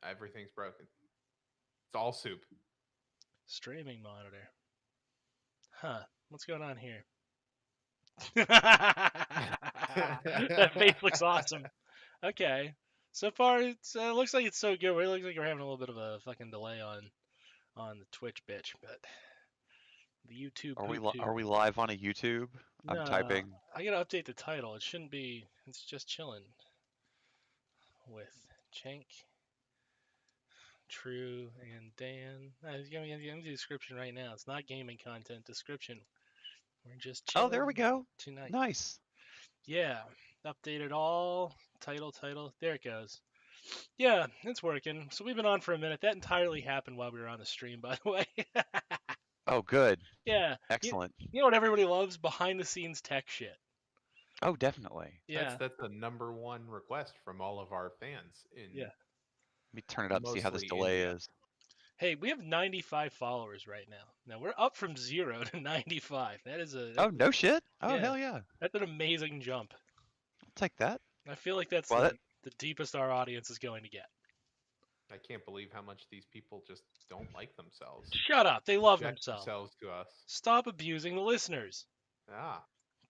Everything's broken. It's all soup. Streaming monitor. Huh. What's going on here? That face looks awesome. Okay. So far, it looks like it's so good. It looks like we're having a little bit of a fucking delay on the Twitch bitch, but the YouTube poop Are tube. we live on a YouTube? I'm No, typing. I gotta update the title. It shouldn't be. It's just chilling with Cenk, True, and Dan. It's gonna be in the description right now. It's not gaming content. Description. We're just Oh, there we chilling go. tonight. Nice. Yeah, updated all. Title. There it goes. Yeah, it's working. So we've been on for a minute. That entirely happened while we were on the stream, by the way. Oh, good. Yeah. You, Excellent. you know what everybody loves? Behind the scenes tech shit. Oh, definitely. Yeah. That's the number one request from all of our fans in Yeah. Let me turn it up, see how this mostly delay India. is. Hey, we have 95 followers right now. Now we're up from 0 to 95. That is a Oh, no shit? Oh, yeah. hell yeah. That's an amazing jump. I'll take that. I feel like that's Well, the deepest our audience is going to get. I can't believe how much these people just don't like themselves. Shut up. They love Subject themselves. to us. Stop abusing the listeners. Ah.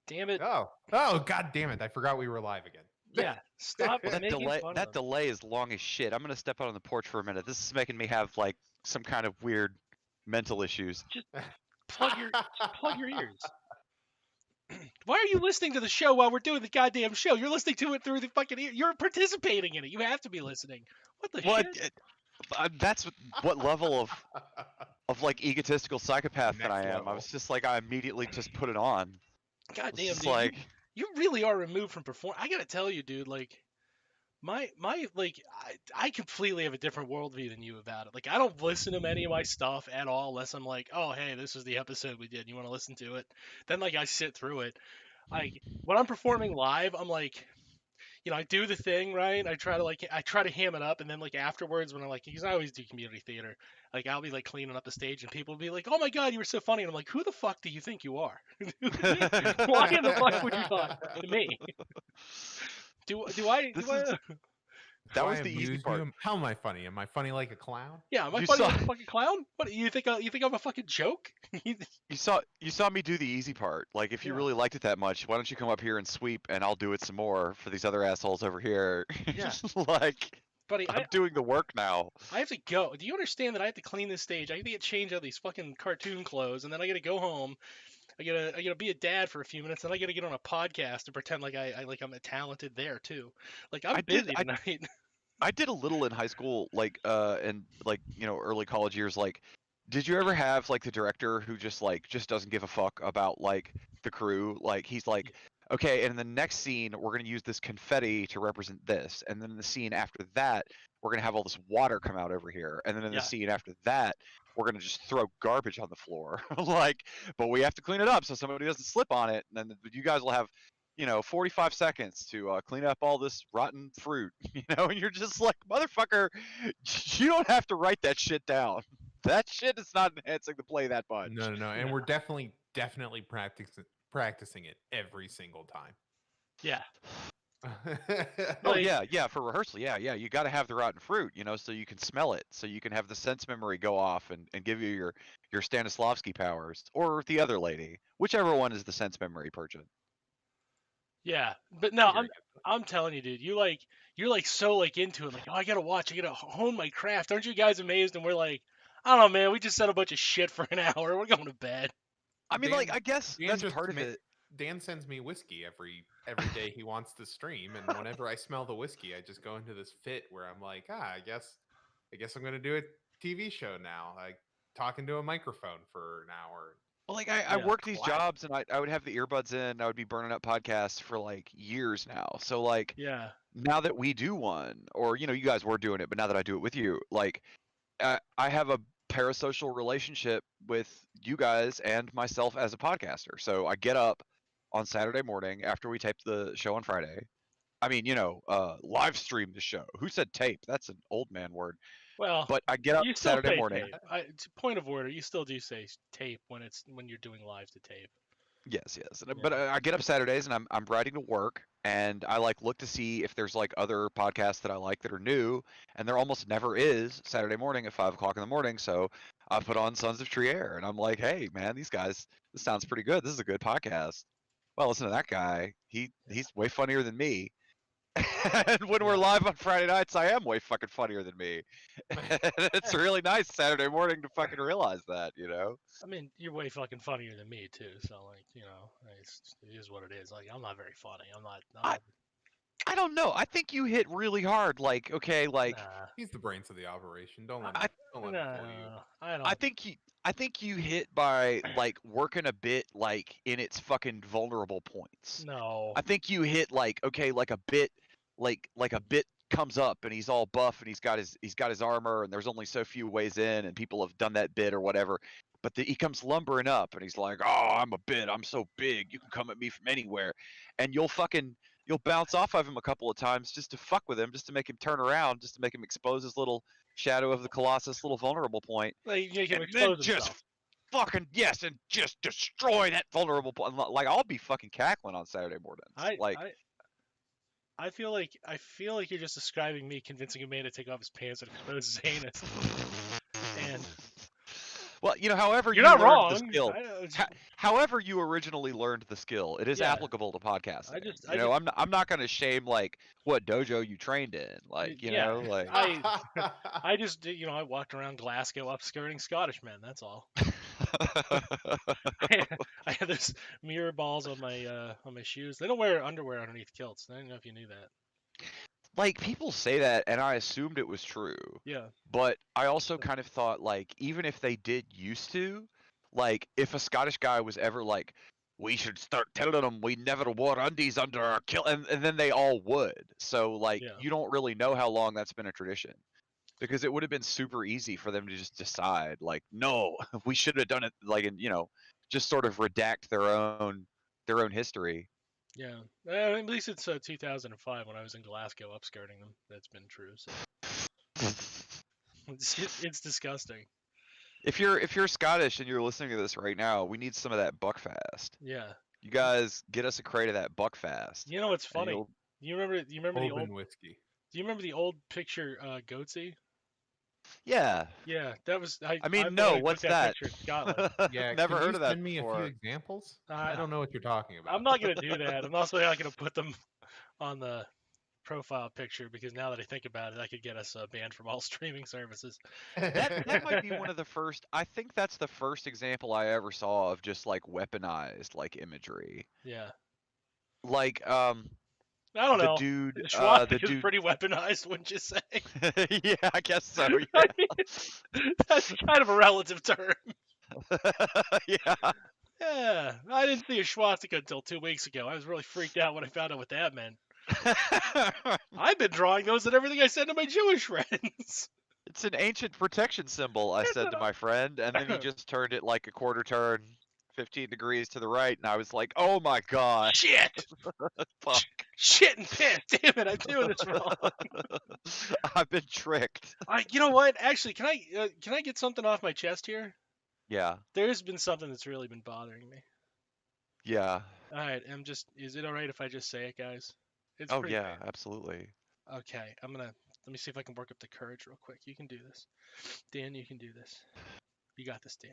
Damn it. Oh, god damn it. I forgot we were live again. Yeah. Stop well, making fun of them. that delay is long as shit. I'm gonna step out on the porch for a minute. This is making me have like some kind of weird mental issues. Just plug your ears. Why are you listening to the show while we're doing the goddamn show? You're listening to it through the fucking ear. You're participating in it. You have to be listening. What the What? shit? That's what level of like egotistical psychopath that Next I am. I level. was just like, I immediately just put it on. Goddamn, It's dude. like, You really are removed from perform. I gotta tell you, dude. Like, my like, I completely have a different worldview than you about it. Like, I don't listen to any of my stuff at all unless I'm like, oh, hey, this is the episode we did. You want to listen to it? Then like I sit through it. Like when I'm performing live, I'm like, I do the thing, right? I try to ham it up, and then like afterwards, when I'm like, because I always do community theater, like I'll be like cleaning up the stage, and people will be like, "Oh my god, you were so funny," and I'm like, "Who the fuck do you think you are? Why in the fuck would you talk to me? Do I? this Do I? is Do that I was the easy amuse part. you? How am I funny? Am I funny like a clown? Yeah, am I You funny saw like a fucking clown? What you think? You think I'm a fucking joke? you saw me do the easy part. Like, if you Yeah. really liked it that much, why don't you come up here and sweep, and I'll do it some more for these other assholes over here. Yeah. Like, Buddy, I'm doing the work now. I have to go. Do you understand that I have to clean this stage? I have to get changed out of these fucking cartoon clothes, and then I gotta go home. I gotta be a dad for a few minutes, and I gotta get on a podcast and pretend like I'm talented there too. Like I'm I busy did tonight. I did a little in high school, like and like early college years. Like, did you ever have like the director who just doesn't give a fuck about like the crew? Like, he's like, okay, and in the next scene we're gonna use this confetti to represent this, and then in the scene after that we're gonna have all this water come out over here, and then in the Yeah. scene after that we're gonna just throw garbage on the floor. Like, but we have to clean it up so somebody doesn't slip on it, and then you guys will have 45 seconds to clean up all this rotten fruit, and you're just like, motherfucker, you don't have to write that shit down. That shit is not enhancing the play that much. No. And Yeah. we're definitely practicing it every single time. Yeah. Oh Like- yeah, for rehearsal, yeah, you got to have the rotten fruit, so you can smell it, so you can have the sense memory go off and give you your Stanislavski powers, or the other lady, whichever one is the sense memory person. Yeah, but no, Very I'm telling you, dude, you're like so like into it, like, oh, I gotta watch, I gotta hone my craft. Aren't you guys amazed? And we're like, I don't know, man, we just said a bunch of shit for an hour. We're going to bed. I mean, Dan- like, I guess Dan that's just part of it. Dan sends me whiskey every day he wants to stream, and whenever I smell the whiskey, I just go into this fit where I'm like, I guess I'm gonna do a TV show now, like talking to a microphone for an hour. Well, like, I Yeah. worked these Wow. jobs, and I would have the earbuds in. I would be burning up podcasts for like years now. So like, Yeah, now that we do one, or you guys were doing it, but now that I do it with you, like, I have a parasocial relationship with you guys and myself as a podcaster. So I get up on Saturday morning after we tape the show on Friday. I mean, live stream the show. Who said tape? That's an old man word. well, But I get up you still Saturday say morning. tape. Point of order, you still do say tape when you're doing live to tape. Yes, yes. Yeah. But I get up Saturdays and I'm riding to work, and I like look to see if there's like other podcasts that I like that are new, and there almost never is Saturday morning at 5 o'clock in the morning. So I put on Sons of Trier, and I'm like, hey man, these guys, this sounds pretty good. This is a good podcast. Well, listen to that guy. He's way funnier than me. And when we're Yeah. live on Friday nights, I am way fucking funnier than me. And it's really nice Saturday morning to fucking realize that, you know. I mean, you're way fucking funnier than me too. So like, it is what it is. Like, I'm not very funny. I'm not. I I don't know. I think you hit really hard. Like, okay, like Nah. He's the brains of the operation. Don't let I him, don't let him fool you. No, I don't. I think you hit by like working a bit like in its fucking vulnerable points. No. I think you hit like okay, like a bit like a bit comes up and he's all buff and he's got his armor and there's only so few ways in and people have done that bit or whatever. But he comes lumbering up and he's like, "Oh, I'm so big. You can come at me from anywhere." And you'll bounce off of him a couple of times just to fuck with him, just to make him turn around, just to make him expose his little Shadow of the Colossus little vulnerable point. Like, you can And then expose just himself. fucking yes, and just destroy that vulnerable point. Like I'll be fucking cackling on Saturday mornings. I feel like you're just describing me convincing a man to take off his pants and expose his anus. And well, however you're you not learned wrong. the skill, however you originally learned the skill, it is Yeah. applicable to podcasting. I just- I'm not going to shame like what dojo you trained in, like Yeah. like. I just I walked around Glasgow upskirting Scottish men. That's all. I had those mirror balls on my shoes. They don't wear underwear underneath kilts. I don't know if you knew that. Like people say that, and I assumed it was true. Yeah. But I also kind of thought like even if they did used to, like if a Scottish guy was ever like, we should start telling them we never wore undies under our kilt, and then they all would. So like Yeah. you don't really know how long that's been a tradition. Because it would have been super easy for them to just decide, like, no, we should have done it, like, and just sort of redact their own history. Yeah. At least it's 2005 when I was in Glasgow upskirting them. That's been true. So it's disgusting. If you're Scottish and you're listening to this right now, we need some of that Buckfast. Yeah. You guys get us a crate of that Buckfast. You know what's funny? You remember the old whiskey. Do you remember the old picture Goatsy? Yeah. Yeah, that was. I mean, no. What's that? Picture in Scotland. Yeah, never can heard you of that send me a few before. examples? I don't know what you're talking about. I'm not gonna do that. I'm also not gonna put them on the profile picture because now that I think about it, that could get us banned from all streaming services. That might be one of the first. I think that's the first example I ever saw of just like weaponized like imagery. Yeah. Like I don't the know. dude, The swastika the is dude. pretty weaponized, wouldn't you say? Yeah, I guess so. I Yeah. mean, that's kind of a relative term. Yeah. Yeah, I didn't see a swastika until 2 weeks ago. I was really freaked out when I found out what that meant. I've been drawing those in everything I send to my Jewish friends. It's an ancient protection symbol, I said to my friend, and then he just turned it like a quarter turn, 15 degrees to the right, and I was like, "Oh my god, Shit! fuck! Shit and piss! Damn it! I'm doing this wrong." I've been tricked." You know what? Actually, can I get something off my chest here? Yeah, There's been something that's really been bothering me. yeah. All right, is it all right if I just say it, guys? It's Oh pretty yeah, bad. absolutely. Okay, let me see if I can work up the courage real quick. You can do this. Dan, you can do this. You got this, Dan.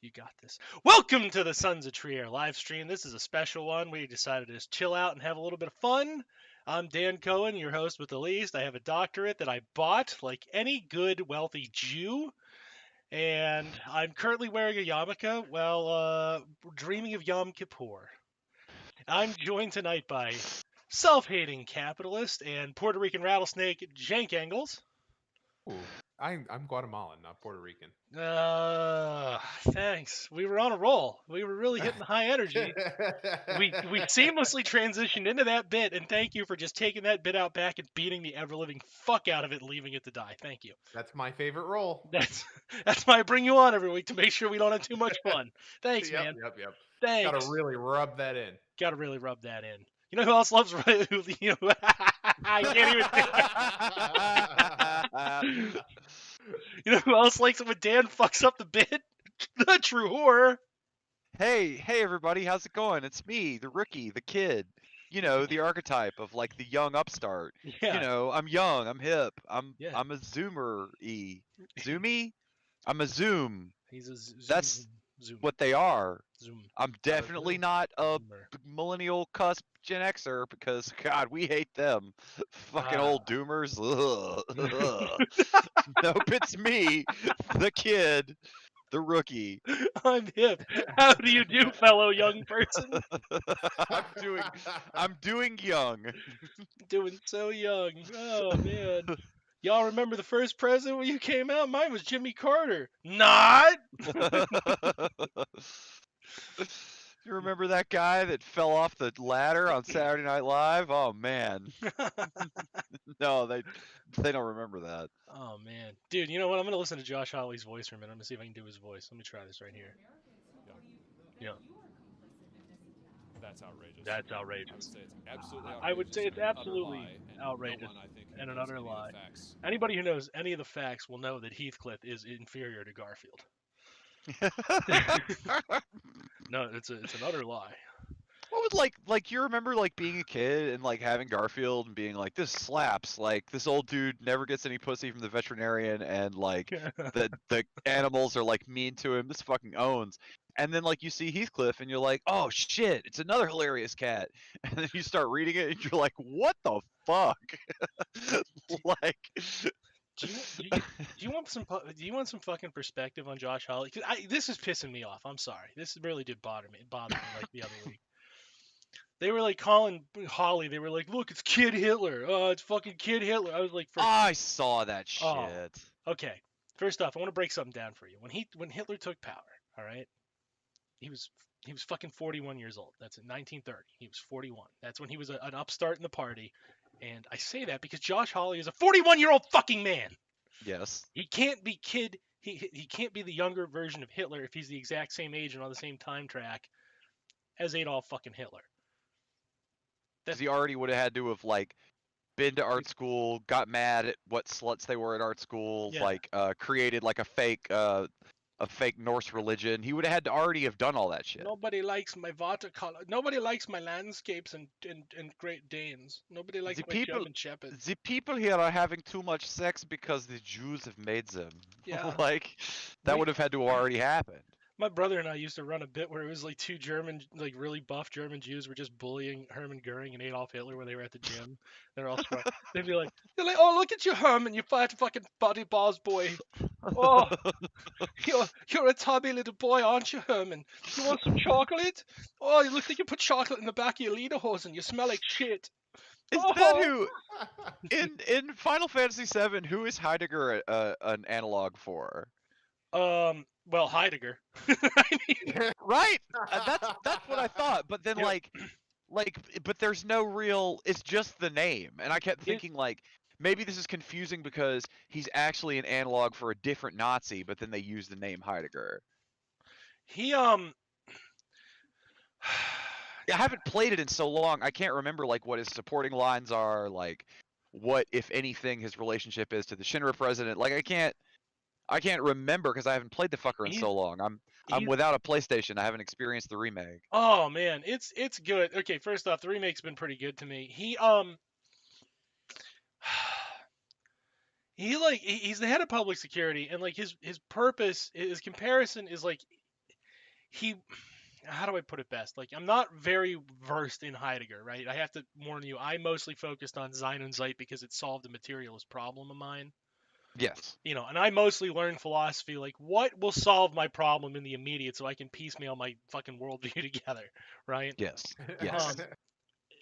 You got this. Welcome to the Sons of Trier live stream. This is a special one. We decided to just chill out and have a little bit of fun. I'm Dan Cohen, your host with the least. I have a doctorate that I bought like any good, wealthy Jew. And I'm currently wearing a yarmulke while dreaming of Yom Kippur. I'm joined tonight by self-hating capitalist and Puerto Rican rattlesnake Cenk Engels. Ooh, I'm Guatemalan, not Puerto Rican. Thanks. We were on a roll. We were really hitting high energy. We seamlessly transitioned into that bit, and thank you for just taking that bit out back and beating the ever-living fuck out of it and leaving it to die. Thank you. That's my favorite role. That's why I bring you on every week to make sure we don't have too much fun. Thanks, man. Yep. Thanks. Gotta really rub that in. Gotta really rub that in. You know who else loves I can't even. You know who else likes it when Dan fucks up the bit? The true horror. hey, everybody, how's it going? It's me, the rookie, the kid. You know, the archetype of like the young upstart. You Yeah, know, I'm young, I'm hip, yeah. I'm a zoomer-y. Zoomy? I'm a zoom. He's a zoom, That's zoom, what they are. zoom. I'm Not a definitely zoom. not a Zoomer. millennial cusp Gen Xer because God, we hate them. Fucking Ah. old doomers. Ugh, ugh. Nope, it's me, the kid, the rookie. I'm hip. How do you do, fellow young person? I'm doing I'm doing young. Doing so young. Oh man. Y'all remember the first president when you came out? Mine was Jimmy Carter. Not. You remember that guy that fell off the ladder on Saturday Night Live? Oh man. No, they don't remember that. Oh man, dude. You know what? I'm gonna listen to Josh Hawley's voice for a minute. I'm gonna see if I can do his voice. Let me try this right here. Yeah. That's outrageous. That's I would outrageous. say it's absolutely outrageous. I would say it's and an utter absolutely lie, and outrageous no one, I think, who and an knows utter any lie. of the facts. Anybody who knows any of the facts will know that Heathcliff is inferior to Garfield. No, it's an utter lie. What would like you remember like being a kid and like having Garfield and being like this slaps, like this old dude never gets any pussy from the veterinarian and like the animals are like mean to him, this fucking owns. And then like you see Heathcliff and you're like, "Oh shit, it's another hilarious cat." And then you start reading it and you're like, "What the fuck?" Like Do you, do you do you want some fucking perspective on Josh Hawley? 'Cause this is pissing me off. I'm sorry. This really did bother me. It bothered me like the other week. They were like calling Hawley. They were like, "Look, it's Kid Hitler. Oh, it's fucking Kid Hitler." I was like, I saw that "Oh, shit. okay." First off, I want to break something down for you. When Hitler took power, all right, he was fucking 41 years old. That's in 1930. He was 41. That's when he was an upstart in the party. And I say that because Josh Hawley is a 41-year-old fucking man. Yes. He can't be kid. He can't be the younger version of Hitler if he's the exact same age and on the same time track as Adolf fucking Hitler. Because he already would have had to have like been to art school, got mad at what sluts they were at art school, Yeah. like created like a fake Norse religion. He would have had to already have done all that shit. Nobody likes my watercolor. Nobody likes my landscapes and Great Danes. Nobody likes The my people- German shepherds. The people here are having too much sex because the Jews have made them. Yeah. Like that We- would have had to have already happened. My brother and I used to run a bit where it was like two German, like really buff German Jews were just bullying Hermann Goering and Adolf Hitler when they were at the gym. They're all smart. They'd be like, "Oh, look at you, Herman, you fat fucking body balls boy. Oh, you're a tubby little boy, aren't you, Herman? You want some chocolate? Oh, you look like you put chocolate in the back of your lederhosen. You smell like shit." Is Oh. that who in Final Fantasy VII? Who is Heidegger an analog for? Well, Heidegger. I mean, Right. That's what I thought. But then Yep. but there's no real. It's just the name, and I kept It- thinking like maybe this is confusing because he's actually an analog for a different Nazi, but then they use the name Heidegger. he I haven't played it in so long. I can't remember like what his supporting lines are, like what if anything his relationship is to the Shinra president. Like I can't remember because I haven't played the fucker in He's- so long. I'm he's- without a PlayStation. I haven't experienced the remake. Oh man, it's good. Okay, first off, the remake's been pretty good to me. He's the head of public security, and like his purpose, his comparison is like he. How do I put it best? Like I'm not very versed in Heidegger, right? I have to warn you. I mostly focused on Sein und Zeit because it solved a materialist problem of mine. Yes. You know, and I mostly learned philosophy, like what will solve my problem in the immediate, so I can piecemeal my fucking worldview together, right? Yes. Yes. Um,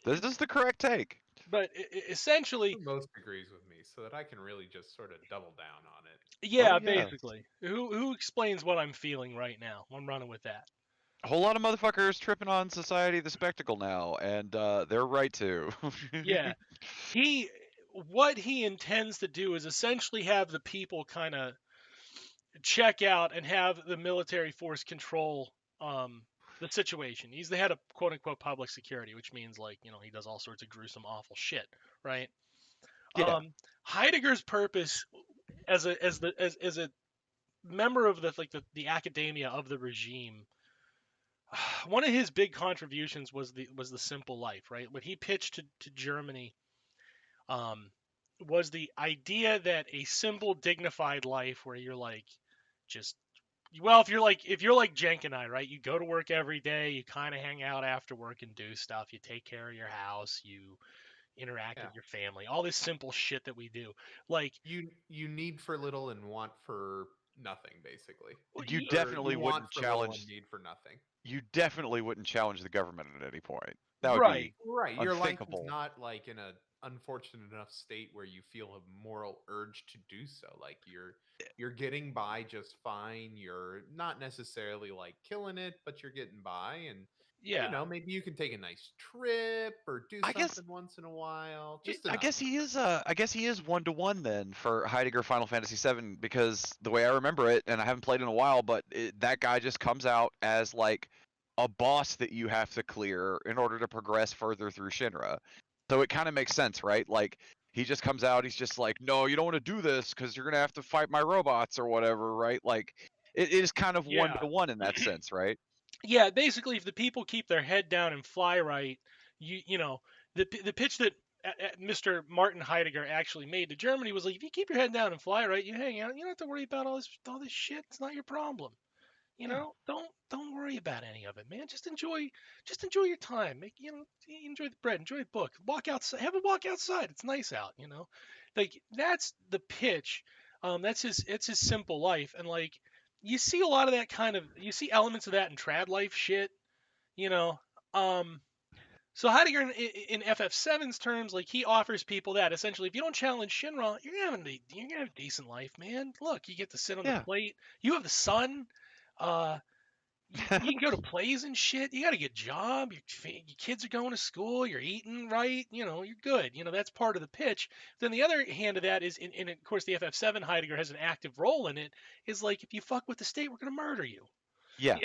This is the correct take. But essentially, Most agrees with me, so that I can really just sort of double down on it. yeah, yeah. basically. Who explains what I'm feeling right now? I'm running with that. A whole lot of motherfuckers tripping on Society of the Spectacle now, and they're right to. Yeah. What he intends to do is essentially have the people kind of check out and have the military force control the situation. He's the head of quote unquote public security, which means like, you know, he does all sorts of gruesome, awful shit, right? Yeah. Heidegger's purpose as a member of the academia of the regime, one of his big contributions was the simple life, right? What he pitched to Germany um, was the idea that a simple, dignified life where you're like just well, if you're like Cenk and I, right? You go to work every day, you kind of hang out after work and do stuff. You take care of your house, you interact Yeah. with your family, all this simple shit that we do. Like You need for little and want for nothing, basically. You y- Or definitely you want wouldn't for little and challenge. need for nothing. You definitely wouldn't challenge the government at any point. That would right, be Right. Your life is unthinkable. not like in a unfortunate enough state where you feel a moral urge to do so. Like you're getting by just fine. You're not necessarily like killing it, but you're getting by, and yeah. maybe you can take a nice trip or do I guess something once in a while. Just I enough. guess he is I guess he is 1-to-1 then for Heidegger Final Fantasy VII, because the way I remember it, and I haven't played in a while, but that guy just comes out as like a boss that you have to clear in order to progress further through Shinra. So it kind of makes sense, right? Like he just comes out, he's just like, no, you don't want to do this because you're gonna have to fight my robots or whatever, right? Like it is kind of one Yeah. to one in that sense, right? Yeah, basically, if the people keep their head down and fly right, you know, the pitch that Mr. Martin Heidegger actually made to Germany was like, if you keep your head down and fly right, you hang out, you don't have to worry about all this shit. It's not your problem. Yeah. Don't worry about any of it, man. Just enjoy your time. Enjoy the bread, enjoy the book. Walk outside, have a walk outside. It's nice out, Like that's the pitch. That's his simple life, and like you see a lot of that you see elements of that in trad life shit, you know. Um, so Heidegger in FF7's terms, like he offers people that essentially, if you don't challenge Shinra, you're gonna have a decent life, man. Look, you get to sit on the Yeah. plate. You have the sun. Uh, you can go to plays and shit. You got a good job. Your kids are going to school. You're eating right. You're good. That's part of the pitch. Then the other hand of that is, in of course, the FF7 Heidegger has an active role in it. Is like if you fuck with the state, we're gonna murder you. Yeah.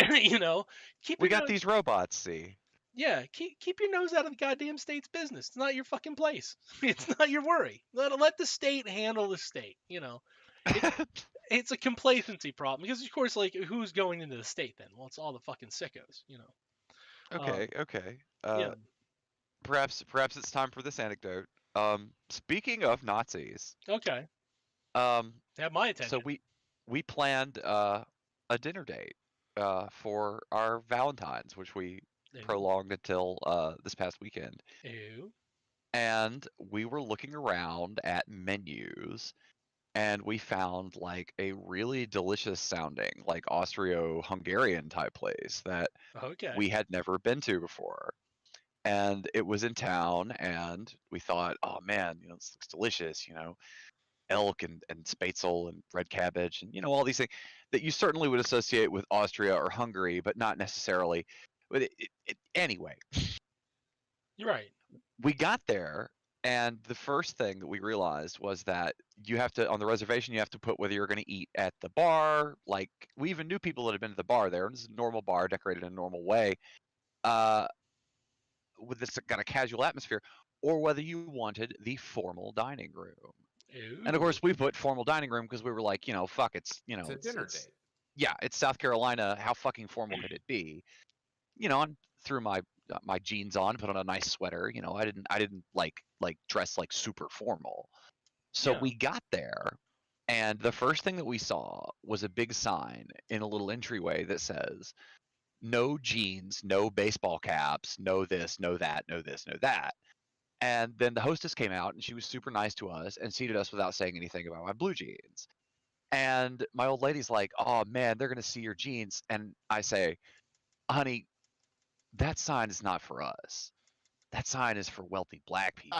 Keep We your got nose. these robots, see. Yeah, keep your nose out of the goddamn state's business. It's not your fucking place. It's not your worry. Let the state handle the state. It, it's a complacency problem because of course, like who's going into the state then? Well, it's all the fucking sickos. Okay, okay. Yeah. Perhaps it's time for this anecdote. Speaking of Nazis, Okay. um, Have my so attention. we planned a dinner date for our Valentines, which we Ew. prolonged until this past weekend. Ew. And we were looking around at menus, and we found like a really delicious sounding, like Austro-Hungarian type place that Okay. we had never been to before. And it was in town, and we thought, oh man, this looks delicious, elk and spatzel and red cabbage and all these things that you certainly would associate with Austria or Hungary, but not necessarily. But anyway, You're right. we got there, and the first thing that we realized was that you have to, on the reservation, you have to put whether you're going to eat at the bar. Like we even knew people that had been to the bar there, and it's a normal bar decorated in a normal way. Uh, with this kind of casual atmosphere, or whether you wanted the formal dining room. And of Ew. course, we put formal dining room because we were like, fuck, It's a dinner date. yeah, it's South Carolina. How fucking formal could it be? And threw my jeans on, put on a nice sweater. I didn't like dress like super formal. So Yeah. we got there, and the first thing that we saw was a big sign in a little entryway that says, no jeans, no baseball caps, no this, no that, no this, no that. And then the hostess came out, and she was super nice to us and seated us without saying anything about my blue jeans. And my old lady's like, oh man, they're going to see your jeans. And I say, honey, that sign is not for us. That sign is for wealthy black people.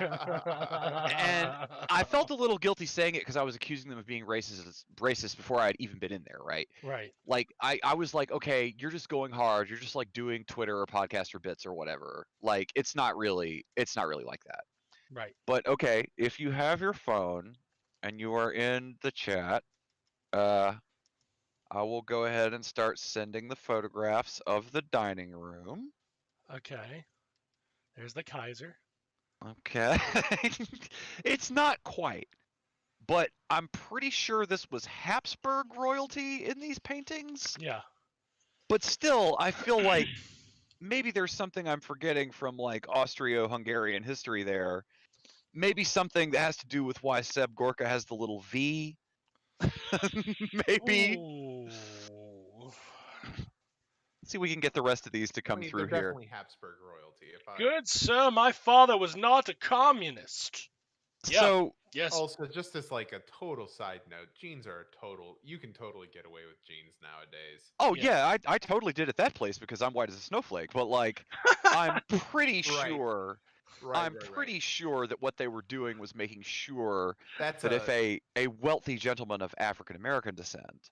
And I felt a little guilty saying it because I was accusing them of being racist before I had even been in there, right? Right. Like I was like, okay, you're just going hard. You're just like doing Twitter or podcast or bits or whatever. Like it's not really like that. Right. But okay, if you have your phone and you are in the chat, I will go ahead and start sending the photographs of the dining room. Okay. There's the Kaiser. Okay. It's not quite, but I'm pretty sure this was Habsburg royalty in these paintings. Yeah. But still, I feel like maybe there's something I'm forgetting from like Austro-Hungarian history there. Maybe something that has to do with why Seb Gorka has the little V. Maybe. Ooh. Let's see if we can get the rest of these to I come mean, through they're here. definitely Habsburg royalty. If I Good sir, my father was not a communist. Yeah. So Yes. also just as like a total side note, jeans are a total. You can totally get away with jeans nowadays. oh Yeah. yeah, I totally did at that place because I'm white as a snowflake. But like, I'm pretty Right. sure. Right, I'm right, pretty right. sure that what they were doing was making sure That's that if a wealthy gentleman of African American descent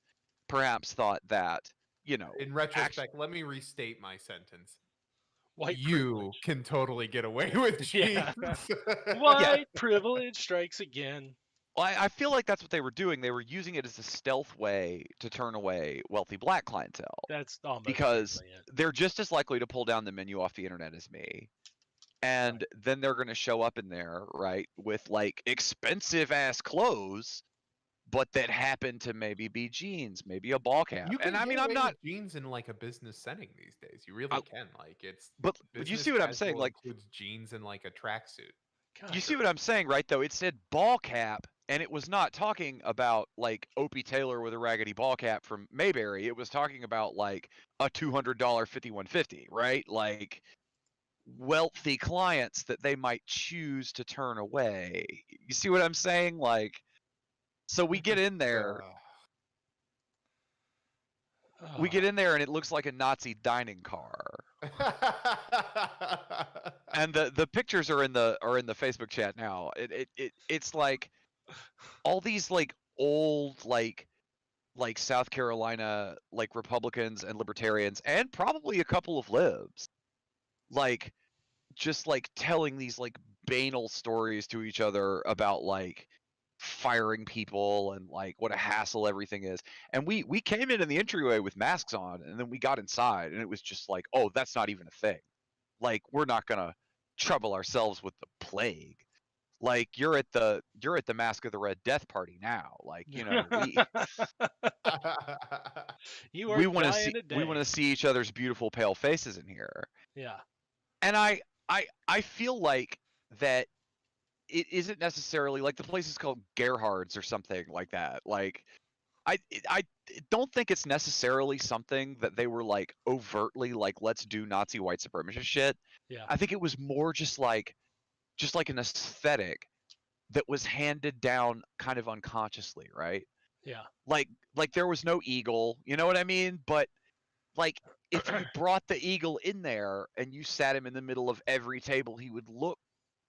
perhaps thought that, you know, in retrospect. Let me restate my sentence. White You privilege. can totally get away with jeans. Yeah. White privilege strikes again. well, I feel like that's what they were doing. They were using it as a stealth way to turn away wealthy black clientele That's almost because certainly it. they're just as likely to pull down the menu off the internet as me. And then they're going to show up in there, right, with like expensive ass clothes, but that happen to maybe be jeans, maybe a ball cap. You can And I get mean, away I'm not, with jeans in like a business setting these days. You really I- can. Like it's but you business see what I'm saying? casual Like, includes jeans and like a tracksuit. God, you see what I'm saying, right? Though it said ball cap, and it was not talking about like Opie Taylor with a raggedy ball cap from Mayberry. It was talking about like a $200 5150, right? Like wealthy clients that they might choose to turn away. You see what I'm saying? Like, so we get in there. We get in there and it looks like a Nazi dining car. And the pictures are in the Facebook chat now. It's like all these like old like South Carolina like Republicans and libertarians and probably a couple of libs like just like telling these like banal stories to each other about like firing people and like what a hassle everything is. And we came in the entryway with masks on, and then we got inside and it was just like, oh, that's not even a thing. Like, we're not gonna trouble ourselves with the plague. Like, you're at the Mask of the Red Death party now. Like, you know, you are we want to dying see today. each other's beautiful pale faces in here. Yeah. And I feel like that it isn't necessarily like the place is called Gerhard's or something like that. Like I don't think it's necessarily something that they were like overtly like, let's do Nazi white supremacist shit. Yeah. I think it was more just like an aesthetic that was handed down kind of unconsciously, right? Yeah. Like there was no eagle, you know what I mean? But like if you brought the eagle in there and you sat him in the middle of every table, he would look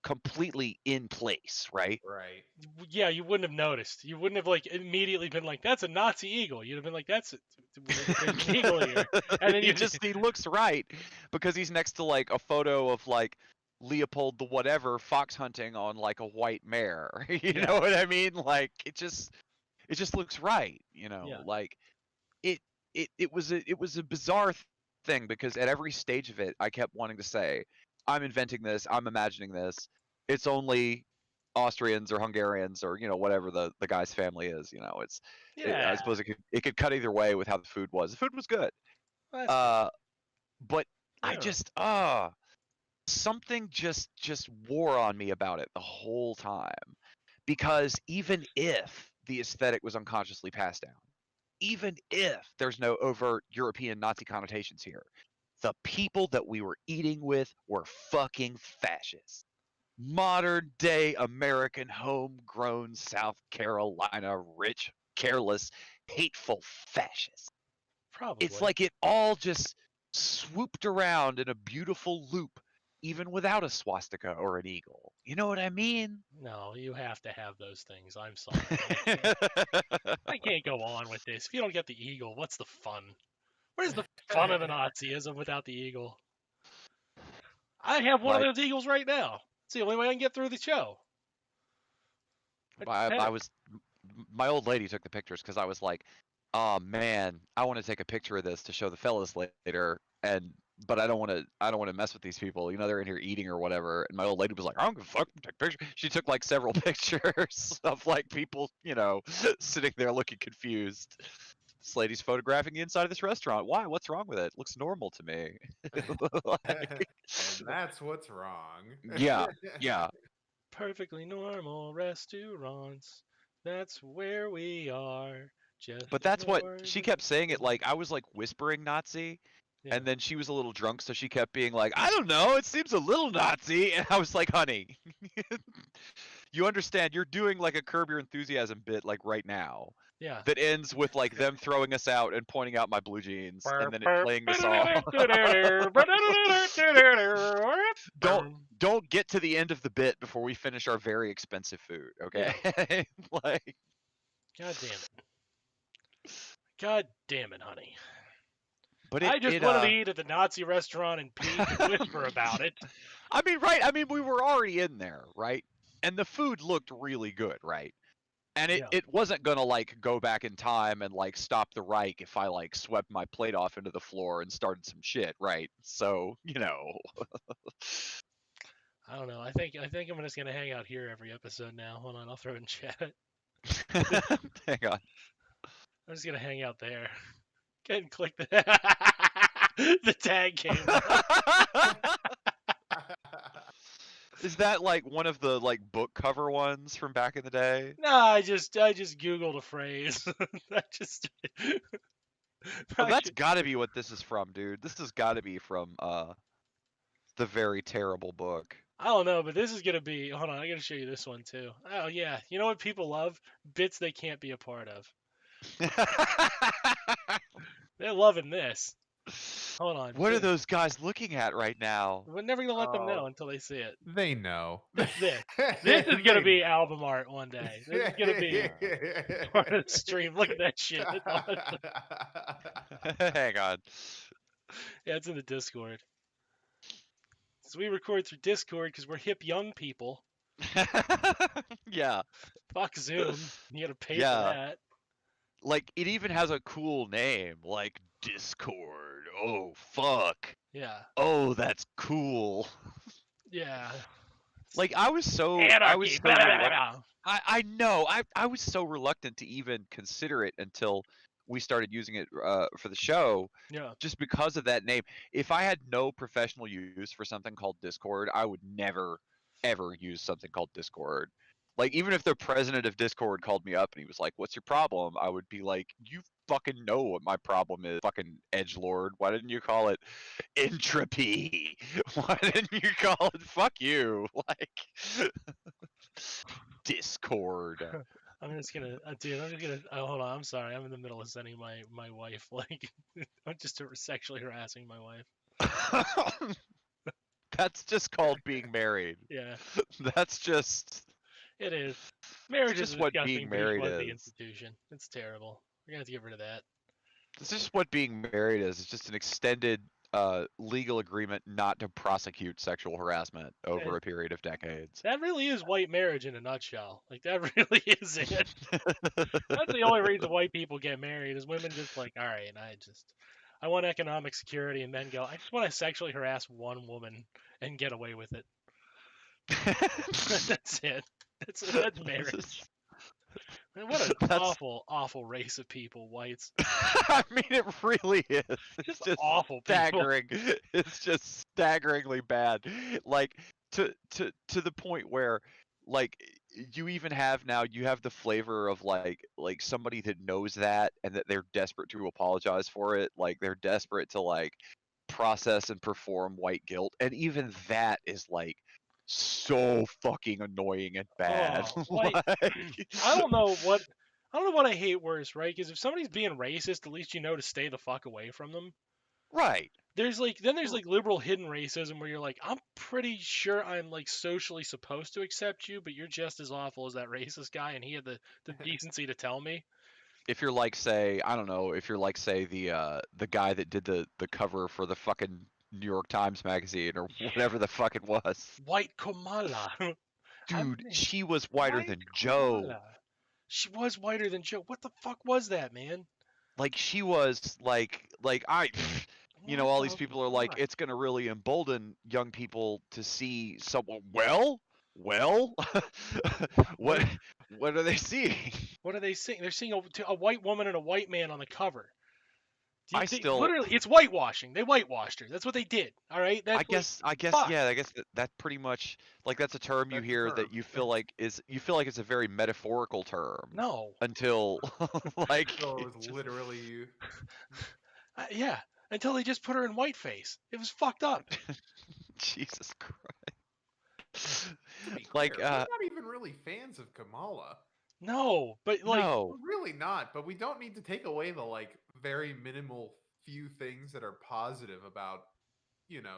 completely in place, right? Right. Yeah, you wouldn't have noticed. You wouldn't have like immediately been like, "That's a Nazi eagle." You'd have been like, "That's there's an eagle here," and then he looks right because he's next to like a photo of like Leopold the whatever fox hunting on like a white mare. You know what I mean? Like it just looks right. You know, like it was a bizarre thing because at every stage of it, I kept wanting to say, I'm inventing this, I'm imagining this. It's only Austrians or Hungarians or whatever the guy's family is. I suppose it could cut either way with how the food was. The food was good. But I just something just wore on me about it the whole time, because even if the aesthetic was unconsciously passed down, even if there's no overt European Nazi connotations here, the people that we were eating with were fucking fascists. Modern day American homegrown South Carolina rich, careless, hateful fascists. Probably. It's like it all just swooped around in a beautiful loop, even without a swastika or an eagle. You know what I mean? No, you have to have those things. I'm sorry. I can't go on with this. If you don't get the eagle, what's the fun? Where's the fun of the Nazism without the eagle? I have one of those eagles right now. It's the only way I can get through the show. My old lady took the pictures because I was like, oh man, I want to take a picture of this to show the fellas later, but I don't want to mess with these people. They're in here eating or whatever. And my old lady was like, I don't give a fuck, take pictures. She took like several pictures of like people, sitting there looking confused. This lady's photographing the inside of this restaurant. Why? What's wrong with it? It looks normal to me. And that's what's wrong. Yeah, yeah. Perfectly normal restaurants. That's where we are. Just But that's what ignore she the kept saying it like people. I was like whispering Nazi, Yeah. and then she was a little drunk, so she kept being like, I don't know, it seems a little Nazi, and I was like, honey, you understand? You're doing like a Curb Your Enthusiasm bit like right now Yeah. that ends with like them throwing us out and pointing out my blue jeans, and then it playing the song. Don't get to the end of the bit before we finish our very expensive food, okay? Like, God damn it. God damn it, honey. but I just wanted to eat at the Nazi restaurant and peek and whisper about it. I mean, right? I mean, we were already in there, right? And the food looked really good, right? And Yeah. it wasn't gonna like go back in time and like stop the Reich if I like swept my plate off into the floor and started some shit, right? So, you know. I don't know. I think I'm just gonna hang out here every episode now. Hold on, I'll throw it in chat. Hang on. I'm just gonna hang out there. Go ahead and click the the tag came up. Is that like one of the like book cover ones from back in the day? No, I just googled a phrase. I just Oh, that's got to be what this is from, dude. This has got to be from the very terrible book. I don't know, but this is gonna be. Hold on, I gotta show you this one too. Oh yeah, you know what people love? Bits they can't be a part of. They're loving this. Hold on. What are those guys looking at right now? We're never gonna let them know until they see it. They know. This is gonna be album art one day. This is gonna be part of the stream. Look at that shit. It's awesome. Hang on. Yeah, it's in the Discord. So we record through Discord because we're hip young people. Yeah. Fuck Zoom. You gotta pay Yeah. for that. Like, it even has a cool name, like Discord. Oh, fuck. Yeah. Oh, that's cool. Yeah. Like, I was so Anarchy. I know. I was so reluctant to even consider it until we started using it for the show, Yeah. just because of that name. If I had no professional use for something called Discord, I would never, ever use something called Discord. Like, even if the president of Discord called me up and he was like, "What's your problem?" I would be like, "You fucking know what my problem is, fucking edgelord. Why didn't you call it entropy? Why didn't you call it fuck you?" Like, Discord. I'm just gonna, dude. I'm just gonna. Hold on. I'm sorry. I'm in the middle of sending my wife like, I'm just sexually harassing my wife. That's just called being married. Yeah. That's just. It is. Marriage just is what disgusting, being but it's married what the is. institution. It's terrible. We're gonna have to get rid of that. This is just what being married is. It's just an extended legal agreement not to prosecute sexual harassment over a period of decades. That really is white marriage in a nutshell. Like, that really is it. That's the only reason white people get married, is women just like, all right, I want economic security, and men go, I just want to sexually harass one woman and get away with it. That's it. That's marriage. Man, what an awful, awful race of people, whites. I mean, it really is. It's just awful staggering. It's just staggeringly bad. Like, to the point where, like, you even have now, you have the flavor of like somebody that knows that and that they're desperate to apologize for it. Like, they're desperate to like process and perform white guilt, and even that is like so fucking annoying and bad. Like, I don't know what I hate worse, right? Because if somebody's being racist, at least you know to stay the fuck away from them. Right. There's liberal hidden racism where you're like, I'm pretty sure I'm like socially supposed to accept you, but you're just as awful as that racist guy, and he had the decency to tell me. If you're like, say, I don't know, if you're like, say, the guy that did the cover for the fucking New York Times magazine or whatever the fuck it was. White Kamala. Dude, she was whiter than Joe. She was whiter than Joe. What the fuck was that, man? Like, she was like you know, all these people are like, it's gonna really embolden young people to see someone. Well, what are they seeing? What are they seeing? They're seeing a white woman and a white man on the cover. Literally, it's whitewashing. They whitewashed her. That's what they did. All right. I That's guess, fuck. yeah. I guess that pretty much, like, that's a term you That's the hear term. that you feel like it's a very metaphorical term No. until like So it was it's just- literally you. Yeah. Until they just put her in whiteface. It was fucked up. Jesus Christ. To be Like, clear, we're not even really fans of Kamala. No, but like, no, We're really not, but we don't need to take away the like very minimal few things that are positive about,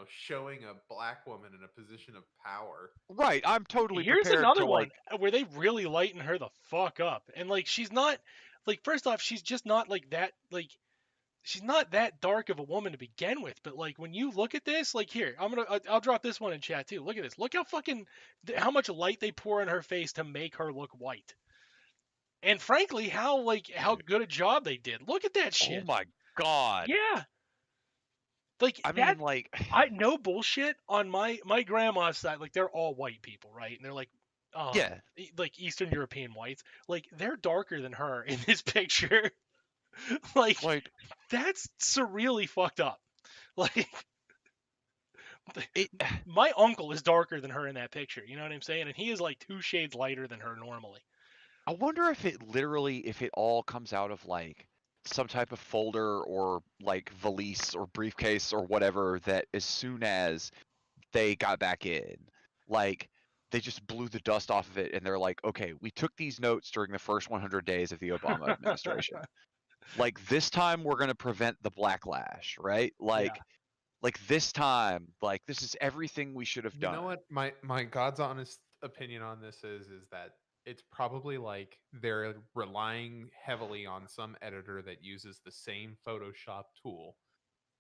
showing a black woman in a position of power. right? I'm totally here's prepared another to one like. where they really lighten her the fuck up. And like, she's not, like, first off, she's just not like that, like, she's not that dark of a woman to begin with. But like, when you look at this, like, here, I'll drop this one in chat too. Look at this. Look how how much light they pour in her face to make her look white. And frankly, how good a job they did. Look at that Oh shit. my God. Yeah. Like I that, mean, like, no bullshit on my grandma's side. Like, they're all white people, right? And they're like, yeah. like Eastern European whites. Like, they're darker than her in this picture. Like, Like that's surreally fucked up. Like, it. my uncle is darker than her in that picture. You know what I'm saying? And he is like 2 shades lighter than her normally. I wonder if it all comes out of like some type of folder or like valise or briefcase or whatever that as soon as they got back in, like they just blew the dust off of it and they're like, okay, we took these notes during the first 100 days of the Obama administration. Like this time we're going to prevent the blacklash, right? Like this time, like this is everything we should have You done. know what? My God's honest opinion on this is that it's probably like they're relying heavily on some editor that uses the same Photoshop tool,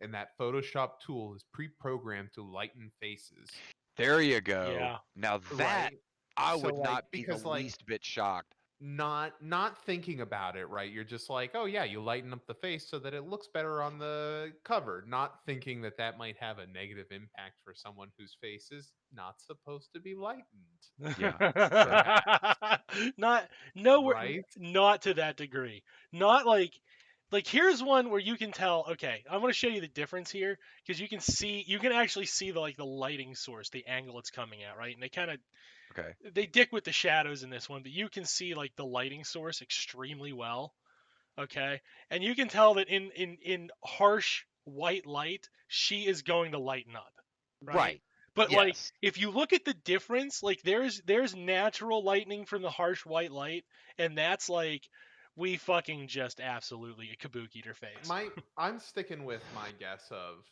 and that Photoshop tool is pre-programmed to lighten faces. There you go. Yeah. Now that Right? I So, would like, not be the because, like, least bit shocked. not thinking about it, right? You're just like, oh yeah, you lighten up the face so that it looks better on the cover, not thinking that that might have a negative impact for someone whose face is not supposed to be lightened. Yeah. Not nowhere, Right? not to that degree. Not like here's one where you can tell. Okay, I want to show you the difference here because you can actually see the lighting source, the angle it's coming at, right? And Okay. they dick with the shadows in this one, but you can see like the lighting source extremely well. Okay, and you can tell that in harsh white light, she is going to lighten up, right? But like, Yes. if you look at the difference, like there's natural lightning from the harsh white light, and that's like we fucking just absolutely kabukied her face. I'm sticking with my guess of,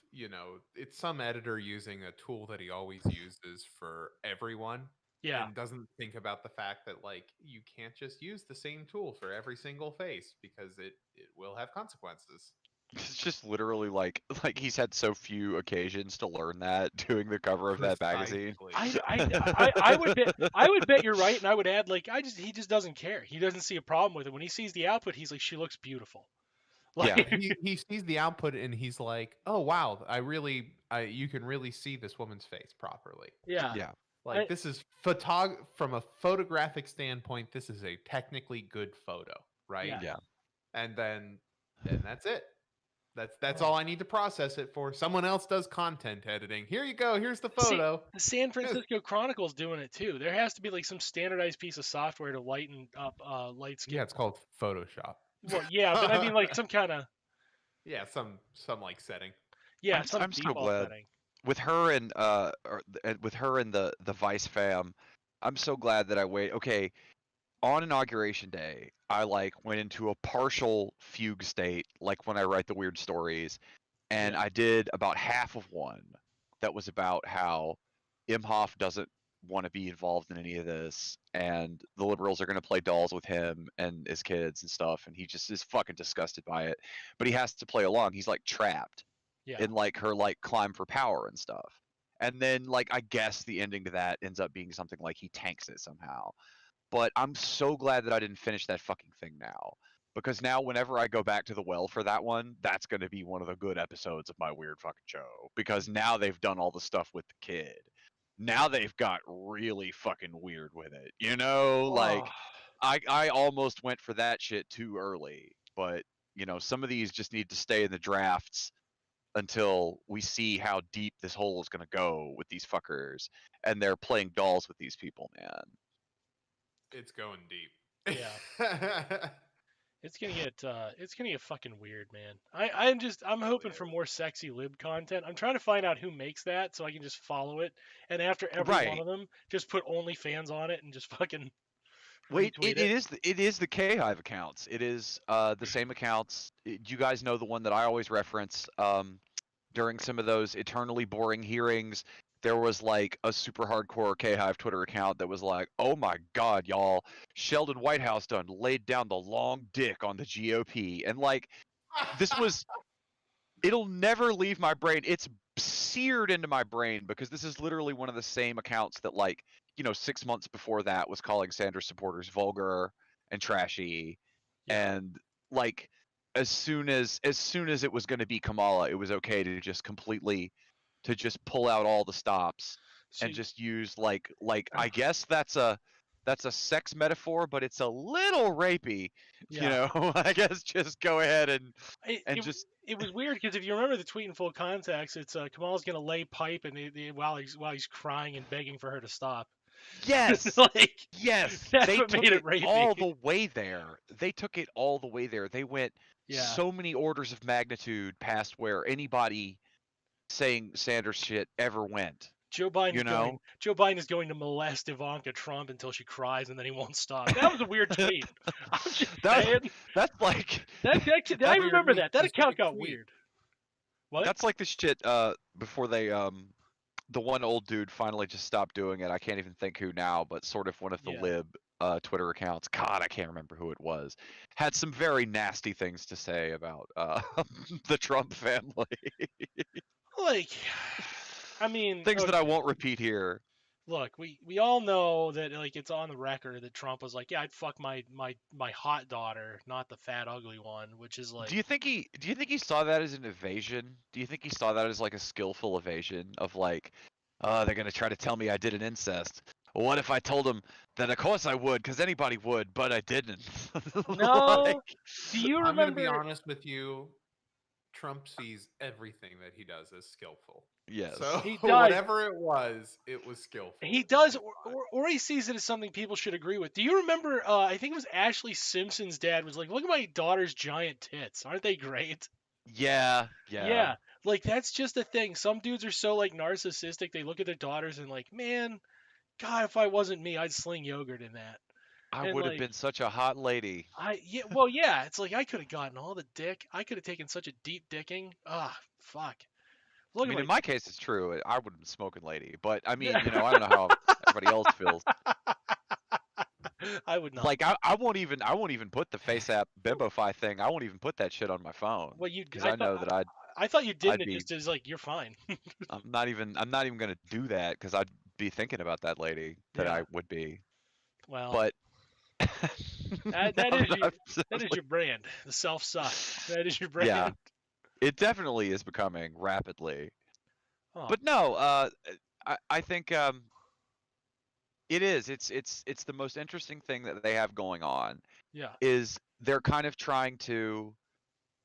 it's some editor using a tool that he always uses for everyone Yeah. and doesn't think about the fact that like you can't just use the same tool for every single face because it will have consequences. It's just literally like he's had so few occasions to learn that doing the cover of that magazine. Precisely. I would bet you're right, and I would add like he just doesn't care. He doesn't see a problem with it. When he sees the output, he's like, she looks beautiful. Yeah. Like, He sees the output and he's like, "Oh wow, you can really see this woman's face properly." yeah. Yeah. Like this is from a photographic standpoint, this is a technically good photo, right? Yeah. Yeah. And then that's it. That's all I need to process it for. Someone else does content editing. Here you go. Here's the photo. The San Francisco Chronicle's doing it too. There has to be like some standardized piece of software to lighten up light skin. Yeah, it's called Photoshop. Well, yeah, but I mean like some kind of Yeah, some like setting. some I'm so default glad. setting. With her and with her and the Vice fam, I'm so glad that I wait. Okay, on inauguration day, I like went into a partial fugue state, like when I write the weird stories, and Yeah. I did about half of one that was about how Imhoff doesn't want to be involved in any of this, and the liberals are going to play dolls with him and his kids and stuff, and he just is fucking disgusted by it. But he has to play along. He's like trapped Yeah. in like her like climb for power and stuff. And then like I guess the ending to that ends up being something like he tanks it somehow. But I'm so glad that I didn't finish that fucking thing now. Because now whenever I go back to the well for that one, that's going to be one of the good episodes of my weird fucking show. Because now they've done all the stuff with the kid. Now they've got really fucking weird with it. You know, like I almost went for that shit too early, but some of these just need to stay in the drafts until we see how deep this hole is going to go with these fuckers, and they're playing dolls with these people, man. It's going deep. Yeah. It's gonna get fucking weird, man. I'm hoping for more sexy lib content. I'm trying to find out who makes that so I can just follow it, and after every one Right. of them, just put OnlyFans on it and just fucking Wait, retweet it is the K-Hive accounts. It is the same accounts. Do you guys know the one that I always reference? During some of those eternally boring hearings, there was like a super hardcore K-Hive Twitter account that was like, "Oh my God, y'all! Sheldon Whitehouse done laid down the long dick on the GOP," and like this was. It'll never leave my brain. It's seared into my brain because this is literally one of the same accounts that 6 months before that was calling Sanders supporters vulgar and trashy, Yeah. and like as soon as it was going to be Kamala, it was okay to just pull out all the stops and See, just use I guess that's a sex metaphor, but it's a little rapey, yeah. I guess just go ahead and It, and it, just it was weird because if you remember the tweet in full context, it's Kamal's gonna lay pipe and while he's crying and begging for her to stop. yes. Like Yes, that's they what took made it it rapey. all the way there. They took it all the way there. They went Yeah. so many orders of magnitude past where anybody saying Sanders shit ever went. Joe Biden is going to molest Ivanka Trump until she cries and then he won't stop. That was a weird tweet. I'm just that saying. that's like I that, remember Weirdly that. That account specific got tweet. weird. What? that's like the shit before they the one old dude finally just stopped doing it. I can't even think who now, but sort of one of the Yeah. lib Twitter accounts. God, I can't remember who it was. Had some very nasty things to say about the Trump family. Like, I mean, Things that I okay. won't repeat here. Look, we all know that like it's on the record that Trump was like, yeah, I'd fuck my hot daughter, not the fat ugly one, which is Do like, you think he saw that as an evasion? Do you think he saw that as like a skillful evasion of like, they're gonna try to tell me I did an incest? Well, what if I told them that of course I would, because anybody would, but I didn't? no. Like, Do you I'm going to be remember? honest with you. Trump sees everything that he does as skillful. So yes. He does. whatever it was skillful. He in does, his mind. or he sees it as something people should agree with. Do you remember? I think it was Ashley Simpson's dad was like, "Look at my daughter's giant tits. Aren't they great?" Yeah, yeah. Yeah, like that's just a thing. Some dudes are so like narcissistic. They look at their daughters and like, man, God, if I wasn't me, I'd sling yogurt in that. I And would have like, been such a hot lady. yeah, it's like I could have gotten all the dick. I could have taken such a deep dicking. Ah, fuck. I Look at mean, in my. my case, it's true. I would have been smoking lady, but I mean, I don't know how everybody else feels. I would not. Like I won't even put the face app Bimbofy thing. I won't even put that shit on my phone Well, you. because I know that I thought you didn't. I'd It be just is like you're fine. I'm not even gonna do that because I'd be thinking about that lady that Yeah. I would be. Well, But that now is that your I've said, that is your brand. The self suck. That is your yeah, brand. it definitely is becoming rapidly. Oh But no, I think it is. It's the most interesting thing that they have going on yeah. is they're kind of trying to.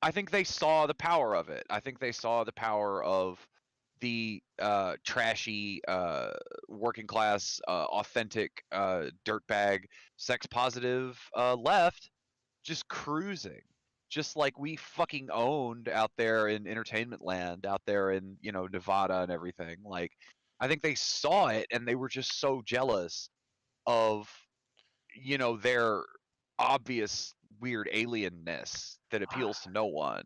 I think they saw the power of it. I think they saw the power of the trashy, working class, authentic, dirtbag, sex positive left just cruising, just like we fucking owned out there in entertainment land, out there in Nevada and everything. Like, I think they saw it and they were just so jealous of their obvious weird alienness that appeals to no one,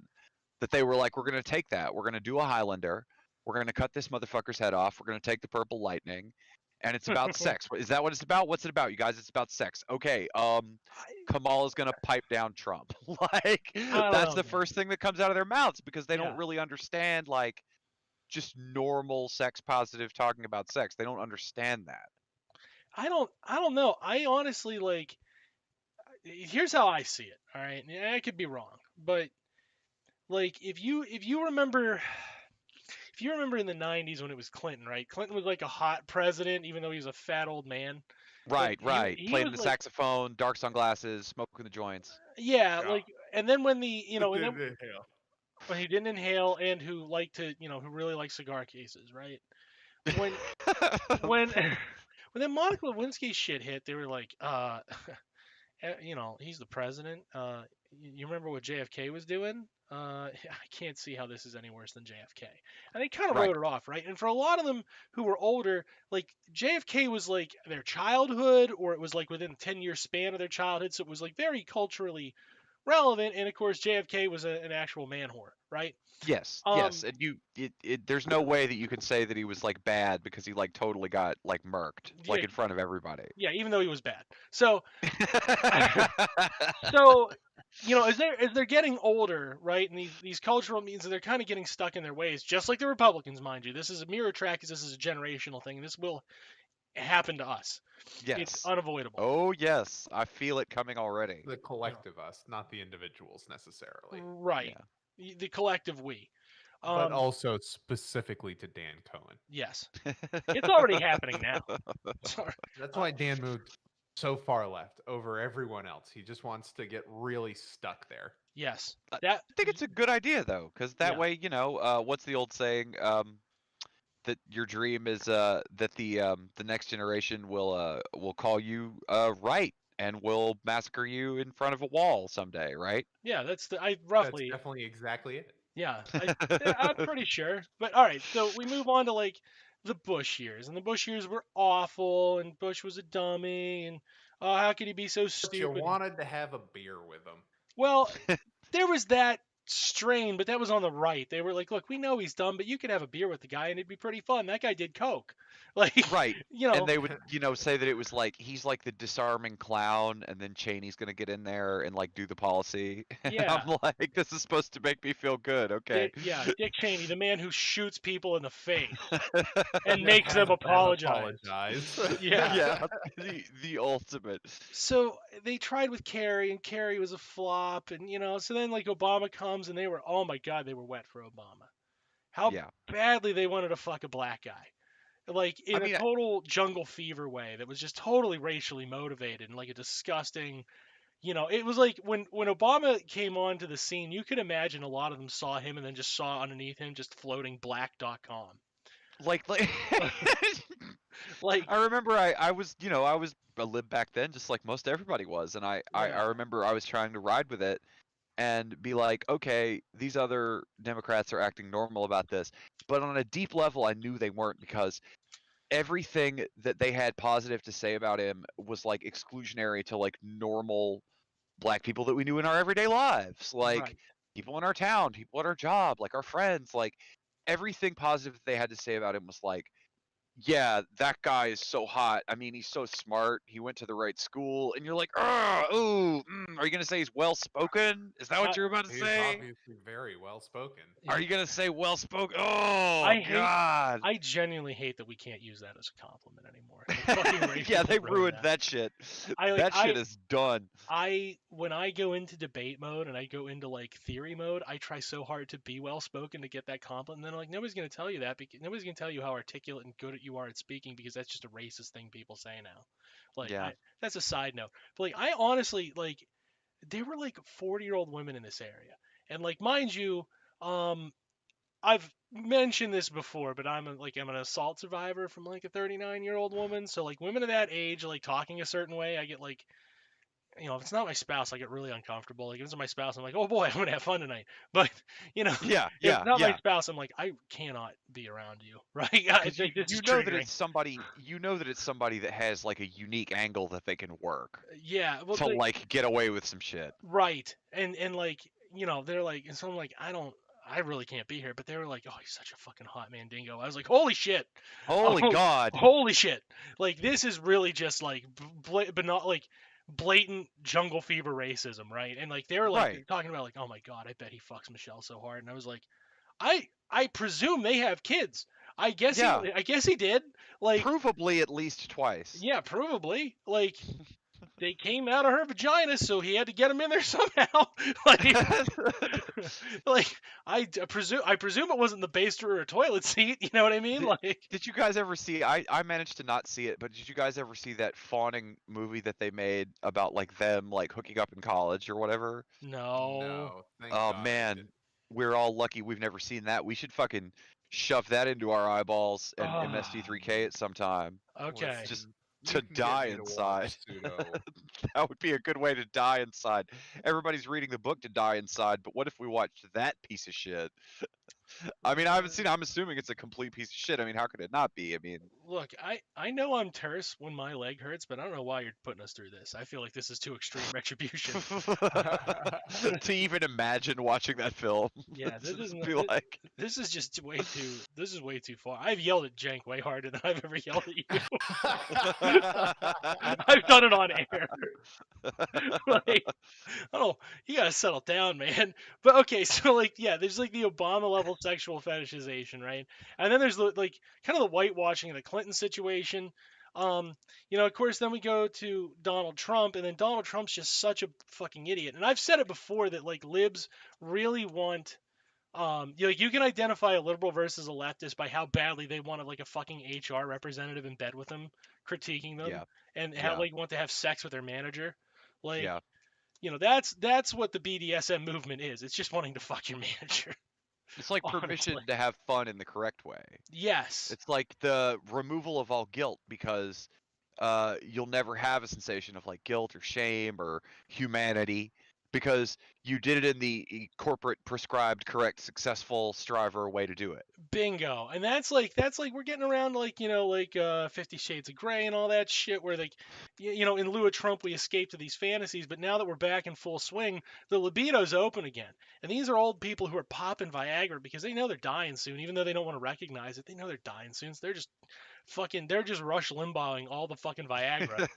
that they were like, we're going to take that. We're going to do a Highlander. We're going to cut this motherfucker's head off. We're going to take the purple lightning. And it's about sex. Is that what it's about? What's it about, you guys? It's about sex. Okay. Kamala's going to pipe down Trump. Like, I don't that's know, the man. first thing that comes out of their mouths because they don't Yeah. really understand, like, just normal sex positive talking about sex. They don't understand that. I don't know. I honestly like here's how I see it. All right. I could be wrong, but like if you remember in the 90s when it was Clinton, right? Clinton was like a hot president even though he was a fat old man. but Right, right. he Playing was the like, saxophone, dark sunglasses, smoking the joints. yeah, Yeah. like, and then when the you know, and then Inhale. when he didn't inhale and who liked to, who really liked cigar cases, right? When when when then Monica Lewinsky's shit hit, they were like, he's the president. You remember what JFK was doing? I can't see how this is any worse than JFK. And they kind of Right. wrote it off, right? And for a lot of them who were older, like JFK was like their childhood, or it was like within a 10-year span of their childhood, so it was like very culturally relevant. And of course, JFK was an actual man whore, right? Yes, yes. Um, And there's no way that you can say that he was like bad because he like totally got like murked yeah, like in front of everybody. yeah, even though he was bad. So, so as they're getting older, right, and these cultural means, they're kind of getting stuck in their ways, just like the Republicans, mind you. This is a mirror track, because this is a generational thing, and this will happen to us. It's Yes. unavoidable. Oh yes, I feel it coming already. The collective us, not the individuals necessarily, Right. Yeah. The collective we. but also specifically to Dan Cohen. Yes. It's already happening now. Sorry. That's why Dan moved so far left over everyone else. He just wants to get really stuck there. Yes. I That think it's a good idea though, because that Yeah. way, what's the old saying? That your dream is that the next generation will call you right and will massacre you in front of a wall someday, right? yeah, that's That's roughly. definitely exactly it. Yeah, I'm pretty sure. But all right, so we move on to like the Bush years, and the Bush years were awful, and Bush was a dummy, and oh, how could he be so But you stupid? wanted to have a beer with him. Well, there was that strain, but that was on the right. They were like, look, we know he's dumb, but you could have a beer with the guy, and it'd be pretty fun. That guy did coke, like, Right. you And know, they would, say that it was like he's like the disarming clown, and then Cheney's gonna get in there and like do the policy. And yeah. I'm like, this is supposed to make me feel good, okay? Dick Cheney, the man who shoots people in the face and That makes them has apologize. apologize. Yeah. Yeah, the ultimate. So they tried with Kerry, and Kerry was a flop, and so then like Obama comes, and they were, oh my God, they were wet for Obama. How Yeah. badly they wanted to fuck a black guy, like in mean, a total jungle fever way that was just totally racially motivated, and like a disgusting. It was like when Obama came onto the scene, you could imagine a lot of them saw him and then just saw underneath him just floating black.com. like Like, I remember I was, I was a lib back then, just like most everybody was, and I Yeah. remember I was trying to ride with it and be like, okay, these other Democrats are acting normal about this, but on a deep level, I knew they weren't, because everything that they had positive to say about him was like exclusionary to like normal black people that we knew in our everyday lives, like right. people in our town, people at our job, like our friends, like everything positive that they had to say about him was like, yeah, that guy is so hot. I mean, he's so smart. He went to the right school, and you're like, are you gonna say he's well spoken? Is that what you're about to He's say? obviously very well spoken. Are you gonna say well spoken? Oh I hate- God! I genuinely hate that we can't use that as a compliment anymore. The fucking Yeah, racists they ruined ruined that shit. That shit is done. When I go into debate mode and I go into like theory mode, I try so hard to be well spoken to get that compliment. And then like nobody's gonna tell you that, because nobody's gonna tell you how articulate and good you are at speaking, because that's just a racist thing people say now. Like, Yeah. that's a side note. But like, I honestly, like, there were like 40-year-old women in this area, and like, mind you, I've mentioned this before, but I'm an assault survivor from like a 39-year-old woman. So like, women of that age, like talking a certain way, I get like, if it's not my spouse, I get really uncomfortable. Like, if it's my spouse, I'm like, oh boy, I'm gonna have fun tonight. But Yeah, if yeah, it's not my yeah. spouse, I'm like, I cannot be around you, right? Because This is you know that triggering. it's somebody. You know that it's somebody that has like a unique angle that they can work Yeah, well, to like get away with some shit. right, and like, they're like, and so I'm like, I really can't be here. But they were like, oh, he's such a fucking hot man, dingo. I was like, holy shit, Holy Oh, God! holy shit, like, this is really just like, but not like blatant jungle fever racism, right? And like, they were like Right. talking about like, oh my God, I bet he fucks Michelle so hard. And I was like, I presume they have kids. I guess Yeah. I guess he did. Like, Provably at least twice. yeah, provably. Like, they came out of her vagina, so he had to get them in there somehow. Like, Like I presume it wasn't the baster or a toilet seat. You know what I mean? Did, Like did you guys ever see? I managed to not see it, but did you guys ever see that fawning movie that they made about like them like hooking up in college or whatever? no. No, thank Oh God I man, didn't. we're all lucky we've never seen that. We should fucking shove that into our eyeballs and Ah, MST3K it sometime. okay. Just Listen, you to can get die me to watch inside. pseudo. That would be a good way to die inside. Everybody's reading the book to die inside, but what if we watched that piece of shit? I mean, I haven't seen it. I'm assuming it's a complete piece of shit. I mean, how could it not be? I mean, Look, I know I'm terse when my leg hurts, but I don't know why you're putting us through this. I feel like this is too extreme retribution. to even imagine watching that film, Yeah, this just isn't. be like, This is just way too. This is way too far. I've yelled at Cenk way harder than I've ever yelled at you. I've done it on air. Like, oh, you gotta settle down, man. But okay, so like, yeah, there's like the Obama level sexual fetishization, right? And then there's like kind of the whitewashing of the Clinton situation. Of course, then we go to Donald Trump, and then Donald Trump's just such a fucking idiot. And I've said it before that like libs really want you can identify a liberal versus a leftist by how badly they want like a fucking HR representative in bed with them, critiquing them, yeah, and how yeah, like want to have sex with their manager. Like, yeah. that's what the BDSM movement is. It's just wanting to fuck your manager. It's like Honestly, permission to have fun in the correct way. yes, It's like the removal of all guilt because you'll never have a sensation of like guilt or shame or humanity because you did it in the corporate prescribed correct successful striver way to do it. bingo. And that's like we're getting around like 50 Shades of Grey and all that shit where like in lieu of Trump we escaped to these fantasies, but now that we're back in full swing, the libido's open again. And these are old people who are popping Viagra because they know they're dying soon, even though they don't want to recognize it. They know they're dying soon. So they're just Rush Limbaughing all the fucking Viagra,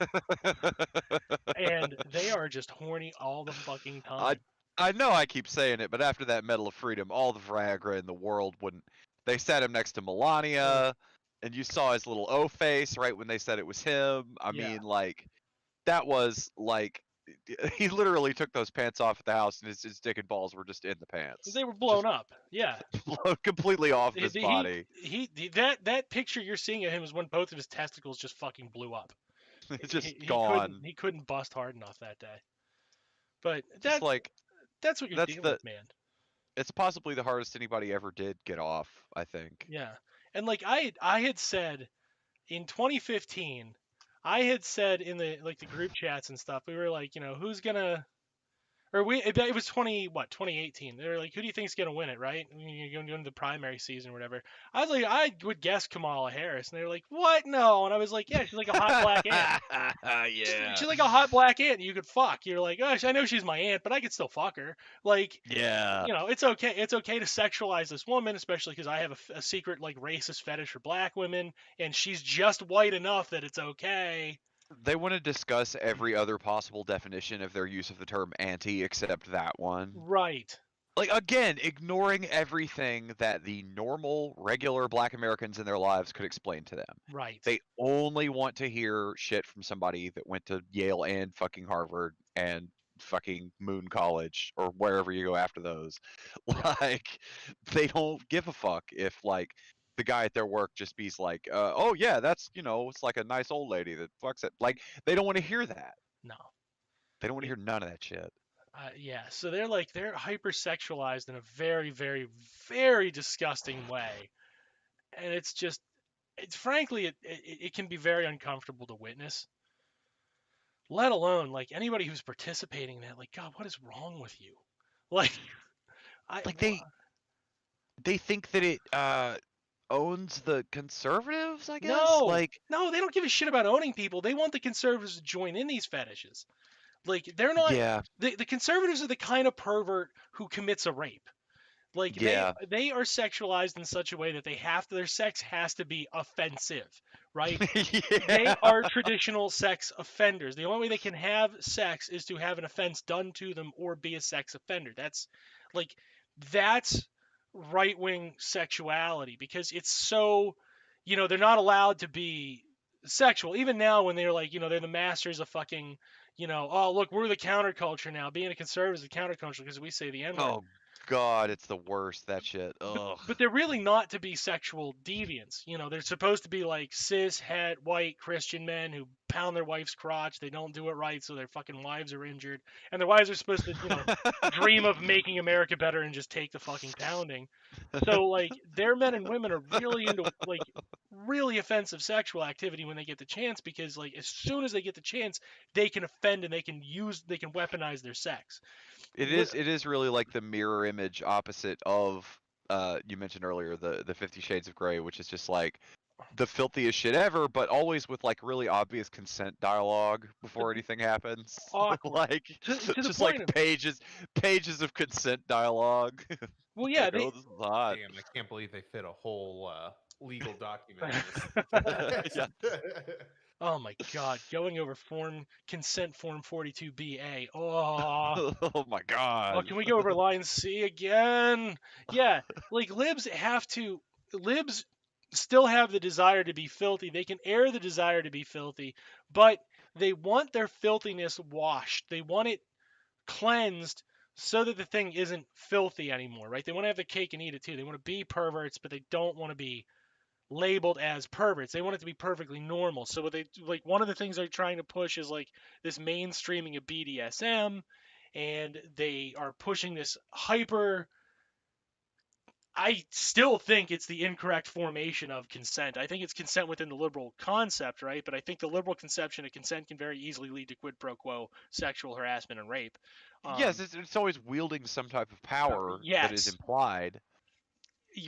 and they are just horny all the fucking I time. I know I keep saying it, but after that Medal of Freedom, all the Viagra in the world wouldn't. They sat him next to Mm, Melania, and you saw his little O face right when they said it was him. I yeah, mean, like that was like he literally took those pants off at the house, and his dick and balls were just in the pants, they were just blown up. Yeah, blown completely off of He, his he, body. that picture you're seeing of him is when both of his testicles just fucking blew up. It's He, just he couldn't gone. he couldn't bust hard enough that day. But Just like that's what you're that's dealing the. with, man. It's possibly the hardest anybody ever did get off. I think. Yeah, and like I had said in 2015, I had said in the group chats and stuff, we were like, who's gonna or it was 2018. They were like, who do you think's gonna win it, right? You're going into the primary season or whatever. I was like, I would guess Kamala Harris, and they were like, what? No, and I was like, yeah, she's like a hot black ant. Yeah. She's like a hot black ant you could fuck. You're like, gosh, I know she's my aunt, but I could still fuck her. Like, Yeah. it's okay. It's okay to sexualize this woman, especially because I have a secret like racist fetish for black women, and she's just white enough that it's okay. They want to discuss every other possible definition of their use of the term anti except that one. Right. Like, again, ignoring everything that the normal, regular black Americans in their lives could explain to them. Right. They only want to hear shit from somebody that went to Yale and fucking Harvard and fucking Moon College or wherever you go after those. Yeah. Like, they don't give a fuck if, like, the guy at their work just be's like, oh yeah, that's, it's like a nice old lady that fucks it. Like, they don't want to hear that. No. They don't want to hear none of that shit. Yeah, so they're hypersexualized in a very, very, very disgusting way, and it's frankly it can be very uncomfortable to witness. Let alone like anybody who's participating in that, like God, what is wrong with you? Like I Like, they think that it owns the conservatives, I guess. no, Like, no, they don't give a shit about owning people. They want the conservatives to join in these fetishes. Like they're not yeah, the conservatives are the kind of pervert who commits a rape. Like yeah, they are sexualized in such a way that their sex has to be offensive, right? They yeah. are traditional sex offenders. The only way they can have sex is to have an offense done to them or be a sex offender. Like that's right-wing sexuality because it's so, they're not allowed to be sexual. Even now when they're like, they're the masters of fucking, oh, look, we're the counterculture now. Being a conservative is the counterculture because we say the N-word. Oh God, it's the worst. That shit. Ugh. But they're really not to be sexual deviants. You know, they're supposed to be like cis, het, white Christian men who pound their wife's crotch. They don't do it right, so their fucking wives are injured, and their wives are supposed to, dream of making America better and just take the fucking pounding. So like, their men and women are really into like really offensive sexual activity when they get the chance, because like as soon as they get the chance, they can offend and they can weaponize their sex. It is really like the mirror image opposite of you mentioned earlier the 50 Shades of Grey, which is just like the filthiest shit ever, but always with like really obvious consent dialogue before anything happens. Awkward Like to the just point like of, pages of consent dialogue. well, yeah, Like, oh, this is hot. Damn, I can't believe they fit a whole legal document in this. Yeah. oh my god, going over consent form 42BA. Oh, Oh my god. can we go over line C again? Yeah, like libs still have the desire to be filthy. They can air the desire to be filthy, but they want their filthiness washed. They want it cleansed so that the thing isn't filthy anymore, right? They want to have the cake and eat it too. They want to be perverts, but they don't want to be labeled as perverts. They want it to be perfectly normal. So what they like, one of the things they're trying to push is like this mainstreaming of BDSM, and they are pushing this hyper. I still think it's the incorrect formation of consent. I think it's consent within the liberal concept, right? But I think the liberal conception of consent can very easily lead to quid pro quo sexual harassment and rape. Yes, it's always wielding some type of power that is Yes, implied.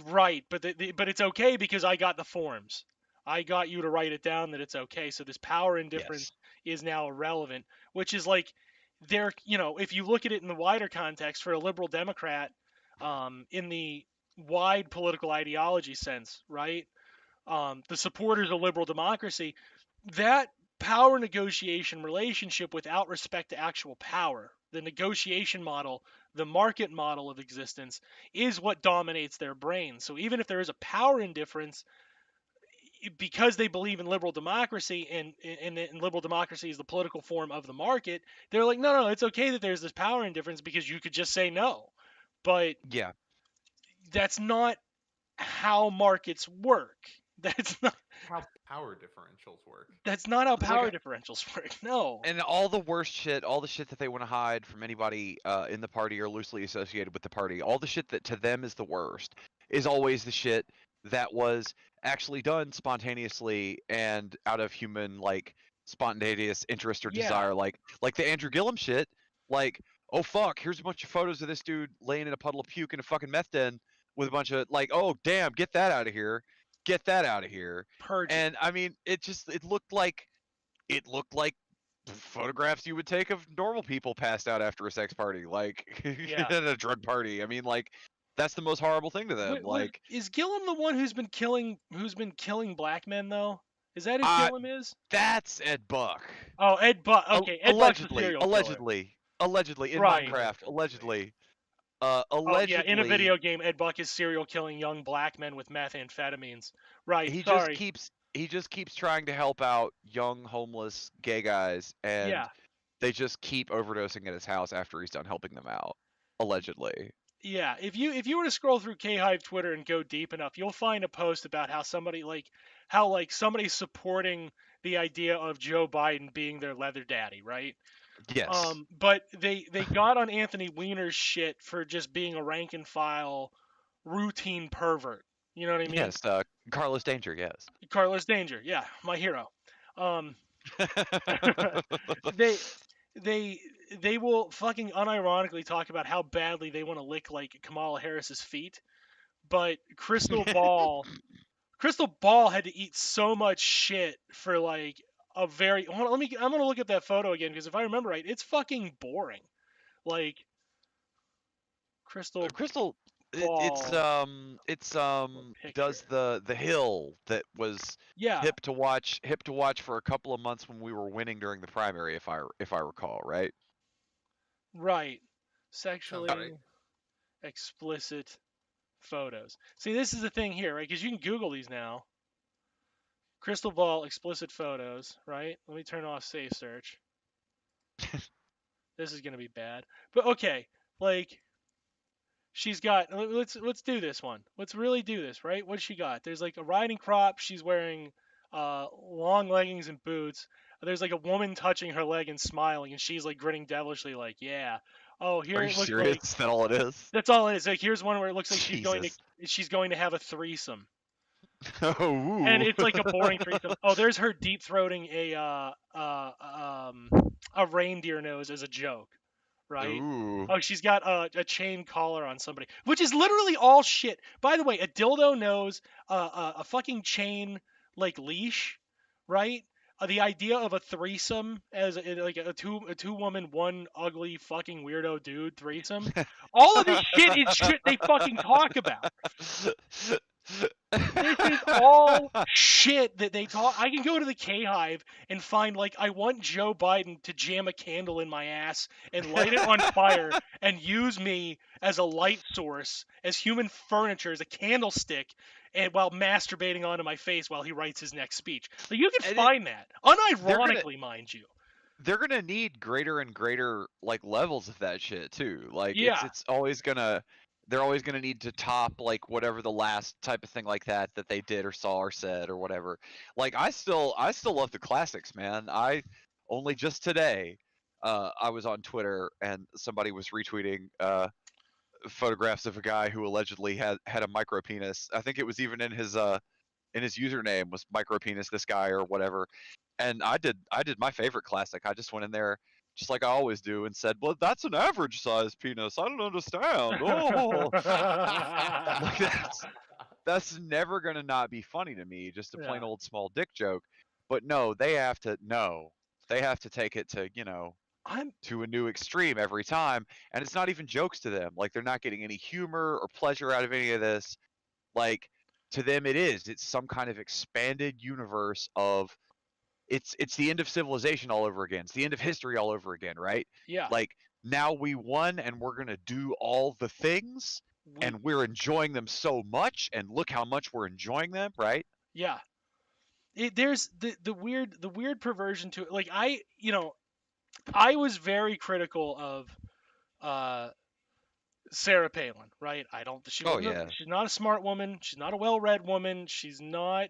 right, but but it's okay because I got the forms. I got you to write it down that it's okay. So this power indifference Yes. is now irrelevant, which is like there, if you look at it in the wider context for a liberal Democrat, in the wide political ideology sense, right? The supporters of liberal democracy, that power negotiation relationship without respect to actual power, the negotiation model, the market model of existence, is what dominates their brain. So even if there is a power indifference, because they believe in liberal democracy, and liberal democracy is the political form of the market, they're like, no, it's okay that there's this power indifference because you could just say no. But Yeah. that's not how markets work. That's not How power differentials work. That's not how It's like power differentials work. No. and all the worst shit, all the shit that they want to hide from anybody in the party or loosely associated with the party, all the shit that to them is the worst, is always the shit that was actually done spontaneously and out of human like spontaneous interest or Yeah. desire, like the Andrew Gillum shit. Like, oh fuck, here's a bunch of photos of this dude laying in a puddle of puke in a fucking meth den with a bunch of like, oh damn, get that out of here, get that out of here. Purging. And I mean, it looked like photographs you would take of normal people passed out after a sex party, like Yeah. at a drug party. I mean, like that's the most horrible thing to them. Like, Is Gillum the one who's been killing black men though? Is that who uh, Gillum is? that's Ed Buck. Oh, Ed Buck. Okay, Ed Buck's the Allegedly, serial killer. allegedly in Right. Minecraft, allegedly. Oh yeah, in a Allegedly, video game, Ed Buck is serial killing young black men with methamphetamines. Right. he just Sorry. keeps he just keeps trying to help out young homeless gay guys, and Yeah. they just keep overdosing at his house after he's done helping them out. Allegedly. Yeah, if you were to scroll through K Hive Twitter and go deep enough, you'll find a post about how somebody's supporting the idea of Joe Biden being their leather daddy, right? Yes. But they got on Anthony Weiner's shit for just being a rank and file routine pervert. You know what I mean? Yes, Carlos Danger, yes. Carlos Danger, yeah, my hero. Um, they they they will fucking unironically talk about how badly they want to lick like Kamala Harris's feet, but Crystal Ball had to eat so much shit for like a very. I'm gonna look at that photo again because if I remember right, it's fucking boring. Like Crystal Crystal, Ball it's does picture. the hill that was Yeah, hip to watch for a couple of months when we were winning during the primary, if I recall, right? right. Sounds right. Sexually explicit photos. See, this is the thing here, right? Because you can Google these now. Crystal Ball explicit photos, right? Let me turn off safe search. This is gonna be bad, but okay. Like she's got. Let's do this one. Let's really do this, right? What's she got? There's like a riding crop. She's wearing long leggings and boots. There's like a woman touching her leg and smiling, and she's like grinning devilishly, like, yeah. Oh, here Are you it looks serious? like Is that all it is? that's all it is. Like here's one where it looks like Jesus. she's going to have a threesome. And Oh. it's like a boring threesome. Oh, there's her deep throating a reindeer nose as a joke, right? Ooh. Oh, she's got a chain collar on somebody, which is literally all shit. By the way, a dildo nose, a fucking chain like leash, right? The idea of a threesome as like a two woman, one ugly fucking weirdo dude threesome. All of this shit is shit they fucking talk about. This is all shit that they talk. I can go to the K Hive and find like I want Joe Biden to jam a candle in my ass and light it on fire and use me as a light source, as human furniture, as a candlestick, and while masturbating onto my face while he writes his next speech. Like you can find that unironically, mind you. They're gonna need greater and greater like levels of that shit too. Like Yeah. it's always gonna they're always gonna need to top like whatever the last type of thing like that they did or saw or said or whatever. Like I still love the classics, man. I only just today I was on Twitter and somebody was retweeting photographs of a guy who allegedly had a micro penis. I think it was even in his username was micro penis this guy or whatever. And I did my favorite classic. I just went in there just like I always do and said, "Well, that's an average size penis. I don't understand." Oh. Like that's never gonna not be funny to me. Just a plain Yeah. old small dick joke. But no, they have to take it to to a new extreme every time, and it's not even jokes to them. Like they're not getting any humor or pleasure out of any of this. Like to them, it's some kind of expanded universe of it's the end of civilization all over again. It's the end of history all over again, right? Yeah. Like now we won and we're gonna do all the things and we're enjoying them so much and look how much we're enjoying them, right? Yeah. There's the weird perversion to it. Like I was very critical of Sarah Palin, right? Oh yeah. She's not a smart woman. She's not a well-read woman. She's not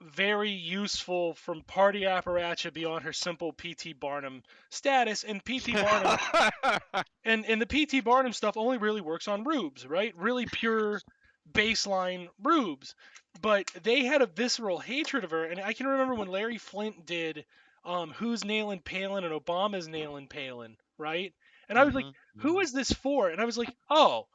very useful from party appalachia beyond her simple P.T. Barnum status. And P.T. Barnum and the P.T. Barnum stuff only really works on rubes, right? Really pure baseline rubes. But they had a visceral hatred of her, and I can remember when Larry Flint did Who's Nailing Palin and Obama's Nailing Palin, right? And I was like, who is this for? And I was like, oh,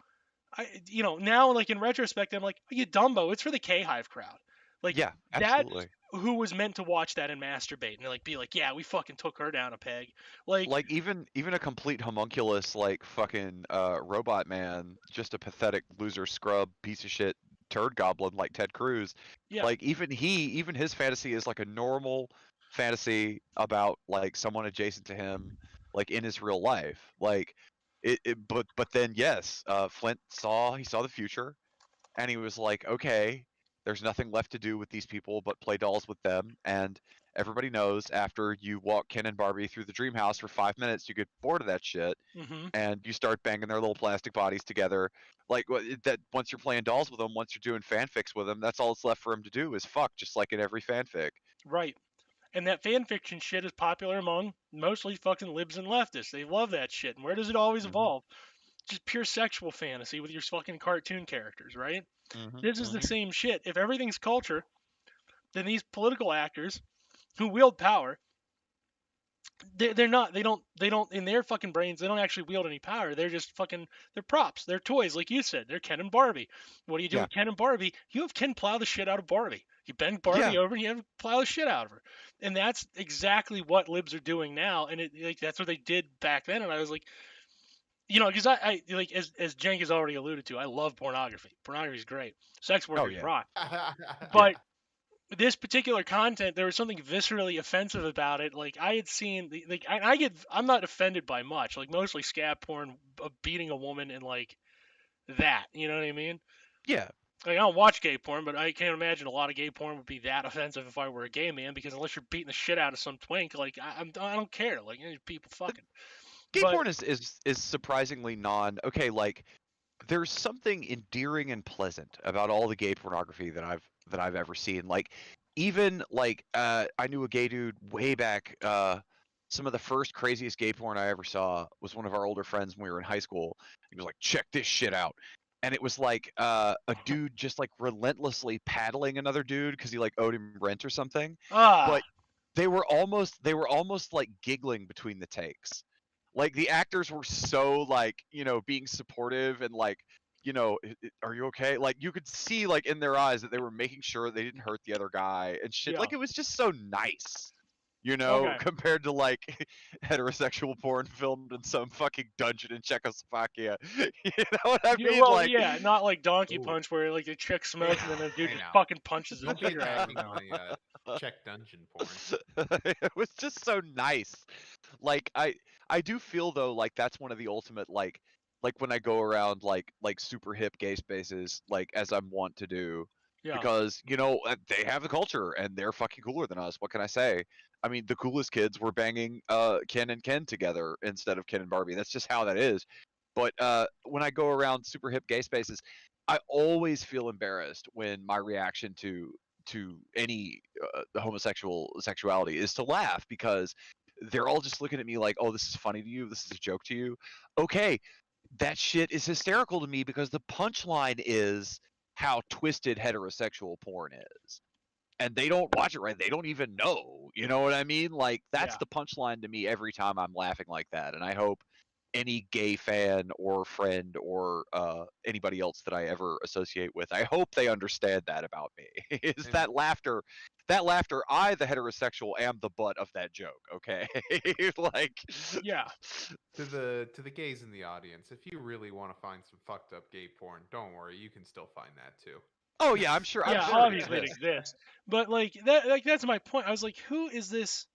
now like in retrospect, I'm like, you Dumbo, it's for the K Hive crowd. Like yeah, that's absolutely. who was meant to watch that and masturbate and like be like, yeah, we fucking took her down a peg. Like even a complete homunculus like fucking robot man, just a pathetic loser scrub piece of shit turd goblin like Ted Cruz. yeah, Like even his fantasy is like a normal fantasy about like someone adjacent to him like in his real life. Like but then yes, Flint saw the future and he was like, okay, there's nothing left to do with these people but play dolls with them. And everybody knows after you walk Ken and Barbie through the dream house for 5 minutes, you get bored of that shit, and you start banging their little plastic bodies together. Like that, once you're playing dolls with them, once you're doing fanfics with them, that's all that's left for him to do is fuck, just like in every fanfic. right. And that fan fiction shit is popular among mostly fucking libs and leftists. They love that shit. And where does it always evolve? Just pure sexual fantasy with your fucking cartoon characters, right? This is the same shit. If everything's culture, then these political actors who wield power, they're not they don't in their fucking brains they don't actually wield any power. They're just fucking they're props. They're toys, like you said. They're Ken and Barbie. What do you do Yeah. with Ken and Barbie? You have Ken plow the shit out of Barbie. You bend Barbie over and you have him plow the shit out of her. And that's exactly what libs are doing now. And that's what they did back then. And I was like, because I like as Cenk has already alluded to, I love pornography. Pornography is great. Sex workers rock. But this particular content, there was something viscerally offensive about it. Like I had seen, I'm not offended by much. Like mostly scab porn, beating a woman and like that. You know what I mean? Yeah. Like I don't watch gay porn, but I can't imagine a lot of gay porn would be that offensive if I were a gay man. Because unless you're beating the shit out of some twink, like I don't care. Like people fucking. Gay porn is surprisingly okay. Like there's something endearing and pleasant about all the gay pornography that I've ever seen. Like even like I knew a gay dude way back. Some of the first craziest gay porn I ever saw was one of our older friends when we were in high school. He was like, "Check this shit out," and it was like a dude just like relentlessly paddling another dude because he like owed him rent or something. Ah, But they were almost like giggling between the takes. Like the actors were so like, being supportive and like, are you okay? Like you could see like in their eyes that they were making sure they didn't hurt the other guy and shit. yeah. Like it was just so nice. Okay. Compared to like heterosexual porn filmed in some fucking dungeon in Czechoslovakia. You know what I Yeah, mean? well, Like yeah, not like Donkey Ooh. Punch where like the chick smokes and then the dude I just know. fucking punches the Don't be cigarette out of attacking her mouth. my Czech dungeon porn. it was just so nice. Like I do feel though like that's one of the ultimate like when I go around like super hip gay spaces like as I'm wont to do Yeah, because they have the culture and they're fucking cooler than us. What can I say? I mean, the coolest kids were banging Ken and Ken together instead of Ken and Barbie. That's just how that is. But when I go around super hip gay spaces, I always feel embarrassed when my reaction to any homosexual sexuality is to laugh because they're all just looking at me like, "Oh, this is funny to you. This is a joke to you." Okay, that shit is hysterical to me because the punchline is how twisted heterosexual porn is. And they don't watch it right. They don't even know. You know what I mean? Like that's yeah. the punchline to me every time I'm laughing like that. And I hope any gay fan or friend or anybody else that I ever associate with, I hope they understand that about me. Is And that laughter, I, the heterosexual, am the butt of that joke. Okay, like, Yeah. to the gays in the audience, if you really want to find some fucked up gay porn, don't worry, you can still find that too. oh yeah, I'm sure, I'm Yeah, sure it obviously it exists. exists. But that's my point. I was like, who is this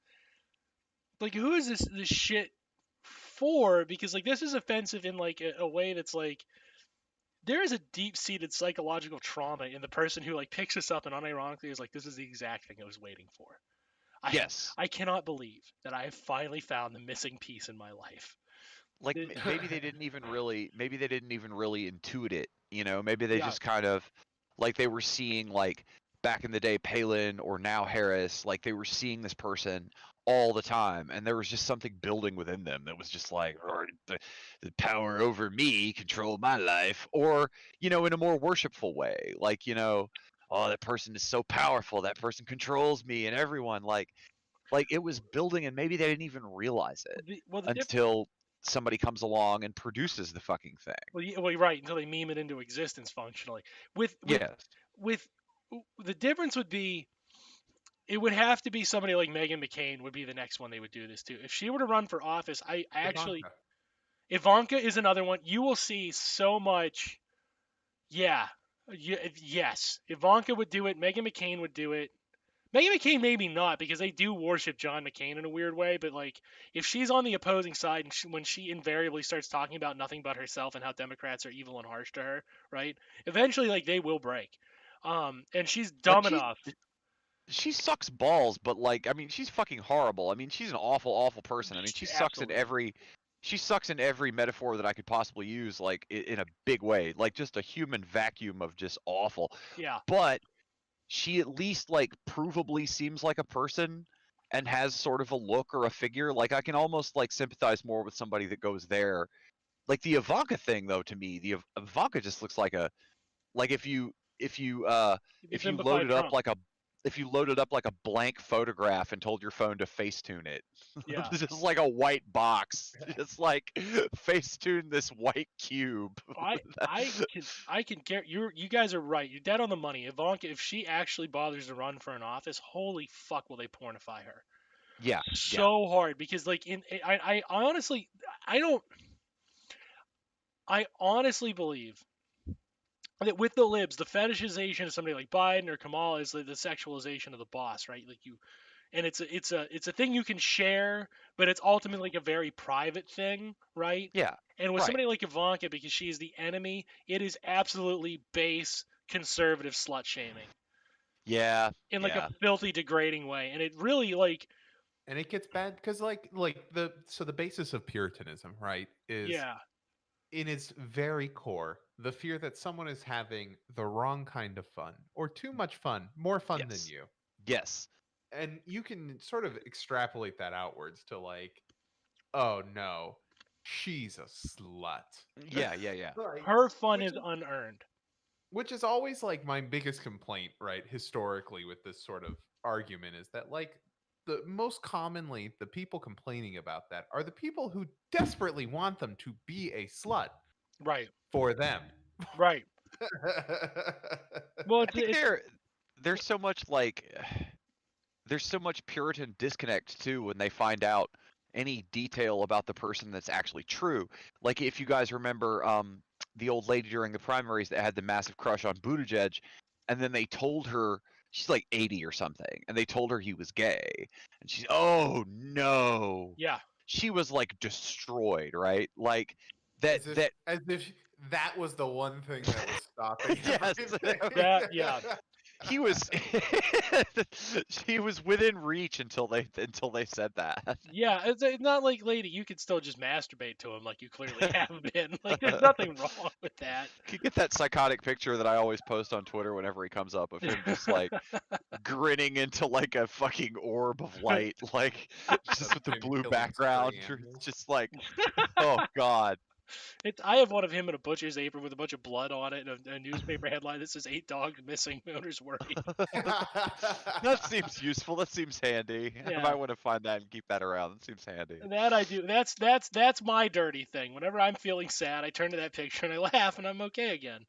this shit for? Because like this is offensive in like a way that's like there is a deep-seated psychological trauma in the person who like picks this up and unironically is like, this is the exact thing I was waiting for. I Yes, I cannot believe that I have finally found the missing piece in my life. like It- maybe they didn't even really intuit it. Maybe they yeah, just kind of like they were seeing like back in the day Palin or now Harris, like they were seeing this person all the time, and there was just something building within them that was just like, "Oh, the power over me control my life," or in a more worshipful way, like oh, that person is so powerful, that person controls me and everyone, like it was building, and maybe they didn't even realize it the until somebody comes along and produces the fucking thing. well, you're right, until they meme it into existence functionally. With with Yes. with the difference would be it would have to be somebody like Megan McCain would be the next one they would do this to. If she were to run for office, I actually Ivanka. Ivanka is another one. You will see so much. Yeah, yes. Ivanka would do it. Megan McCain would do it. Megan McCain maybe not because they do worship John McCain in a weird way. But like, if she's on the opposing side and when she invariably starts talking about nothing but herself and how Democrats are evil and harsh to her, right? Eventually, like they will break. And she's Like dumb enough. she sucks balls, but like I mean she's fucking horrible. I mean she's an awful, awful person. I mean Absolutely. she sucks in every metaphor that I could possibly use, like in a big way. Like just a human vacuum of just awful. Yeah. But she at least like provably seems like a person and has sort of a look or a figure. Like I can almost like sympathize more with somebody that goes there. Like the Ivanka thing though, to me, the Ivanka just looks like a like if you If you if you simplify loaded up Trump. like a if you loaded up like a blank photograph and told your phone to facetune it, Yeah. just like a white box, just like facetune this white cube. I can get you guys are right. You're dead on the money. Ivanka, if she actually bothers to run for an office, holy fuck, will they pornify her Yeah, yeah, so hard? Because like I honestly I don't I honestly believe that with the libs, the fetishization of somebody like Biden or Kamala is the sexualization of the boss, right? Like you, and it's a thing you can share, but it's ultimately like a very private thing, right? yeah. And with Right. somebody like Ivanka, because she is the enemy, it is absolutely base conservative slut shaming Yeah, in like a yeah. filthy, degrading way. And it really like, And it gets bad because the basis of Puritanism, right, is yeah, in its very core, the fear that someone is having the wrong kind of fun or too much fun, more fun than Yes. you. Yes. And you can sort of extrapolate that outwards to like, oh no, she's a slut. Yeah. Yeah. Yeah. Like, Her fun which is is unearned. which is always like my biggest complaint, right? Historically, with this sort of argument, is that like the most commonly the people complaining about that are the people who desperately want them to be a slut Right. for them. Right. Well, I think there's so much like there's so much Puritan disconnect too when they find out any detail about the person that's actually true. Like if you guys remember the old lady during the primaries that had the massive crush on Buttigieg, and then they told her she's like 80 or something, and they told her he was gay, and she's oh no, yeah. she was like destroyed, right? Like that As if that was the one thing that was stopping yes, everything. That yeah. he was he was within reach until they said that. Yeah, it's not like, lady, you could still just masturbate to him like you clearly have been. Like, there's nothing wrong with that. Could get that psychotic picture that I always post on Twitter whenever he comes up of him just like grinning into like a fucking orb of light, like just with the Him blue killing background. stray It's animals. just like, oh god. I have one of him in a butcher's apron with a bunch of blood on it and a newspaper headline that says 8 dogs missing, owners worried. That seems useful. That seems handy. I Yeah. might want to find that and keep that around. That seems handy. That I do. That's my dirty thing. Whenever I'm feeling sad, I turn to that picture and I laugh and I'm okay again.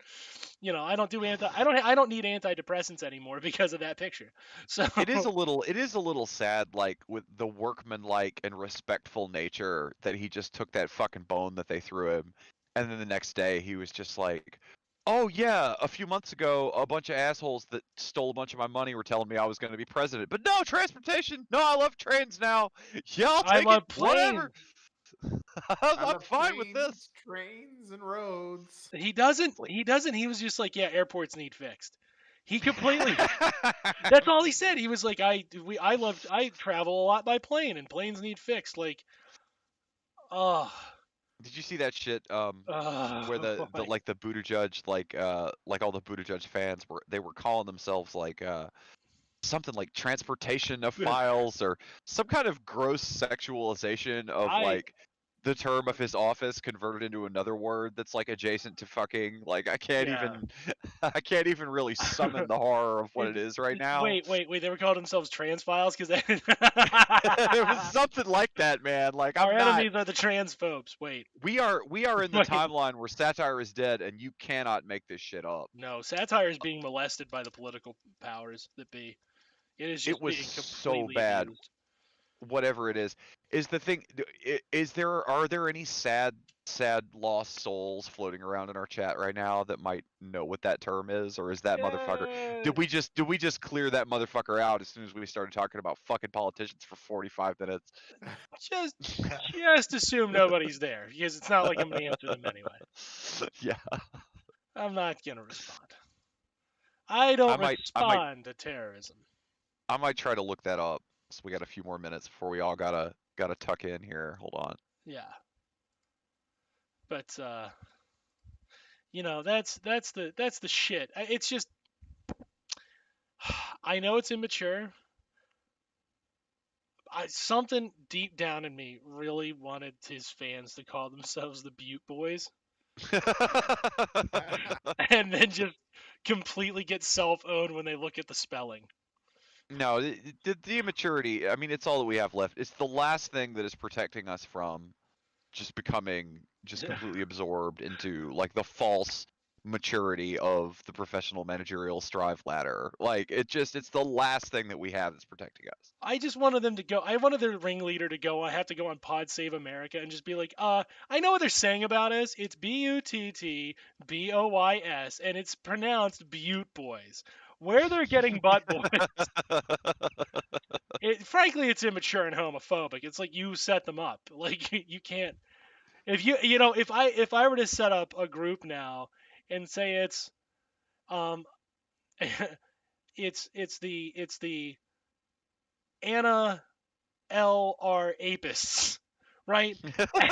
You know, I don't need antidepressants anymore because of that picture. So It is a little sad, like with the workmanlike and respectful nature that he just took that fucking bone that they threw him, and then the next day he was just like, "Oh yeah, a few months ago, a bunch of assholes that stole a bunch of my money were telling me I was going to be president, but no transportation. No, I love trains now. Yeah, I'll I take it. love Whatever. planes. I I'm love fine with planes, this." trains, and roads. He doesn't. It's like, He doesn't. He was just like, yeah, airports need fixed. He completely. That's all he said. He was like, I travel a lot by plane, and planes need fixed. Like, oh, Did you see that shit? Where the boy. like the Buttigieg like all the Buttigieg fans were calling themselves like something like transportation of files or some kind of gross sexualization of I like the term of his office converted into another word that's like adjacent to fucking like I can't yeah. even I can't even really summon the horror of what it is right now. Wait. They were calling themselves trans files because It was something like that, man. Like our I'm not enemies are the transphobes. Wait, we are in the wait. timeline where satire is dead and you cannot make this shit up. No, satire is being molested by the political powers that be. It is It just was being so completely bad. abused. Whatever it is the thing. Are there any sad lost souls floating around in our chat right now that might know what that term is, or is that motherfucker? Yeah. Did we just clear that motherfucker out as soon as we started talking about fucking politicians for 45 minutes? Just assume nobody's there because it's not like I'm gonna answer them anyway. Yeah, I'm not gonna respond. I don't I might respond to terrorism. try to look that up. So we got a few more minutes before we all gotta tuck in here. Hold on. Yeah, but you know that's the shit. It's just I know it's immature. Something deep down in me really wanted his fans to call themselves the Butte Boys, and then just completely get self-owned when they look at the spelling. No, the immaturity. I mean, it's all that we have left. It's the last thing that is protecting us from just becoming just completely absorbed into like the false maturity of the professional managerial strive ladder. Like it's the last thing that we have that's protecting us. I just wanted them to go. I wanted their ringleader to go. I have to go on Pod Save America and just be like, I know what they're saying about us. It's BUTTBOYS, and it's pronounced Butte Boys. Where they're getting butt boys, frankly, it's immature and homophobic. It's like you set them up. Like you can't. If if I were to set up a group now and say um it's the Anna L.R. Apis, right?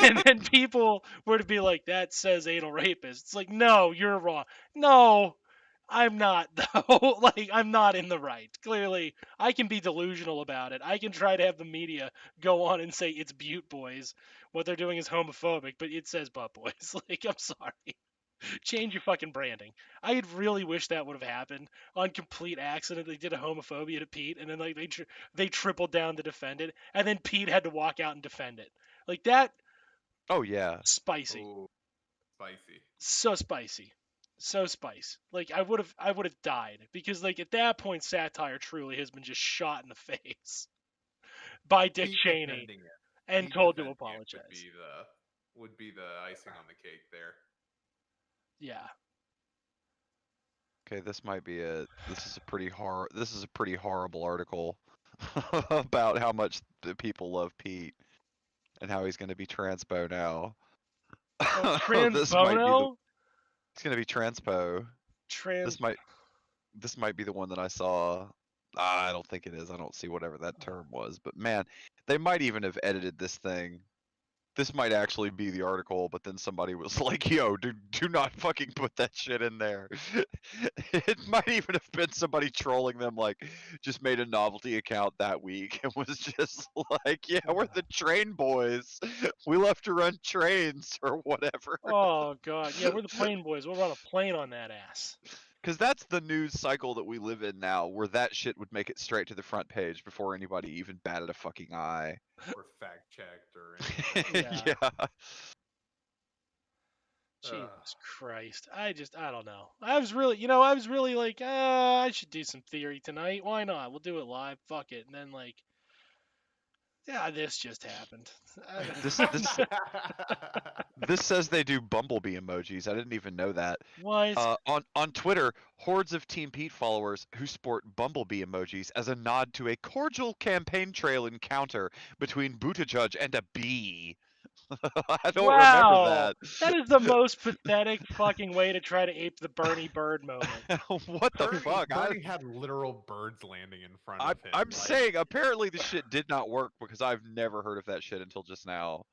And then people were to be like, that says anal rapist. It's like, no, you're wrong. No, I'm not though. Like, I'm not in the right. Clearly, I can be delusional about it. I can try to have the media go on and say it's Butte Boys. What they're doing is homophobic, but it says Butt Boys. Like, I'm sorry. Change your fucking branding. I had really wished that would have happened on complete accident. They did a homophobia to Pete, and then like they tripled down to defend it, and then Pete had to walk out and defend it. Like that, Oh yeah. spicy, Ooh, spicy. so spicy, so spice. Like I would have died because like at that point, satire truly has been just shot in the face by Dick Pete Cheney defending it. and Pete told to defending it apologize. would be the icing on the cake there. Yeah. Okay, this is a pretty horrible article about how much the people love Pete and how he's going to be transpo now. Oh, This might be the transbono. it's going to be transpo. Trans. This might be the one that I saw. I don't think it is. I don't see whatever that term was, but man, they might even have edited this thing. This might actually be the article, but then somebody was like, "Yo, do not fucking put that shit in there." It might even have been somebody trolling them, like, just made a novelty account that week and was just like, "Yeah, we're the train boys. We love to run trains or whatever." Oh god, yeah, we're the plane boys. We'll run a plane on that ass. Because that's the news cycle that we live in now, where that shit would make it straight to the front page before anybody even batted a fucking eye. Or fact checked or anything. Yeah. Yeah. Jesus Christ. I don't know. I was really like, I should do some theory tonight. Why not? We'll do it live. Fuck it. And then like, yeah, this just happened. This says they do bumblebee emojis. I didn't even know that. What? On Twitter, hordes of Team Pete followers who sport bumblebee emojis as a nod to a cordial campaign trail encounter between Buttigieg and a bee. I don't remember Wow. that. That is the most pathetic fucking way to try to ape the Bernie Bird moment. What the fuck? Bernie had literal birds landing in front of him. I'm saying apparently the shit did not work because I've never heard of that shit until just now.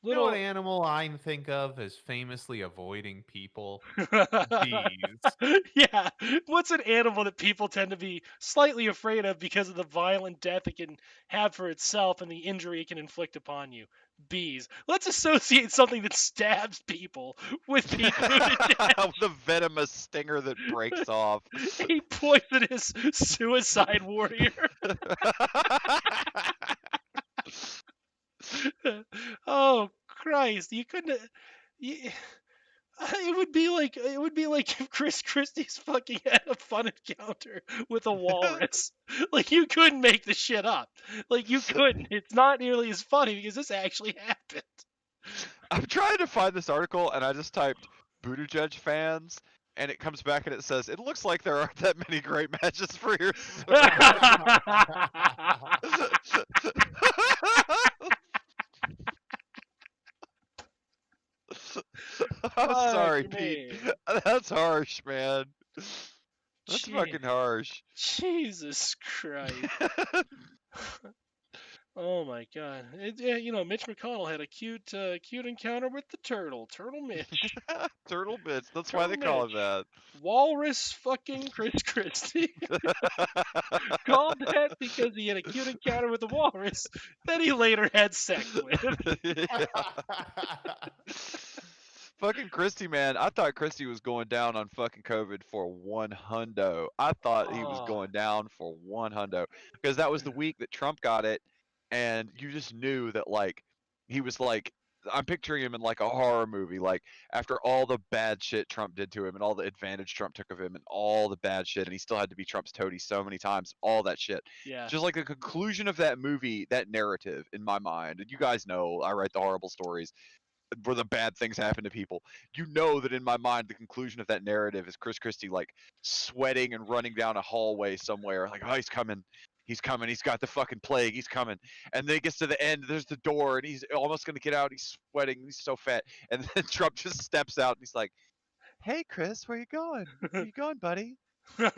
You know what animal I think of as famously avoiding people? Bees. Yeah. What's an animal that people tend to be slightly afraid of because of the violent death it can have for itself and the injury it can inflict upon you? Bees. Let's associate something that stabs people with Pete Buttigieg. With a venomous stinger that breaks off. A poisonous suicide warrior. Oh Christ! You couldn't. It would be like if Chris Christie's fucking had a fun encounter with a walrus. Like you couldn't make the shit up. Like you couldn't. It's not nearly as funny because this actually happened. I'm trying to find this article and I just typed Buttigieg fans and it comes back and it says it looks like there aren't that many great matches for your. I'm sorry, Pete. That's harsh, man. That's fucking harsh. Jesus Christ. Oh my God! Mitch McConnell had a cute encounter with the turtle, Turtle Mitch. Turtle Mitch. That's why they call him that. Walrus fucking Chris Christie. Called that because he had a cute encounter with a walrus that he later had sex with. Fucking Christie, man. I thought Christie was going down on fucking COVID for one hundo. I thought he was going down for one hundo because that was the week that Trump got it. And you just knew that, like, he was like, I'm picturing him in like a horror movie, like after all the bad shit Trump did to him and all the advantage Trump took of him and all the bad shit, and he still had to be Trump's toady so many times, all that shit. Yeah. Just like the conclusion of that movie, that narrative in my mind, and you guys know I write the horrible stories where the bad things happen to people. You know that in my mind, the conclusion of that narrative is Chris Christie like sweating and running down a hallway somewhere, like, oh, he's coming. He's coming. He's got the fucking plague. He's coming. And then he gets to the end. There's the door, and he's almost going to get out. He's sweating. He's so fat. And then Trump just steps out, and he's like, "Hey, Chris, where you going? Where you going, buddy? You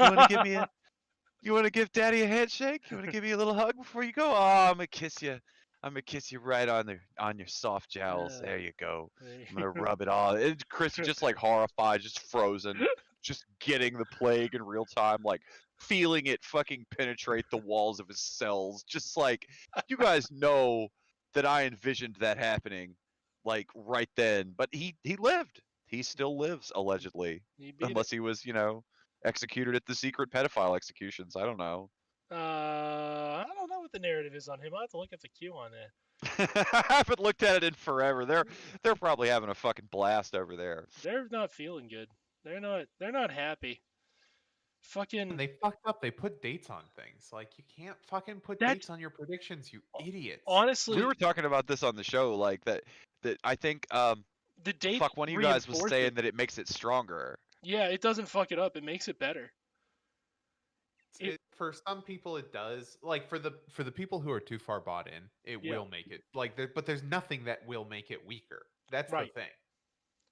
want to give Daddy a handshake? You want to give me a little hug before you go? Oh, I'm gonna kiss you. I'm gonna kiss you right on your soft jowls. Uh, There you go. they- I'm gonna rub it all. And Chris is just like horrified, just frozen, just getting the plague in real time, like feeling it fucking penetrate the walls of his cells. Just like you guys know that I envisioned that happening, like right then. But he lived. He still lives allegedly, he beat unless he was executed at the secret pedophile executions. I don't know. I don't know what the narrative is on him. I'll have to look at the queue on that. I haven't looked at it in forever. They're probably having a fucking blast over there. They're not feeling good. They're not happy. Fucking They fucked up. They put dates on things. Like you can't fucking put That's- dates on your predictions, you idiots. honestly, We were talking about this on the show, like that I think the date. fuck one of you guys was reinforce saying it. that it makes it stronger. Yeah, it doesn't fuck it up. It makes it better. For some people it does. Like for the people who are too far bought in, it Yeah. will make it like but there's nothing that will make it weaker. That's Right. the thing.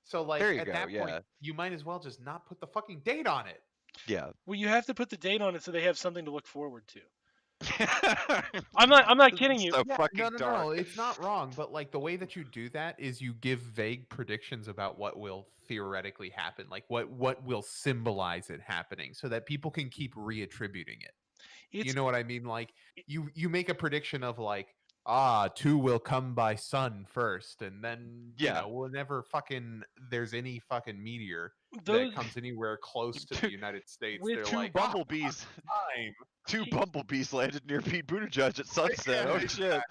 So like There you at go, that yeah. point, you might as well just not put the fucking date on it. Yeah. Well, you have to put the date on it so they have something to look forward to. I'm not kidding you. So Yeah, fucking no, dark. it's not wrong, but like the way that you do that is you give vague predictions about what will theoretically happen, like what will symbolize it happening, so that people can keep reattributing it. It's You know what I mean? Like you make a prediction of like 2 will come by sun first, and then Yeah. whenever fucking there's any fucking meteor those that comes anywhere close to the United States, with they're two like Bumblebees. time. Two bumblebees landed near Pete Buttigieg at sunset. Yeah,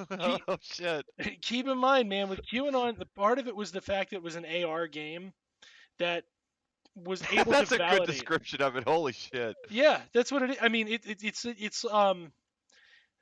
Oh shit. Oh shit. keep in mind, man, with QAnon, the part of it was the fact that it was an AR game that was able That's to a good validate. description of it. Holy shit. Yeah, that's what it is. I mean, it's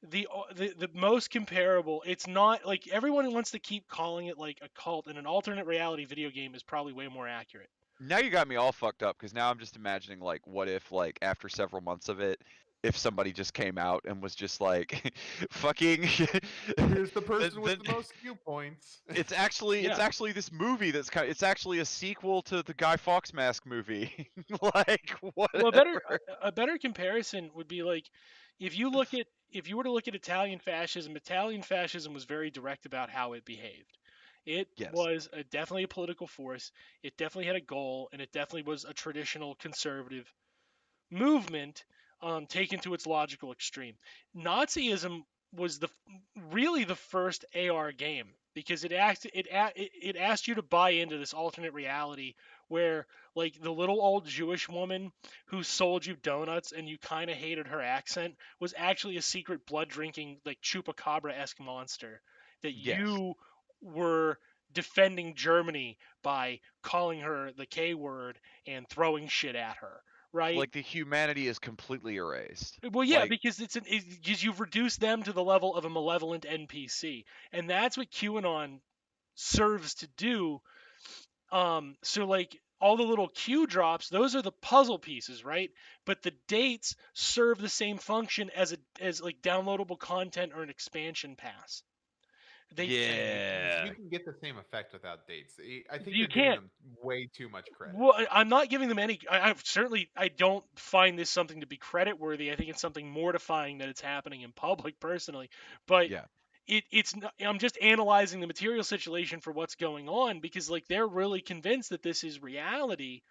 the most comparable. It's not like everyone wants to keep calling it like a cult, and an alternate reality video game is probably way more accurate. Now you got me all fucked up because now I'm just imagining like what if like after several months of it, if somebody just came out and was just like fucking Here's the person with then- the most viewpoints. it's actually Yeah. this movie that's it's actually a sequel to the Guy Fawkes mask movie. Like what? Well, a better comparison would be like if you were to look at Italian fascism was very direct about how it behaved. It Yes. was definitely a political force. It definitely had a goal, and it definitely was a traditional conservative movement taken to its logical extreme. Nazism was really the first AR game because it asked you to buy into this alternate reality where like the little old Jewish woman who sold you donuts and you kind of hated her accent was actually a secret blood drinking like chupacabra-esque monster that Yes. you were defending Germany by calling her the K word and throwing shit at her, right? Like the humanity is completely erased. Well, yeah, like- because because you've reduced them to the level of a malevolent NPC, and that's what QAnon serves to do. So like all the little Q drops, those are the puzzle pieces, right? But the dates serve the same function as like downloadable content or an expansion pass. Yeah. You can get the same effect without dates. I think You you're giving can't. them way too much credit. Well, I'm not giving them any. I don't find this something to be credit worthy. I think it's something mortifying that it's happening in public, personally. But Yeah. it's not, I'm just analyzing the material situation for what's going on because like they're really convinced that this is reality.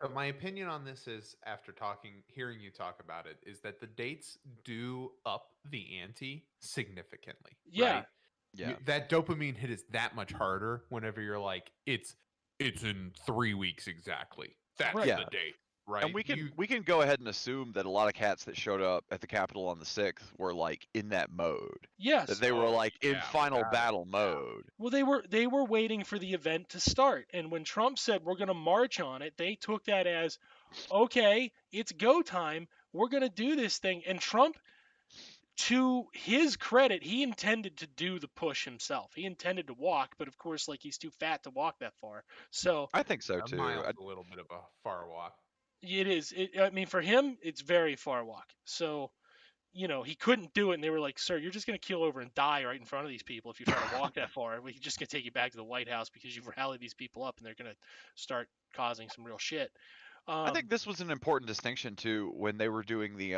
So my opinion on this is, after hearing you talk about it, is that the dates do up the ante significantly. Yeah. Right? Yeah. That dopamine hit is that much harder whenever you're like, it's in 3 weeks exactly. That's Right. Yeah. the date. Right. And we can go ahead and assume that a lot of cats that showed up at the Capitol on the 6th were like in that mode. Yes. That they were like in yeah, final without- battle mode. Well, they were waiting for the event to start, and when Trump said we're going to march on it, they took that as, okay, it's go time. We're going to do this thing. And Trump, to his credit, he intended to do the push himself. He intended to walk, but of course, like he's too fat to walk that far. So I think so A too. mile's a little bit of a far walk. it is. I mean, for him, it's very far walk. So he couldn't do it, and they were like, "Sir, you're just going to keel over and die right in front of these people if you try to walk that far. We're just going to take you back to the White House because you've rallied these people up, and they're going to start causing some real shit." I think this was an important distinction too when they were doing the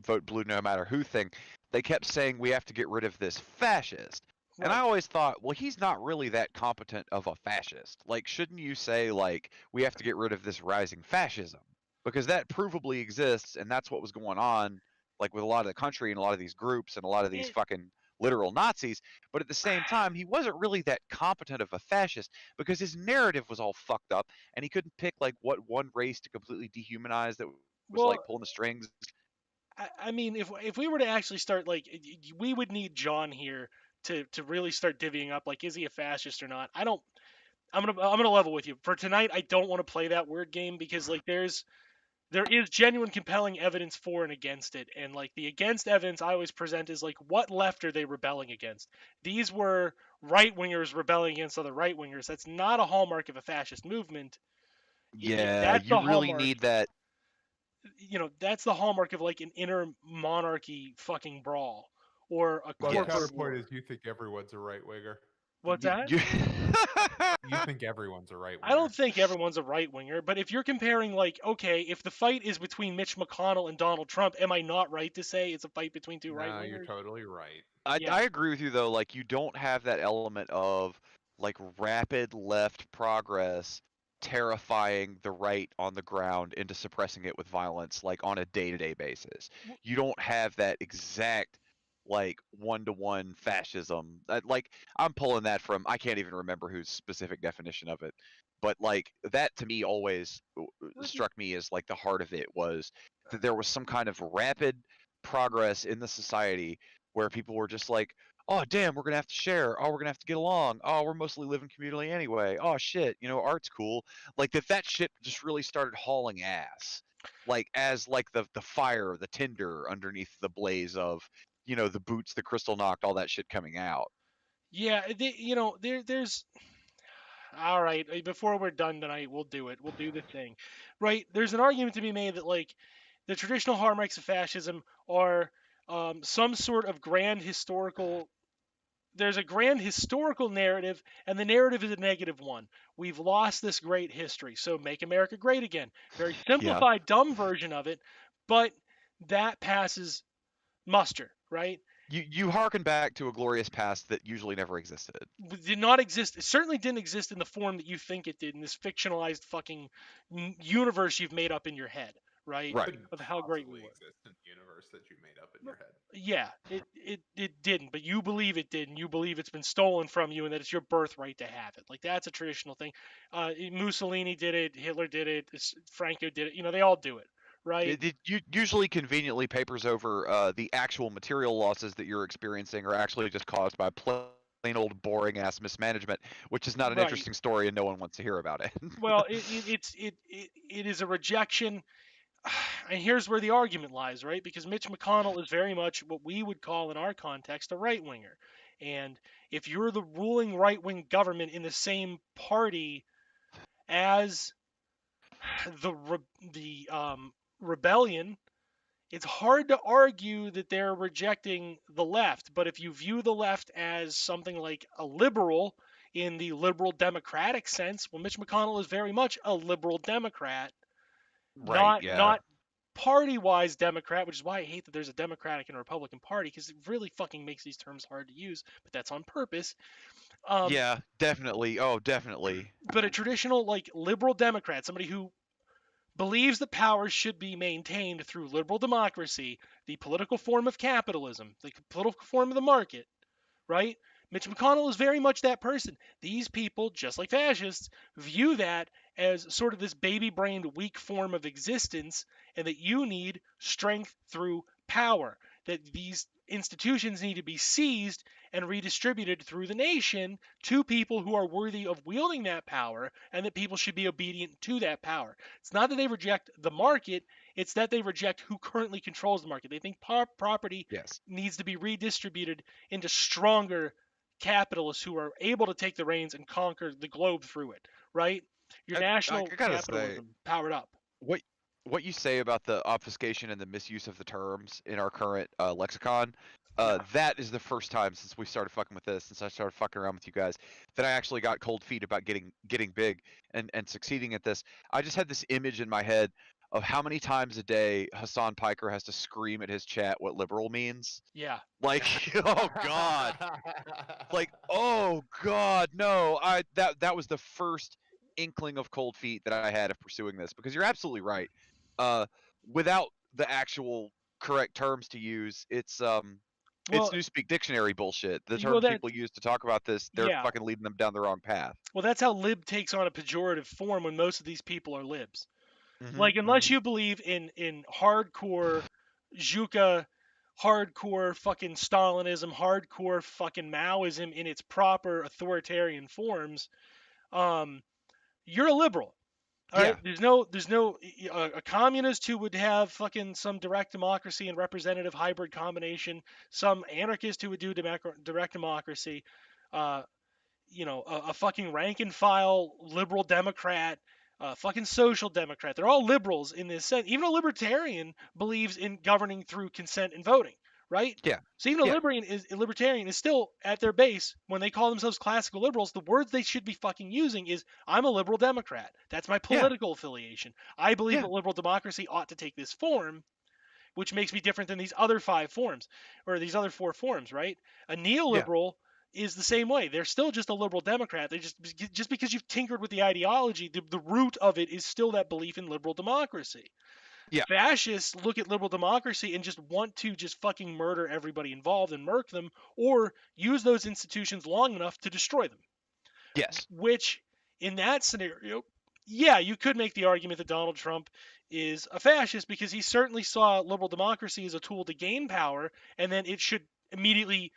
vote blue no matter who thing. they kept saying we have to get rid of this fascist. And I Right. always thought, well, he's not really that competent of a fascist. Like, shouldn't you say, like, we have to get rid of this rising fascism? Because that provably exists, and that's what was going on, like, with a lot of the country and a lot of these groups and a lot of these It, fucking literal Nazis. But at the same time, he wasn't really that competent of a fascist because his narrative was all fucked up, and he couldn't pick, like, what one race to completely dehumanize that was, like, well, pulling the strings. I mean, if we were to actually start like, we would need John here to really start divvying up like, is he a fascist or not? I don't. I'm gonna level with you for tonight. I don't want to play that word game because like there is genuine compelling evidence for and against it, and like the against evidence I always present is like, what left are they rebelling against? These were right wingers rebelling against other right wingers. That's not a hallmark of a fascist movement. If Yeah, that's you the really hallmark, need that. that's the hallmark of like an inner monarchy fucking brawl or a Well, corporate Yes. counterpoint war. is you think everyone's a right winger. What's that? You, You think everyone's a right I don't winger. think everyone's a right winger, but if you're comparing, like, okay, if the fight is between Mitch McConnell and Donald Trump, am I not right to say it's a fight between two right No, you're wingers? totally right. Yeah, I agree with you though. Like you don't have that element of like rapid left progress terrifying the right on the ground into suppressing it with violence like on a day-to-day basis. You don't have that exact like one-to-one fascism. Like I'm pulling that from I can't even remember whose specific definition of it, but like that to me always struck me as like the heart of it was that there was some kind of rapid progress in the society where people were just like, oh damn, we're gonna have to share. Oh, we're gonna have to get along. Oh, we're mostly living communally anyway. Oh shit, art's cool. Like that shit just really started hauling ass. Like as like the fire, the tinder underneath the blaze of, the boots, the crystal knocked, all that shit coming out. yeah. There's all right. Before we're done tonight, we'll do it. We'll do the thing, right? There's an argument to be made that like the traditional hallmarks of fascism are some sort of grand historical. There's a grand historical narrative, and the narrative is a negative one. We've lost this great history, so make America great again. Very Yeah. simplified, dumb version of it, but that passes muster, right? You harken back to a glorious past that usually never existed. Did not exist. It certainly didn't exist in the form that you think it did in this fictionalized fucking universe you've made up in your head, right? Right. Couldn't Of how great we possibly were. exist in the universe that you made up in your head. Yeah, it didn't, but you believe it did, and you believe it's been stolen from you, and that it's your birthright to have it. Like that's a traditional thing. Mussolini did it, Hitler did it, Franco did it. They all do it, right? It usually conveniently papers over the actual material losses that you're experiencing are actually just caused by plain old boring ass mismanagement, which is not an Right. interesting story and no one wants to hear about it. Well, it is a rejection, and here's where the argument lies, right? Because Mitch McConnell is very much what we would call in our context a right winger, and if you're the ruling right wing government in the same party as the rebellion, it's hard to argue that they're rejecting the left. But if you view the left as something like a liberal in the liberal democratic sense, well, Mitch McConnell is very much a liberal Democrat, Right, not yeah. not party-wise Democrat, which is why I hate that there's a Democratic and a Republican Party because it really fucking makes these terms hard to use. But that's on purpose. Um, Yeah, definitely. Oh, definitely. but a traditional like liberal Democrat, somebody who believes that power should be maintained through liberal democracy, the political form of capitalism, the political form of the market, right? Mitch McConnell is very much that person. These people, just like fascists, view that as sort of this baby brained, weak form of existence, and that you need strength through power, that these institutions need to be seized and redistributed through the nation to people who are worthy of wielding that power, and that people should be obedient to that power. It's not that they reject the market, it's that they reject who currently controls the market. They think property Yes. needs to be redistributed into stronger capitalists who are able to take the reins and conquer the globe through it, right? Your I national gotta say, capitalism powered up. what what you say about the obfuscation and the misuse of the terms in our current lexicon, Yeah. that is the first time since we started fucking with this, since I started fucking around with you guys, that I actually got cold feet about getting big and succeeding at this. I just had this image in my head of how many times a day Hassan Piker has to scream at his chat what liberal means. Yeah. Like, oh god, like, oh god, no! That was the first inkling of cold feet that I had of pursuing this, because you're absolutely right. Without the actual correct terms to use, it's Well, Newspeak Dictionary bullshit. The well, terms that people use to talk about this, they're yeah. fucking leading them down the wrong path. Well, that's how lib takes on a pejorative form when most of these people are libs. Mm-hmm, Like, unless you believe in hardcore Zhuka, hardcore fucking Stalinism, hardcore fucking Maoism in its proper authoritarian forms, um, you're a liberal. All right, Yeah, there's no a communist who would have fucking some direct democracy and representative hybrid combination, some anarchist who would do direct democracy, uh, a fucking rank and file liberal Democrat, fucking social Democrat. They're all liberals in this sense. Even a libertarian believes in governing through consent and voting, right? yeah, So even yeah, a libertarian is still at their base when they call themselves classical liberals. The words they should be fucking using is I'm a liberal Democrat. That's my yeah, political affiliation. I believe yeah, that liberal democracy ought to take this form, which makes me different than these other five forms or these other four forms, right? A yeah, neoliberal is the same way. They're still just a liberal Democrat. They just because you've tinkered with the ideology, the root of it is still that belief in liberal democracy. yeah. Fascists look at liberal democracy and just want to just fucking murder everybody involved and murk them, or use those institutions long enough to destroy them. Yes. Which, in that scenario, yeah, you could make the argument that Donald Trump is a fascist because he certainly saw liberal democracy as a tool to gain power, and then it should immediately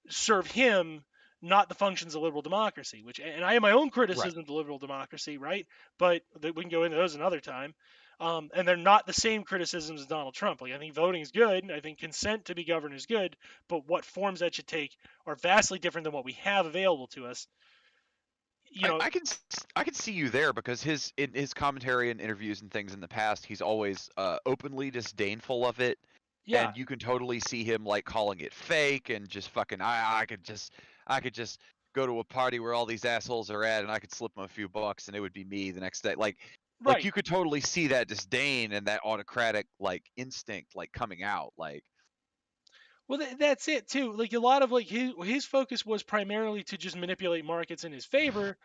serve him, not the functions of liberal democracy. And I have my own Right. criticism of liberal democracy, right? But we can go into those another time. And they're not the same criticisms as Donald Trump. Like, I think voting is good. I think consent to be governed is good. But what forms that should take are vastly different than what we have available to us. You know, I can see you there, because in his commentary and interviews and things in the past, he's always openly disdainful of it, yeah, and you can totally see him like calling it fake and just fucking I could just go to a party where all these assholes are at, and I could slip them a few bucks and it would be me the next day. Like right. you could totally see that disdain and that autocratic like instinct like coming out. Like, Well, that's it too. Like a lot of like his focus was primarily to just manipulate markets in his favor,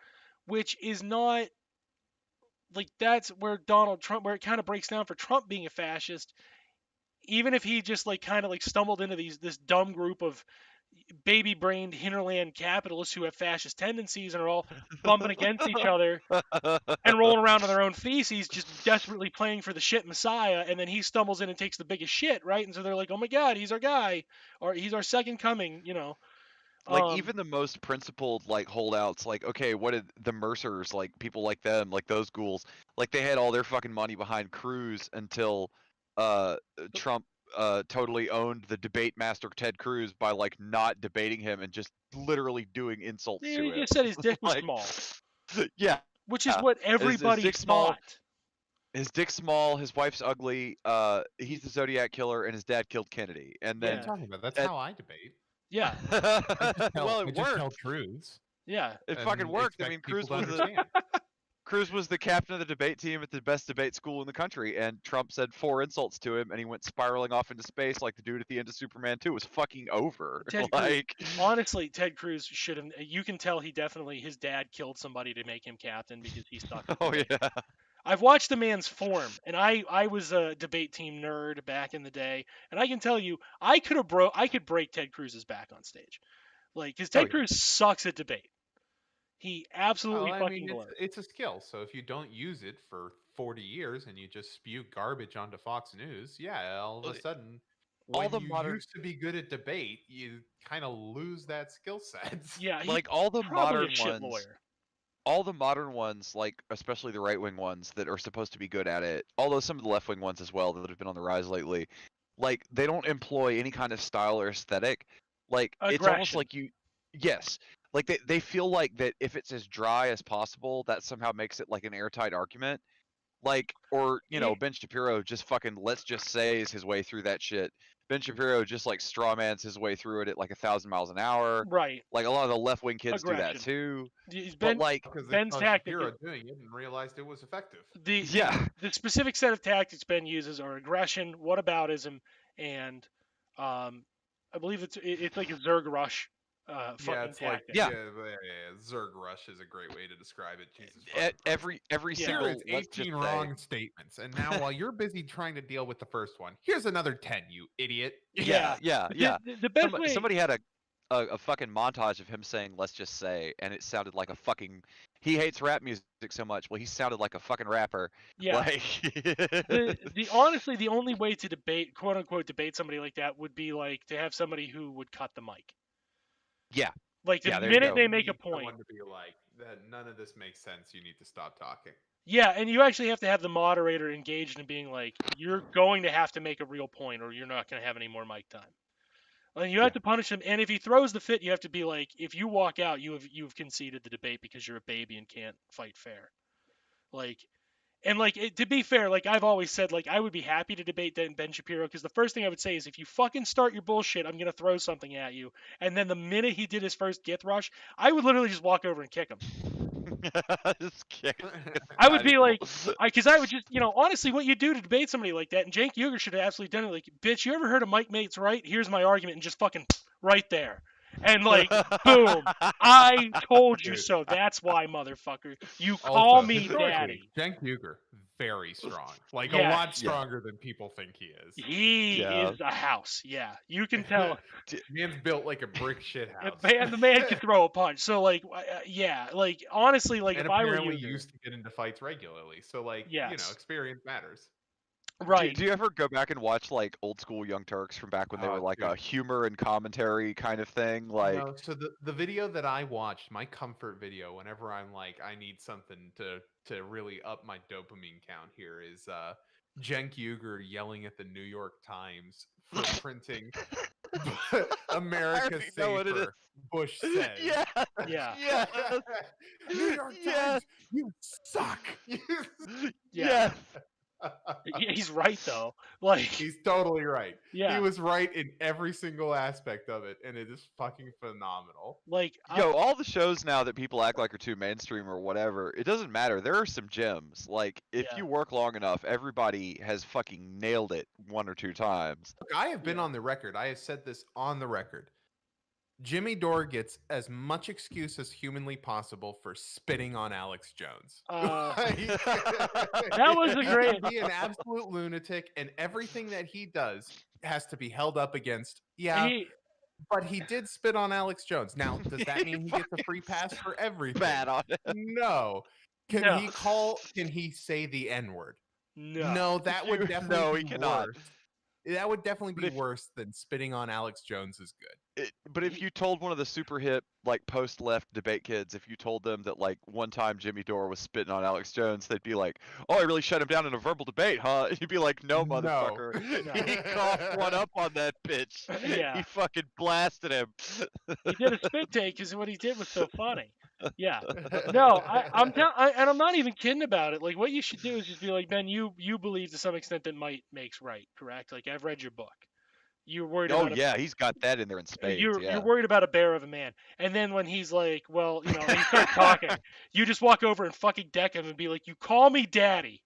which is not like that's where Donald Trump, where it kind of breaks down for Trump being a fascist. Even if he just like kind of like stumbled into this dumb group of baby-brained hinterland capitalists who have fascist tendencies and are all bumping against each other and rolling around on their own feces, just desperately playing for the shit messiah, and then he stumbles in and takes the biggest shit, right? And so they're like, "Oh my God, he's our guy, or he's our second coming." like Um, even the most principled like holdouts, like, okay, what did the Mercers, like people like them, like those ghouls, like they had all their fucking money behind Cruz until uh Trump totally owned the debate master Ted Cruz by like not debating him and just literally doing insults he to him. just said his dick was Like, small, yeah, which is what his everybody dick's small, thought. his dick's small, his wife's ugly, he's the Zodiac killer, and his dad killed Kennedy. And What are you then Yeah, talking about? That's at how I debate. yeah, well, I it just tell worked. truths yeah. It fucking and worked. I expect mean, people to understand. Cruz was the captain of the debate team at the best debate school in the country, and Trump said 4 insults to him, and he went spiraling off into space like the dude at the end of Superman 2. It was fucking over. Ted Cruz. Like, Honestly, Ted Cruz should have. You can tell he definitely his dad killed somebody to make him captain because he sucked at oh debate. yeah, I've watched the man's form, and I was a debate team nerd back in the day, and I can tell you I could break Ted Cruz's back on stage, like because oh Ted yeah. Cruz sucks at debate. He Well, absolutely I fucking mean, blows. it's a skill. So if you don't use it for 40 years and you just spew garbage onto Fox News, yeah, all of a sudden, All when the you modern, used to be good at debate, you kind of lose that skill set. Yeah, he's like all the probably a modern shit ones, lawyer. like especially the right wing ones that are supposed to be good at it, although some of the left wing ones as well that have been on the rise lately, like they don't employ any kind of style or aesthetic. Like it's almost Aggression. like yes, like they feel like that if it's as dry as possible, that somehow makes it like an airtight argument. Like, or Eh, Ben Shapiro just fucking let's just say his way through that shit Ben Shapiro just like strawmans his way through it at like 1,000 miles an hour. Right. Like a lot of the left wing kids do that Aggression. too. He's But been like, Because they Ben's saw tactic Shapiro is doing it and realized it was effective. yeah, the specific set of tactics Ben uses are aggression, whataboutism, and I believe it's like a Zerg rush Yeah, fucking it's like tactic. Yeah. Zerg rush is a great way to describe it. Jesus e- fucking Christ. every Yeah. Here single it's let's just 18 say, wrong statements, and now while you're busy trying to deal with the first one, here's another 10, you idiot. yeah. The best way. Somebody had a fucking montage of him saying "let's just say," and it sounded like a fucking. He hates rap music so much. Well, he sounded like a fucking rapper. Yeah. Like, The honestly the only way to debate, quote unquote, debate somebody like that would be like to have somebody who would cut the mic. yeah, Like the Yeah, there you minute go. they You make a need point. someone to be like, that none of this makes sense. You need to stop talking. Yeah, and you actually have to have the moderator engaged in being like, you're going to have to make a real point, or you're not going to have any more mic time. And you have to punish him. And if he throws the fit, you have to be like, if you walk out, you've conceded the debate because you're a baby and can't fight fair. Like, and like to be fair, like I've always said, like I would be happy to debate Ben Shapiro because the first thing I would say is if you fucking start your bullshit, I'm gonna throw something at you. And then the minute he did his first gith rush, I would literally just walk over and kick him. Just kick. I would be like, because I would just, honestly, what you do to debate somebody like that, and Cenk Uygur should have absolutely done it. Like, bitch, you ever heard of Mike Mate's right? Here's my argument, and just fucking right there. And like, boom, I told you Dude, so. That's why, motherfucker. You call Also, me historically, daddy. Cenk Uygur, very strong. Like Yeah. a lot stronger than people think he is. He Yeah. is a house. Yeah, you can tell. Man's built like a brick shit house. The man can throw a punch. So like, yeah, like honestly, like and if I were apparently you, used to get into fights regularly. So like, Yes. experience matters. right? Do you ever go back and watch like old school Young Turks from back when they Oh, were like a dude. humor and commentary kind of thing? Like, No, so the video that I watched, my comfort video, whenever I'm like, I need something to really up my dopamine count here, is Cenk Uygur yelling at the New York Times for printing America know what it is. Safer. Bush says. yeah, Yeah. yeah, New York Yes. Times, you suck. Yeah. He's right though. Like, He's totally right. yeah, He was right in every single aspect of it, and it is fucking phenomenal. like, Yo, all the shows now that people act like are too mainstream or whatever, it doesn't matter. There are some gems. Like, if Yeah. you work long enough, everybody has fucking nailed it one or two times. Look, I have been Yeah. on the record. I have said this on the record. Jimmy Dore gets as much excuse as humanly possible for spitting on Alex Jones. That was a He great- can be an absolute lunatic, and everything that he does has to be held up against. Yeah, but he did spit on Alex Jones. Now, does that mean he gets a free pass for everything? Bad on it. No. Can No. he say the N-word? no. No, that would definitely No, be he cannot. worse. That would definitely But be if- worse than spitting on Alex Jones is good. But if you told one of the super hip, like post-left debate kids, if you told them that like one time Jimmy Dore was spitting on Alex Jones, they'd be like, "Oh, I really shut him down in a verbal debate, huh?" And you'd be like, "No, No. motherfucker, he coughed one up on that bitch. Yeah. He fucking blasted him." He did a spit take because what he did was so funny. Yeah. No, I'm and I'm not even kidding about it. Like, what you should do is just be like, Ben, you believe to some extent that might makes right, correct? Like, I've read your book. You're worried Oh about yeah, he's got that in there in spades. you're Yeah. worried about a bear of a man. And then when he's like, well, and he starts talking, you just walk over and fucking deck him and be like, you call me daddy.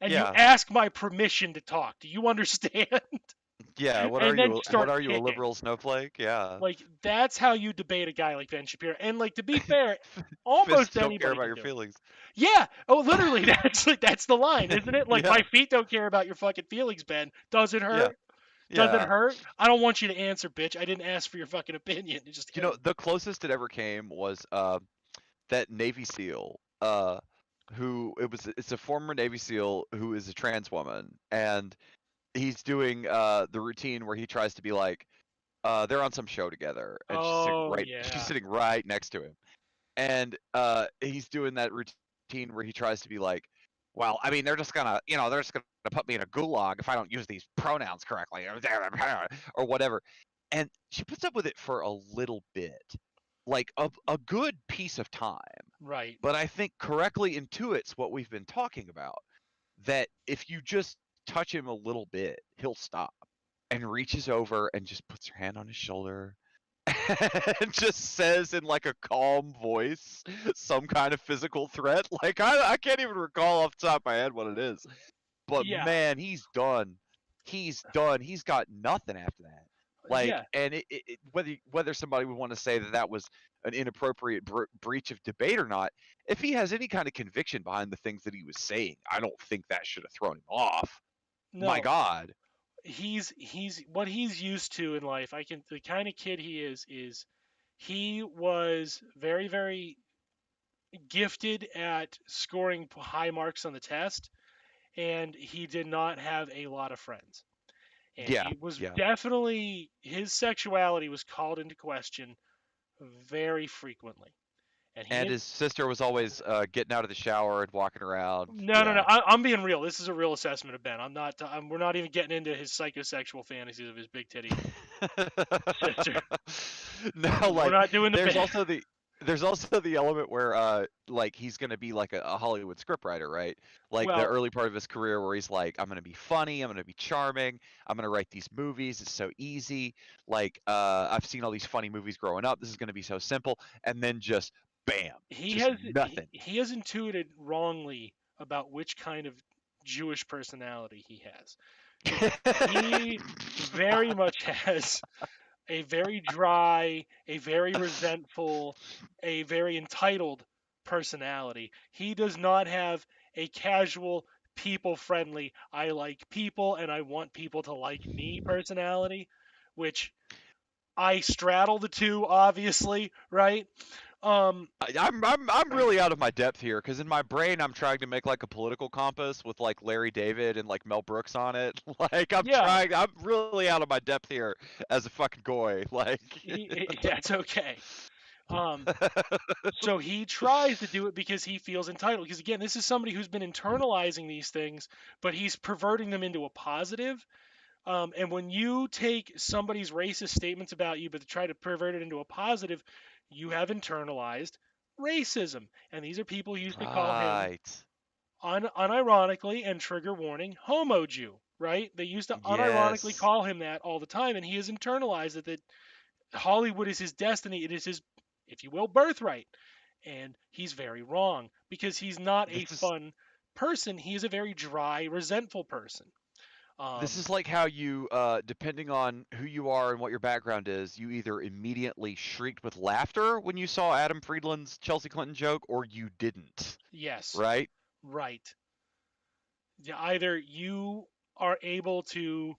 And Yeah. you ask my permission to talk. Do you understand? Yeah, what and are then you? start What are you, a kicking. liberal snowflake? Yeah. Like, that's how you debate a guy like Ben Shapiro. And like, to be fair, almost Fists don't anybody care about can your do it. feelings. Yeah. Oh, literally, that's the line, isn't it? Like, Yeah. my feet don't care about your fucking feelings, Ben. Does it hurt? Does it hurt? I don't want you to answer, bitch. I didn't ask for your fucking opinion. It just You know, the closest it ever came was that Navy SEAL, it's a former Navy SEAL who is a trans woman, and he's doing the routine where he tries to be like, they're on some show together, and she's sitting right next to him, and he's doing that routine where he tries to be like, well, I mean, they're just gonna put me in a gulag if I don't use these pronouns correctly, or whatever. And she puts up with it for a little bit, like a good piece of time. Right. But I think correctly intuits what we've been talking about, that if you just touch him a little bit, he'll stop. and reaches over and just puts her hand on his shoulder and just says in like a calm voice some kind of physical threat. Like I can't even recall off the top of my head what it is. But Yeah, man, he's done. He's done. He's got nothing after that. Like, yeah. and whether somebody would want to say that that was an inappropriate breach of debate or not, if he has any kind of conviction behind the things that he was saying, I don't think that should have thrown him off. My No, God. he's what he's used to in life. The kind of kid he is he was very gifted at scoring high marks on the test, and he did not have a lot of friends. And Yeah, he was yeah. definitely his sexuality was called into question very frequently. And he And didn't. his sister was always getting out of the shower and walking around. No. Yeah. I'm being real. This is a real assessment of Ben. I'm not. We're not even getting into his psychosexual fantasies of his big titty sister. No, We're like not doing the there's bit. also the element where like he's gonna be like a Hollywood scriptwriter, right? Like the Well, early part of his career where he's like, I'm gonna be funny, I'm gonna be charming, I'm gonna write these movies, it's so easy. Like I've seen all these funny movies growing up, this is gonna be so simple, and then just bam, just nothing. he has intuited wrongly about which kind of Jewish personality he has. He very much has a very dry, a very resentful, a very entitled personality. He does not have a casual, people friendly, I like people and I want people to like me personality, which I straddle the two, obviously, right? Um, I'm really out of my depth here because in my brain I'm trying to make like a political compass with like Larry David and like Mel Brooks on it. Like yeah, I'm really out of my depth here as a fucking goy. Like that's okay. Um, so he tries to do it because he feels entitled. Because again, this is somebody who's been internalizing these things, but he's perverting them into a positive. And when you take somebody's racist statements about you, but try to pervert it into a positive, you have internalized racism. And these are people who used to call him, right. unironically and trigger warning, homo Jew, right? They used to unironically Yes. call him that all the time, and he has internalized it that Hollywood is his destiny. It is his, if you will, birthright. And he's very wrong because he's not a This is fun person. He is a very dry, resentful person. this Um, is like how you depending on who you are and what your background is, you either immediately shrieked with laughter when you saw Adam Friedland's Chelsea Clinton joke or you didn't, yes, right? right. Yeah, either you are able to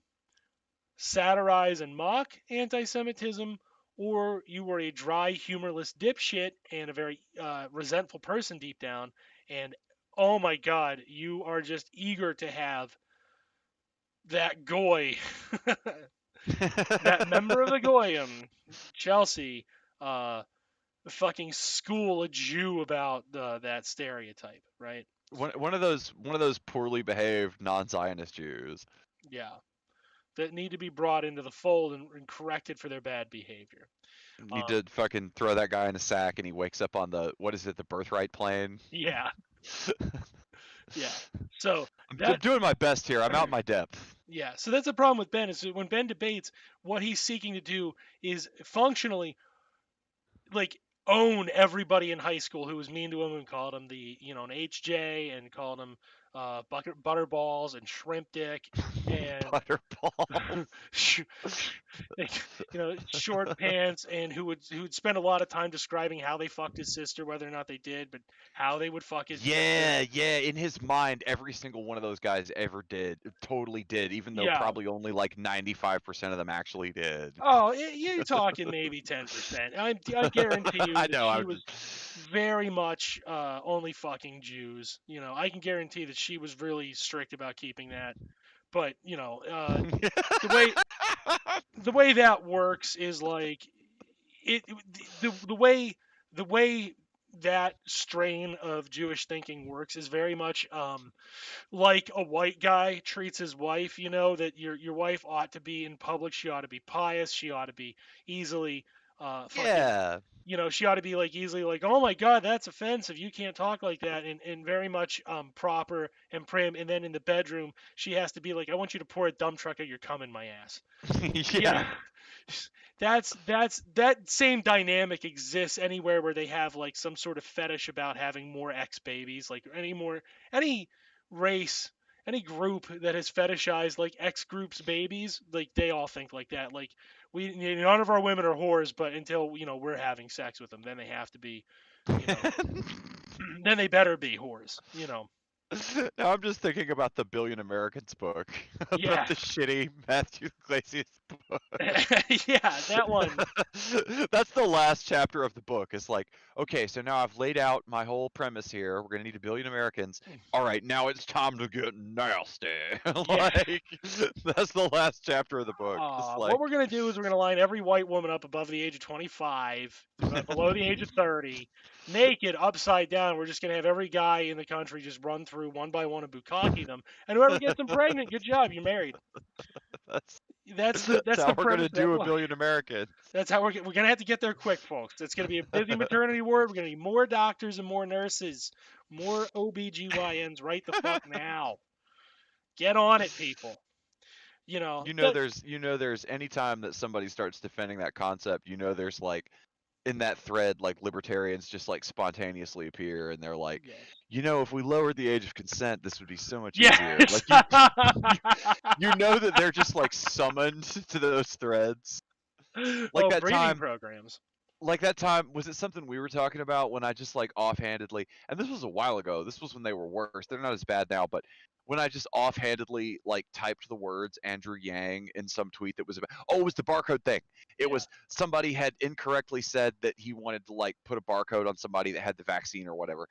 satirize and mock anti Semitism, or you were a dry, humorless dipshit and a very resentful person deep down. And oh my God, you are just eager to have that goy, that member of the goyim, Chelsea, uh, fucking school a Jew about that stereotype, right? one of those poorly behaved non-Zionist Jews. Yeah, that need to be brought into the fold and corrected for their bad behavior. Need to fucking throw that guy in a sack and he wakes up on the what is it, the birthright plane. Yeah, yeah. So I'm that, doing my best here. I'm out my depth. yeah. So that's the problem with Ben is that when Ben debates, what he's seeking to do is functionally like own everybody in high school who was mean to him and called him an HJ and called him butterballs and shrimp dick and Butterball. short pants, and who would spend a lot of time describing how they fucked his sister, whether or not they did, but how they would fuck his sister. Yeah, yeah. In his mind, every single one of those guys ever did, totally did, even though Yeah. probably only like 95% of them actually did. Oh, you're talking maybe 10%. I guarantee you I that know. she was very much only fucking Jews. I can guarantee that she was really strict about keeping that. But the way the way that works is like it the way that strain of Jewish thinking works is very much like a white guy treats his wife. That your wife ought to be in public. She ought to be pious. She ought to be easily Fucking, Yeah. she ought to be like easily like, oh my god, that's offensive. You can't talk like that, and very much proper and prim. And then in the bedroom, she has to be like, I want you to pour a dump truck of your cum in my ass. Yeah. That same dynamic exists anywhere where they have like some sort of fetish about having more ex babies, like any race, any group that has fetishized like X groups babies, like they all think like that. Like none of our women are whores, but until we're having sex with them, then they have to be, you know, then they better be whores. Now I'm just thinking about the Billion Americans book, about Yeah, the shitty Matthew Iglesias book. yeah, that one. That's the last chapter of the book. It's like, okay, so now I've laid out my whole premise here. We're gonna need 1 billion Americans. All right, now it's time to get nasty. Yeah. Like, that's the last chapter of the book. Just like, What we're gonna do is we're gonna line every white woman up above the age of 25, below the age of 30, naked, upside down. We're just gonna have every guy in the country just run through one by one and bukkake them, and whoever gets them pregnant, good job, you're married. that's That's how the we're gonna premise. do 1 billion Americans. That's how we're gonna have to get there quick, folks. It's gonna be a busy maternity ward. We're gonna need more doctors and more nurses, more OBGYNs right the fuck now. Get on it, people. There's any time that somebody starts defending that concept, there's like in that thread, like libertarians just like spontaneously appear and they're like, Yes. if we lowered the age of consent, this would be so much Yes. easier. Like that they're just like summoned to those threads. Like that breeding time, programs. like that time, was it something we were talking about when I just like offhandedly, and this was a while ago, this was when they were worse, they're not as bad now, but when I just offhandedly like typed the words Andrew Yang in some tweet that was about, it was the barcode thing. It was somebody had incorrectly said that he wanted to like put a barcode on somebody that had the vaccine or whatever.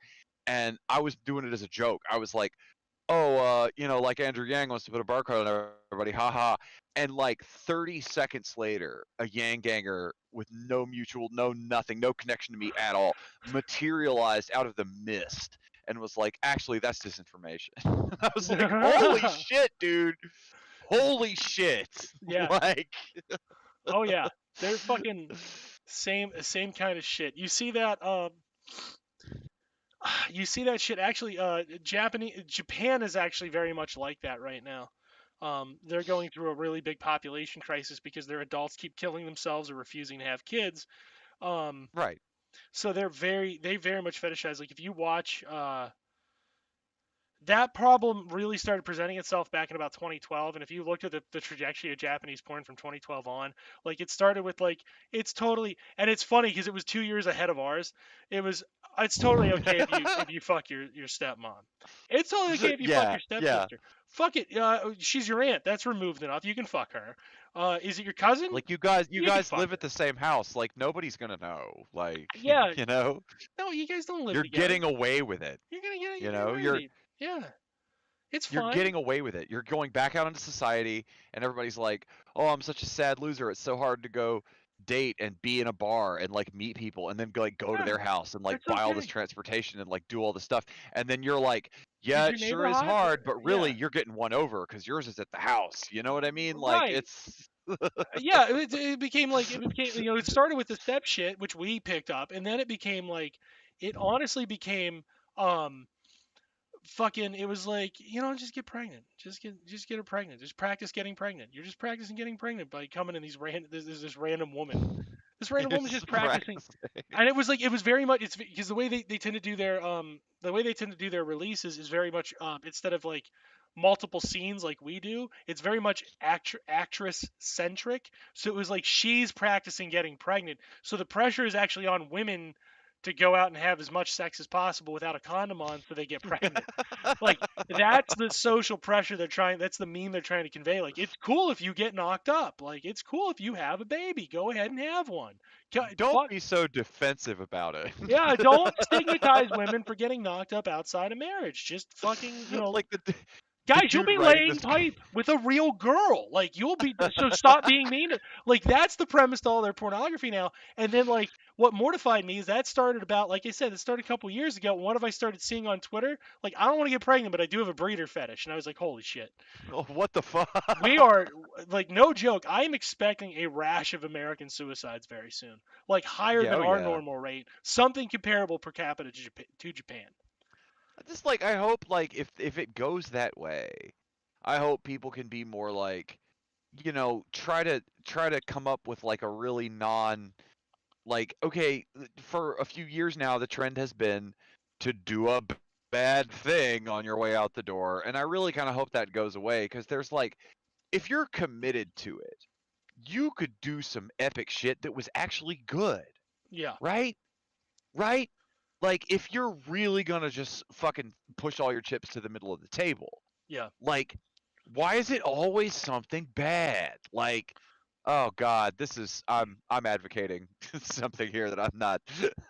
And I was doing it as a joke. I was like, like Andrew Yang wants to put a barcode on everybody, haha. And like 30 seconds later, a Yang ganger with no nothing, no connection to me at all, materialized out of the mist and was like, actually, that's disinformation. I was like, holy shit, dude. Holy shit. Yeah. Like, oh yeah, they're fucking same kind of shit. You see that shit actually. Japan is actually very much like that right now. They're going through a really big population crisis because their adults keep killing themselves or refusing to have kids. right. So they very much fetishize. Like if you watch that problem really started presenting itself back in about 2012, and if you looked at the trajectory of Japanese porn from 2012 on, like it started with like it's totally, and it's funny because it was 2 years ahead of ours. It's totally okay if you fuck your stepmom. It's totally okay if you fuck your stepsister. Fuck it, she's your aunt. That's removed enough. You can fuck her. Is it your cousin? Like you guys live her. at the same house. Like nobody's gonna know. Like Yeah. No, you guys don't live you're together. getting away with it. You're gonna get it. You're yeah. It's You're fine. getting away with it. You're going back out into society, and everybody's like, "Oh, I'm such a sad loser. It's so hard to go date and be in a bar and like meet people, and then go to their house and like buy all this transportation and like do all this stuff." And then you're like, "Yeah, it sure is hard, but really, you're getting one over because yours is at the house." You know what I mean? Like it's. Yeah, it became it started with the step shit, which we picked up, and then it became like, it honestly became fucking, it was like, just get pregnant, just get her pregnant, just practice getting pregnant. You're just practicing getting pregnant by coming in this random woman. This random woman just practicing. And it was very much, it's because the way they tend to do their releases is very much instead of like multiple scenes like we do, it's very much actress centric. So it was like she's practicing getting pregnant, so the pressure is actually on women to go out and have as much sex as possible without a condom on so they get pregnant. Like that's the social pressure that's the meme they're trying to convey. Like it's cool if you get knocked up. Like it's cool if you have a baby. Go ahead and have one. Don't be so defensive about it. Yeah, don't stigmatize women for getting knocked up outside of marriage. Just fucking, like guys, you'll dude be writing laying this. pipe with a real girl. Like, you'll be, so stop being mean. Like, that's the premise to all their pornography now. And then, like, what mortified me is that started about, like I said, it started a couple years ago. One of I started seeing on Twitter, like, I don't want to get pregnant, but I do have a breeder fetish. And I was like, holy shit. Oh, what the fuck? We are, like, no joke. I am expecting a rash of American suicides very soon. Like, higher Yeah, than oh our yeah. normal rate. Something comparable per capita to Japan. Just like I hope like if it goes that way, I hope people can be more like, try to come up with like a really non like okay, for a few years now the trend has been to do a bad thing on your way out the door, and I really kind of hope that goes away because there's like if you're committed to it, you could do some epic shit that was actually good, Yeah. right? Right? Like if you're really gonna just fucking push all your chips to the middle of the table, Yeah. like why is it always something bad? Like, oh god, this is I'm advocating something here that I'm not.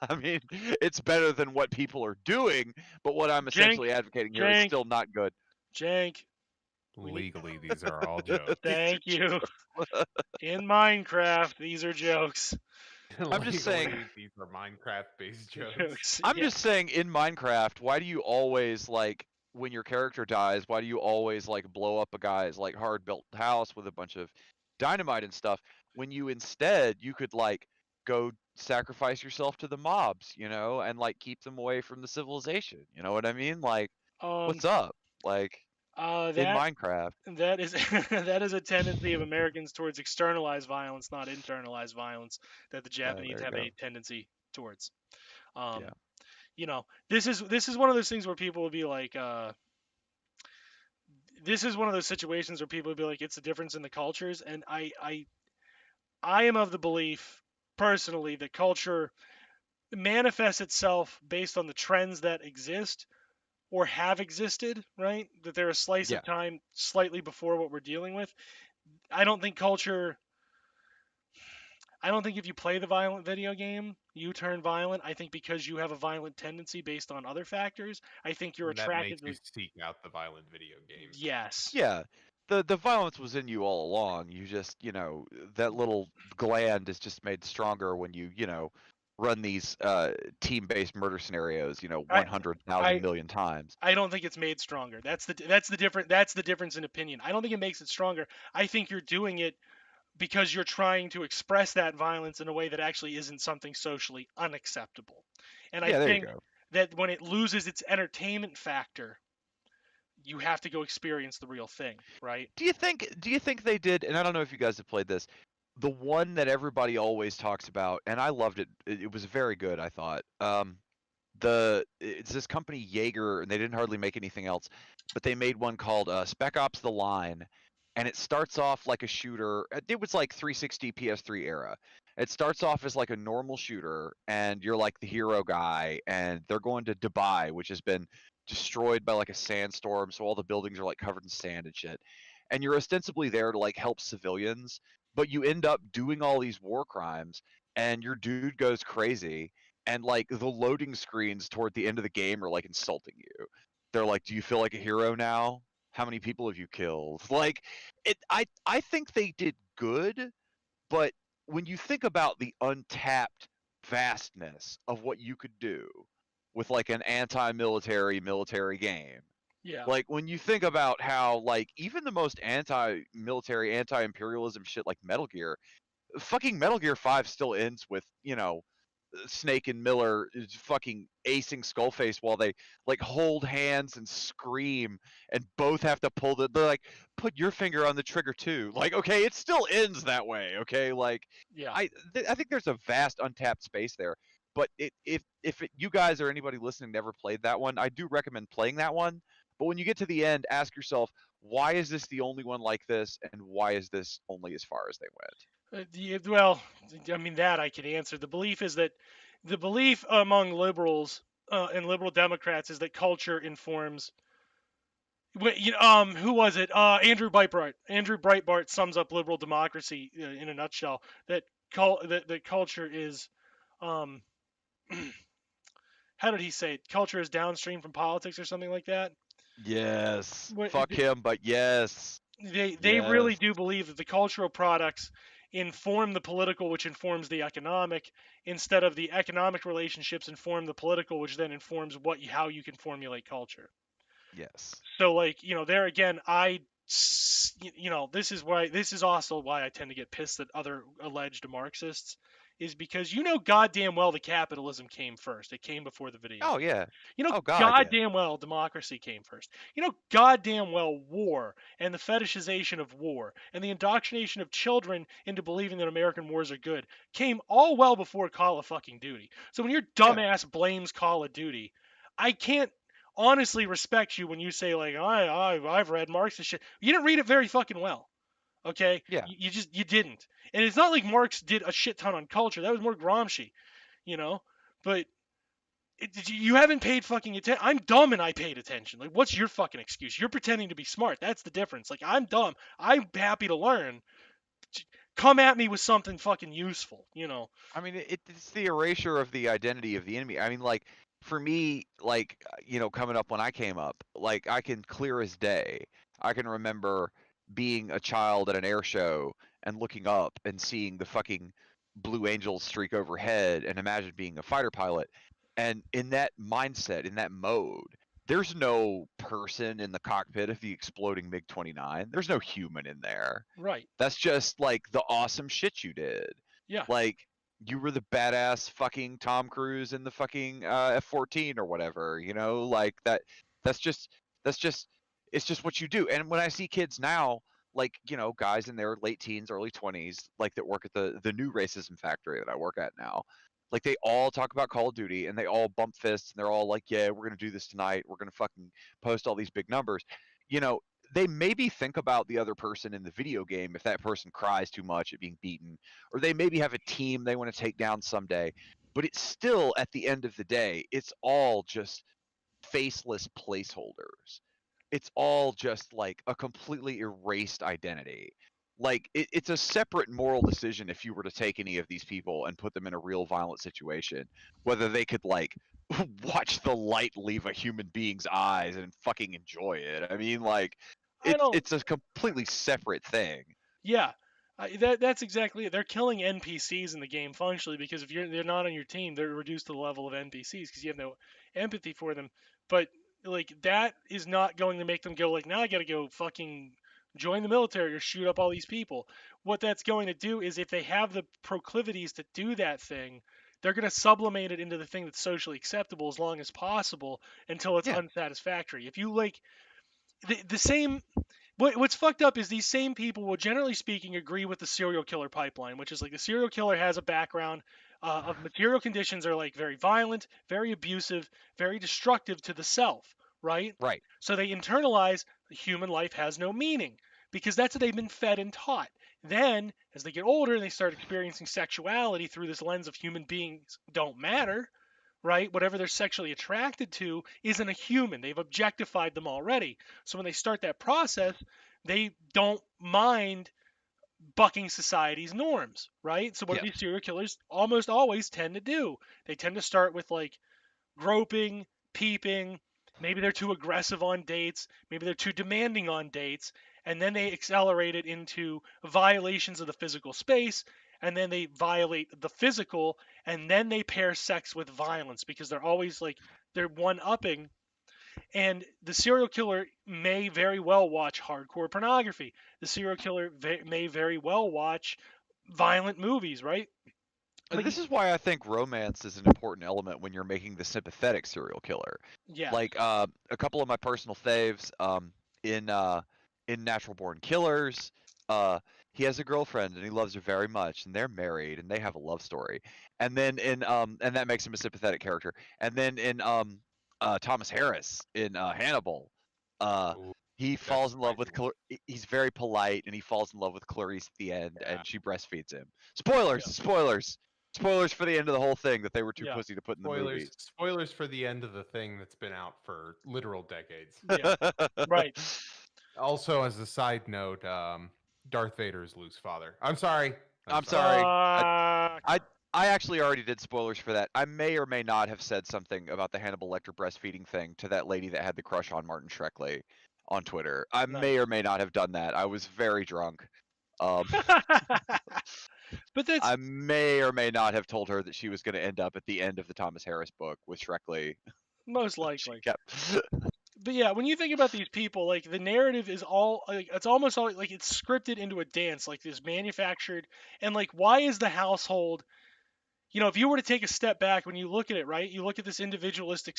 I mean, it's better than what people are doing, but what I'm Jank, essentially advocating here is Jank, still not good. Jank. We need. Legally, these are all jokes. These are Thank you. In Minecraft, these are jokes. I'm just saying. Legally, these are Minecraft-based jokes. Jokes. I'm Yeah. just saying in Minecraft, why do you always like when your character dies, why do you always like blow up a guy's like hard built house with a bunch of dynamite and stuff when you instead you could like go sacrifice yourself to the mobs, and like keep them away from the civilization. You know what I mean? Like Um. what's up? Like in That Minecraft. that is that is a tendency of Americans towards externalized violence, not internalized violence, that the Japanese There you have go. a tendency towards. Um. Yeah. This is one of those things where people will be like, this is one of those situations where people will be like, it's a difference in the cultures, and I am of the belief personally that culture manifests itself based on the trends that exist or have existed, right? That they're a slice Yeah. of time slightly before what we're dealing with. I don't think culture. I don't think if you play the violent video game, you turn violent. I think because you have a violent tendency based on other factors, I think you're And that attracted makes you to. seek out the violent video games. Yes. Yeah. The violence was in you all along. You just, that little gland is just made stronger when you run these team-based murder scenarios, I 100,000 I million times. I don't think it's made stronger. That's the difference in opinion. I don't think it makes it stronger. I think you're doing it because you're trying to express that violence in a way that actually isn't something socially unacceptable. And I Yeah, there you think go. that when it loses its entertainment factor, you have to go experience the real thing, right? Do you think they did, and I don't know if you guys have played this, the one that everybody always talks about, and I loved it. It was very good, I thought. It's this company Jaeger, and they didn't hardly make anything else, but they made one called Spec Ops: The Line, and it starts off like a shooter. It was like 360 PS3 era. It starts off as like a normal shooter, and you're like the hero guy, and they're going to Dubai, which has been destroyed by like a sandstorm, so all the buildings are like covered in sand and shit. And you're ostensibly there to like help civilians, but you end up doing all these war crimes, and your dude goes crazy, and like the loading screens toward the end of the game are like insulting you. They're like, "Do you feel like a hero now? How many people have you killed?" Like I think they did good, but when you think about the untapped vastness of what you could do with like an anti-military military game, Yeah. like when you think about how like even the most anti-military anti-imperialism shit like Metal Gear, fucking Metal Gear 5 still ends with, Snake and Miller is fucking acing Skullface while they like hold hands and scream, and both have to pull they're like, put your finger on the trigger too. Like, okay, it still ends that way. Okay, like Yeah. I think there's a vast untapped space there. But you guys or anybody listening never played that one, I do recommend playing that one. But when you get to the end, ask yourself, why is this the only one like this, and why is this only as far as they went? Well, I mean, that I can answer. The belief among liberals and liberal Democrats is that culture informs. Who was it? Andrew Breitbart. Andrew Breitbart sums up liberal democracy in a nutshell. That culture is, um, how did he say it? Culture is downstream from politics or something like that. Yes. What- Fuck him, but yes. they really Yes. do believe that the cultural products inform the political, which informs the economic, instead of the economic relationships inform the political, which then informs how you can formulate culture. Yes. So like, there again, this is also why I tend to get pissed at other alleged Marxists, is because goddamn well the capitalism came first. It came before the video Oh game. yeah. You know Oh god, yeah. goddamn well democracy came first. You know goddamn well war and the fetishization of war and the indoctrination of children into believing that American wars are good came all well before Call of fucking Duty. So when your Yeah. dumbass blames Call of Duty, I can't honestly respect you when you say like I've read Marxist shit. You didn't read it very fucking well. Okay? Yeah. You didn't. And it's not like Marx did a shit ton on culture. That was more Gramsci, you know? But you haven't paid fucking attention. I'm dumb and I paid attention. Like, what's your fucking excuse? You're pretending to be smart. That's the difference. Like, I'm dumb. I'm happy to learn. Come at me with something fucking useful, I mean, it's the erasure of the identity of the enemy. I mean, like for me, like coming up when I came up, like I can clear as day. I can remember being a child at an air show and looking up and seeing the fucking Blue Angels streak overhead and imagine being a fighter pilot. And in that mindset, in that mode, there's no person in the cockpit of the exploding MiG-29. There's no human in there. Right. That's just like the awesome shit you did. Yeah. Like you were the badass fucking Tom Cruise in the fucking F-14 or whatever, like that. That's just it's just what you do. And when I see kids now, like guys in their late teens, early 20s, like that work at the new racism factory that I work at now, like they all talk about Call of Duty and they all bump fists and they're all like, yeah, we're gonna do this tonight. We're gonna fucking post all these big numbers. They maybe think about the other person in the video game if that person cries too much at being beaten, or they maybe have a team they want to take down someday. But it's still, at the end of the day, it's all just faceless placeholders. It's all just like a completely erased identity. Like it's a separate moral decision if you were to take any of these people and put them in a real violent situation, whether they could like watch the light leave a human being's eyes and fucking enjoy it. I mean, like I don't. it's a completely separate thing. Yeah. That's exactly it. They're killing NPCs in the game functionally because if they're not on your team, they're reduced to the level of NPCs because you have no empathy for them. But like that is not going to make them go like, now I got to go fucking join the military or shoot up all these people. What that's going to do is if they have the proclivities to do that thing, they're going to sublimate it into the thing that's socially acceptable as long as possible until it's Yeah. unsatisfactory. If you like the same what's fucked up is these same people will generally speaking agree with the serial killer pipeline, which is like the serial killer has a background of material conditions are like very violent, very abusive, very destructive to the self, right? Right. So they internalize human life has no meaning because that's what they've been fed and taught. Then, as they get older and they start experiencing sexuality through this lens of human beings don't matter, right? Whatever they're sexually attracted to isn't a human. They've objectified them already. So when they start that process, they don't mind bucking society's norms, right? So what do Yeah. these serial killers almost always tend to do? They tend to start with like groping, peeping, maybe they're too aggressive on dates, maybe they're too demanding on dates, and then they accelerate it into violations of the physical space, and then they violate the physical, and then they pair sex with violence because they're always like they're one upping. And the serial killer may very well watch hardcore pornography. The serial killer may very well watch violent movies, right? Like, This is why I think romance is an important element when you're making the sympathetic serial killer. yeah, Like a couple of my personal faves, in Natural Born Killers, he has a girlfriend and he loves her very much, and they're married and they have a love story. And then and that makes him a sympathetic character. And then in Thomas Harris in Hannibal, uh, Ooh, he that's falls in love with spicy. he's very polite and he falls in love with Clarice at the end, Yeah. and she breastfeeds him. Spoilers, yeah, spoilers for the end of the whole thing that they were too yeah, pussy to put in the Spoilers, movies. spoilers for the end of the thing that's been out for literal decades. yeah, right. Also, as a side note, Darth Vader is Luke's father. I'm sorry. I'm sorry. Fuck. I I actually already did spoilers for that. I may or may not have said something about the Hannibal Lecter breastfeeding thing to that lady that had the crush on Martin Shkreli on Twitter. I may Nice. or may not have done that. I was very drunk. Um, But that's I may or may not have told her that she was going to end up at the end of the Thomas Harris book with Shkreli. most She likely. kept. But yeah, when you think about these people, like the narrative is all like it's almost all like it's scripted into a dance, like this manufactured, and like why is the household, if you were to take a step back when you look at it, right? You look at this individualistic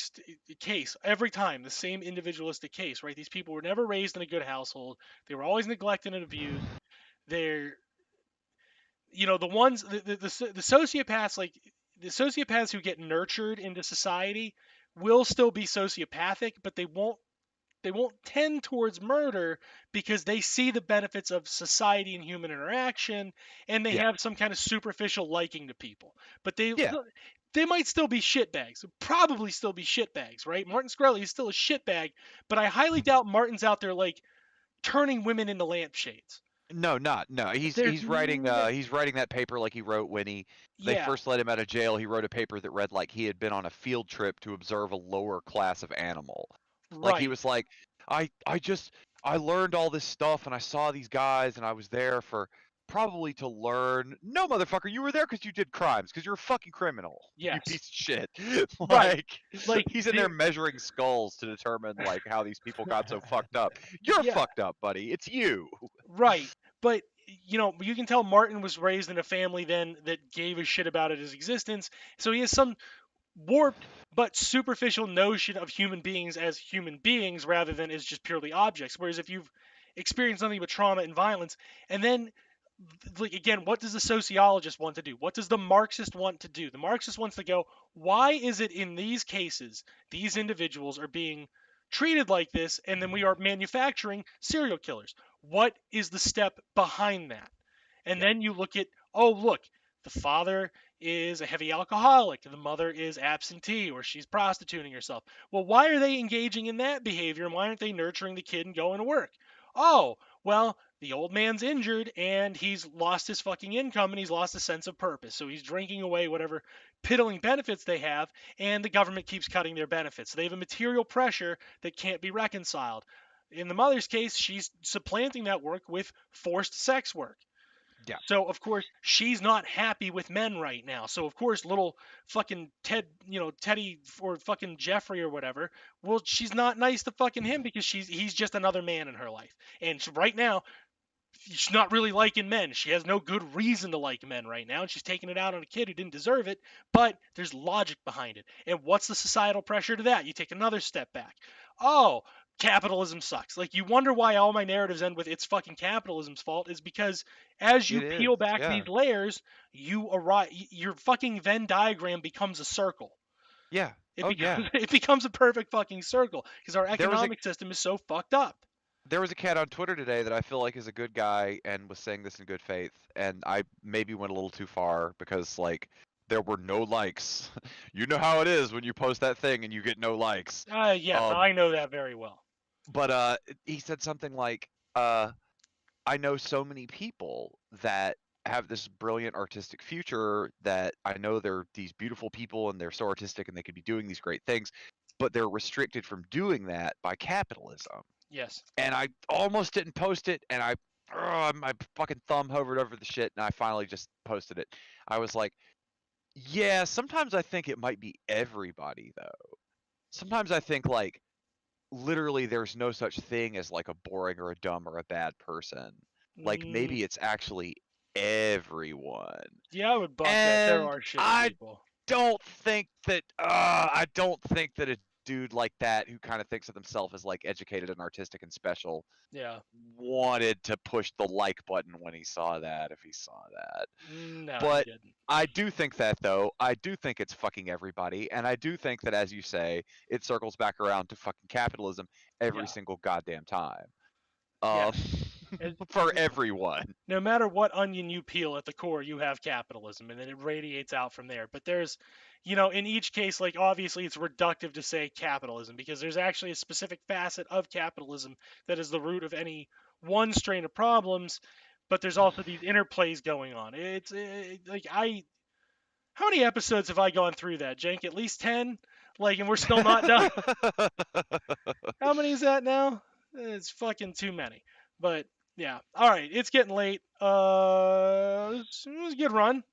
case every time, the same individualistic case, right? These people were never raised in a good household. They were always neglected and abused. They're, the ones, the sociopaths, like the sociopaths who get nurtured into society will still be sociopathic, but they won't tend towards murder because they see the benefits of society and human interaction, and they Yeah, have some kind of superficial liking to people. But they yeah. they might still be shitbags. Probably still be shitbags, right? Martin Shkreli is still a shitbag, but I highly doubt Martin's out there like turning women into lampshades. No, not no. There's He's writing that paper like he wrote when they yeah, first let him out of jail. He wrote a paper that read like he had been on a field trip to observe a lower class of animal. Like he right. was like, I learned all this stuff and I saw these guys and I was there for probably to learn. No, motherfucker, you were there because you did crimes because you're a fucking criminal. You Yes. piece of shit. Right. Like Like he's in there measuring skulls to determine like how these people got so fucked up. You're yeah. fucked up, buddy. It's you. Right. But you can tell Martin was raised in a family then that gave a shit about his existence. So he has some warped but superficial notion of human beings as human beings rather than as just purely objects. Whereas if you've experienced nothing but trauma and violence, and then like again, what does the sociologist want to do? What does the Marxist want to do? The Marxist wants to go, why is it in these cases these individuals are being treated like this and then we are manufacturing serial killers? What is the step behind that? And Yeah. then you look at, oh, look, the father is a heavy alcoholic, the mother is absentee or she's prostituting herself. Well, why are they engaging in that behavior and why aren't they nurturing the kid and going to work? Oh, well, the old man's injured and he's lost his fucking income and he's lost a sense of purpose. So he's drinking away whatever piddling benefits they have, and the government keeps cutting their benefits. So they have a material pressure that can't be reconciled. In the mother's case, she's supplanting that work with forced sex work. Yeah. So of course she's not happy with men right now. So of course little fucking Teddy or fucking Jeffrey or whatever, well she's not nice to fucking him because he's just another man in her life. And right now she's not really liking men. She has no good reason to like men right now, and she's taking it out on a kid who didn't deserve it, but there's logic behind it. And what's the societal pressure to that? You take another step back. Oh, capitalism sucks. Like you wonder why all my narratives end with it's fucking capitalism's fault is because as you It is. peel back Yeah. these layers, you arrive your fucking Venn diagram becomes a circle. Yeah. It Oh yeah. becomes it becomes a perfect fucking circle because our There was a economic system is so fucked up. there was a cat on Twitter today that I feel like is a good guy and was saying this in good faith, and I maybe went a little too far because like there were no likes. You know how it is when you post that thing and you get no likes. Yes, Um, I know that very well. but he said something like, I know so many people that have this brilliant artistic future that I know they're these beautiful people and they're so artistic and they could be doing these great things, but they're restricted from doing that by capitalism. Yes. And I almost didn't post it, and my fucking thumb hovered over the shit, and I finally just posted it. I was like, yeah, sometimes I think it might be everybody though. Sometimes I think like literally there's no such thing as like a boring or a dumb or a bad person. Like Mm, maybe it's actually everyone. yeah, I would buck that. There And are shitty people. I don't think that a dude like that who kind of thinks of himself as like educated and artistic and special Yeah. wanted to push the like button when he saw that, if he saw that. No, he But didn't. I do think that though, I do think it's fucking everybody, and I do think that, as you say, it circles back around to fucking capitalism every Yeah. single goddamn time. Yeah. Um, It, for everyone. no matter what onion you peel at the core, you have capitalism, and then it radiates out from there. But there's, in each case, like obviously it's reductive to say capitalism because there's actually a specific facet of capitalism that is the root of any one strain of problems. But there's also these interplays going on. Like How many episodes have I gone through that, Cenk? At least 10? Like, and we're still not done. How many is that now? It's fucking too many. But yeah. All right, it's getting late. It was a good run.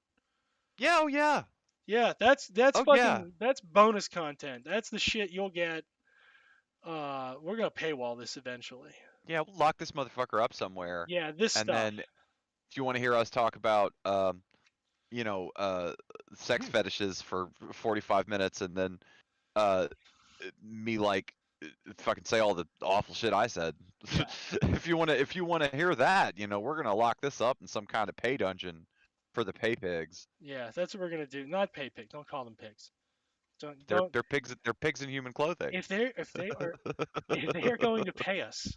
Yeah, oh yeah. Yeah, that's Oh yeah. that's bonus content. That's the shit you'll get. We're gonna paywall this eventually. Yeah, we'll lock this motherfucker up somewhere. Yeah, this And stuff. then if you want to hear us talk about you know, sex fetishes for 45 minutes and then me like fucking say all the awful shit I said. Yeah. if you want to hear that, you know, we're going to lock this up in some kind of pay dungeon for the pay pigs. Yeah, that's what we're gonna do. Not pay pig. Don't call them pigs. Don't. They're pigs in human clothing. If they are going to pay us,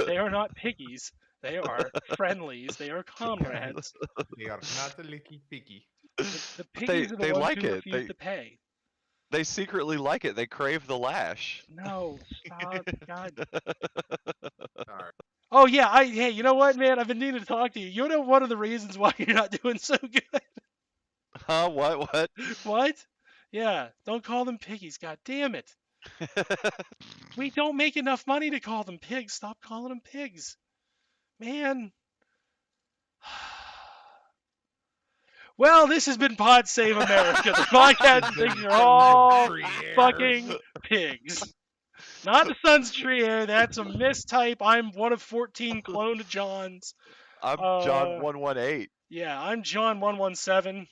they are not piggies. They are friendlies. They are comrades. They are not a licky piggy. The piggies are the they ones like who it. refuse to pay. They secretly like it. They crave the lash. No, stop, God. All right. Oh yeah, hey, you know what, man? I've been needing to talk to you. You know one of the reasons why you're not doing so good? Huh? What? What? Yeah, don't call them piggies. God damn it. We don't make enough money to call them pigs. Stop calling them pigs. Man. Well, this has been Pod Save America, the podcast things are all fucking pigs. Not the Sun's Trier, that's a mistype. I'm one of 14 cloned Johns. I'm John 118. Yeah, I'm John 117.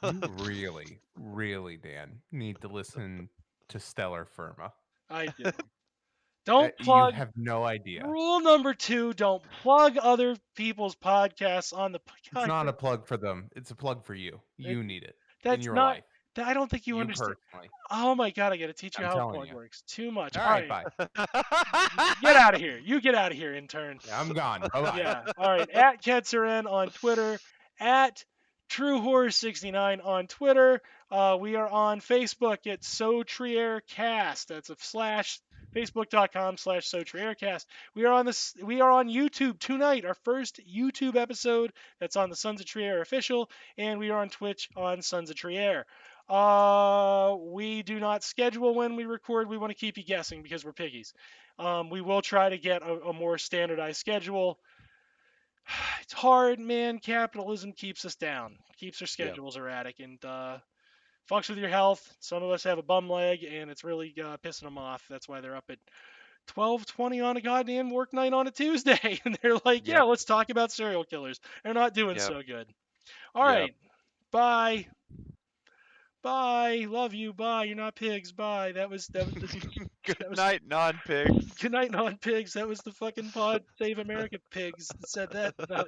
You really, really, Dan, need to listen to Stellar Firma. I do. Don't plug. You have no idea. Rule number 2: don't plug other people's podcasts on the podcast. It's not a plug for them. It's a plug for you. You need it That's in your not. life. I don't think you understand. Personally. Oh my god, I gotta teach you I'm how a telling plug you. works. Too much. All right, bye. Get out of here. You get out of here, intern. Yeah, I'm gone. Bye-bye. Yeah. All right. At Ketzeren on Twitter. At TrueHorror69 on Twitter. We are on Facebook at SoTrierCast. That's a slash. Facebook.com/SoTrierCast. We are on YouTube tonight. Our first YouTube episode that's on the Sons of Trier official, and we are on Twitch on Sons of Trier. We do not schedule when we record. We want to keep you guessing because we're piggies. We will try to get a more standardized schedule. It's hard, man. Capitalism keeps us down, keeps our schedules erratic, and fucks with your health. Some of us have a bum leg, and it's really pissing them off. That's why they're up at 12:20 on a goddamn work night on a Tuesday, and they're like, "Yeah, let's talk about serial killers." They're not doing so good. All right, bye. Bye. Love you. Bye. You're not pigs. Bye. That was Good night, non-pigs. Good night, non-pigs. That was the fucking Pod Save America pigs that said that.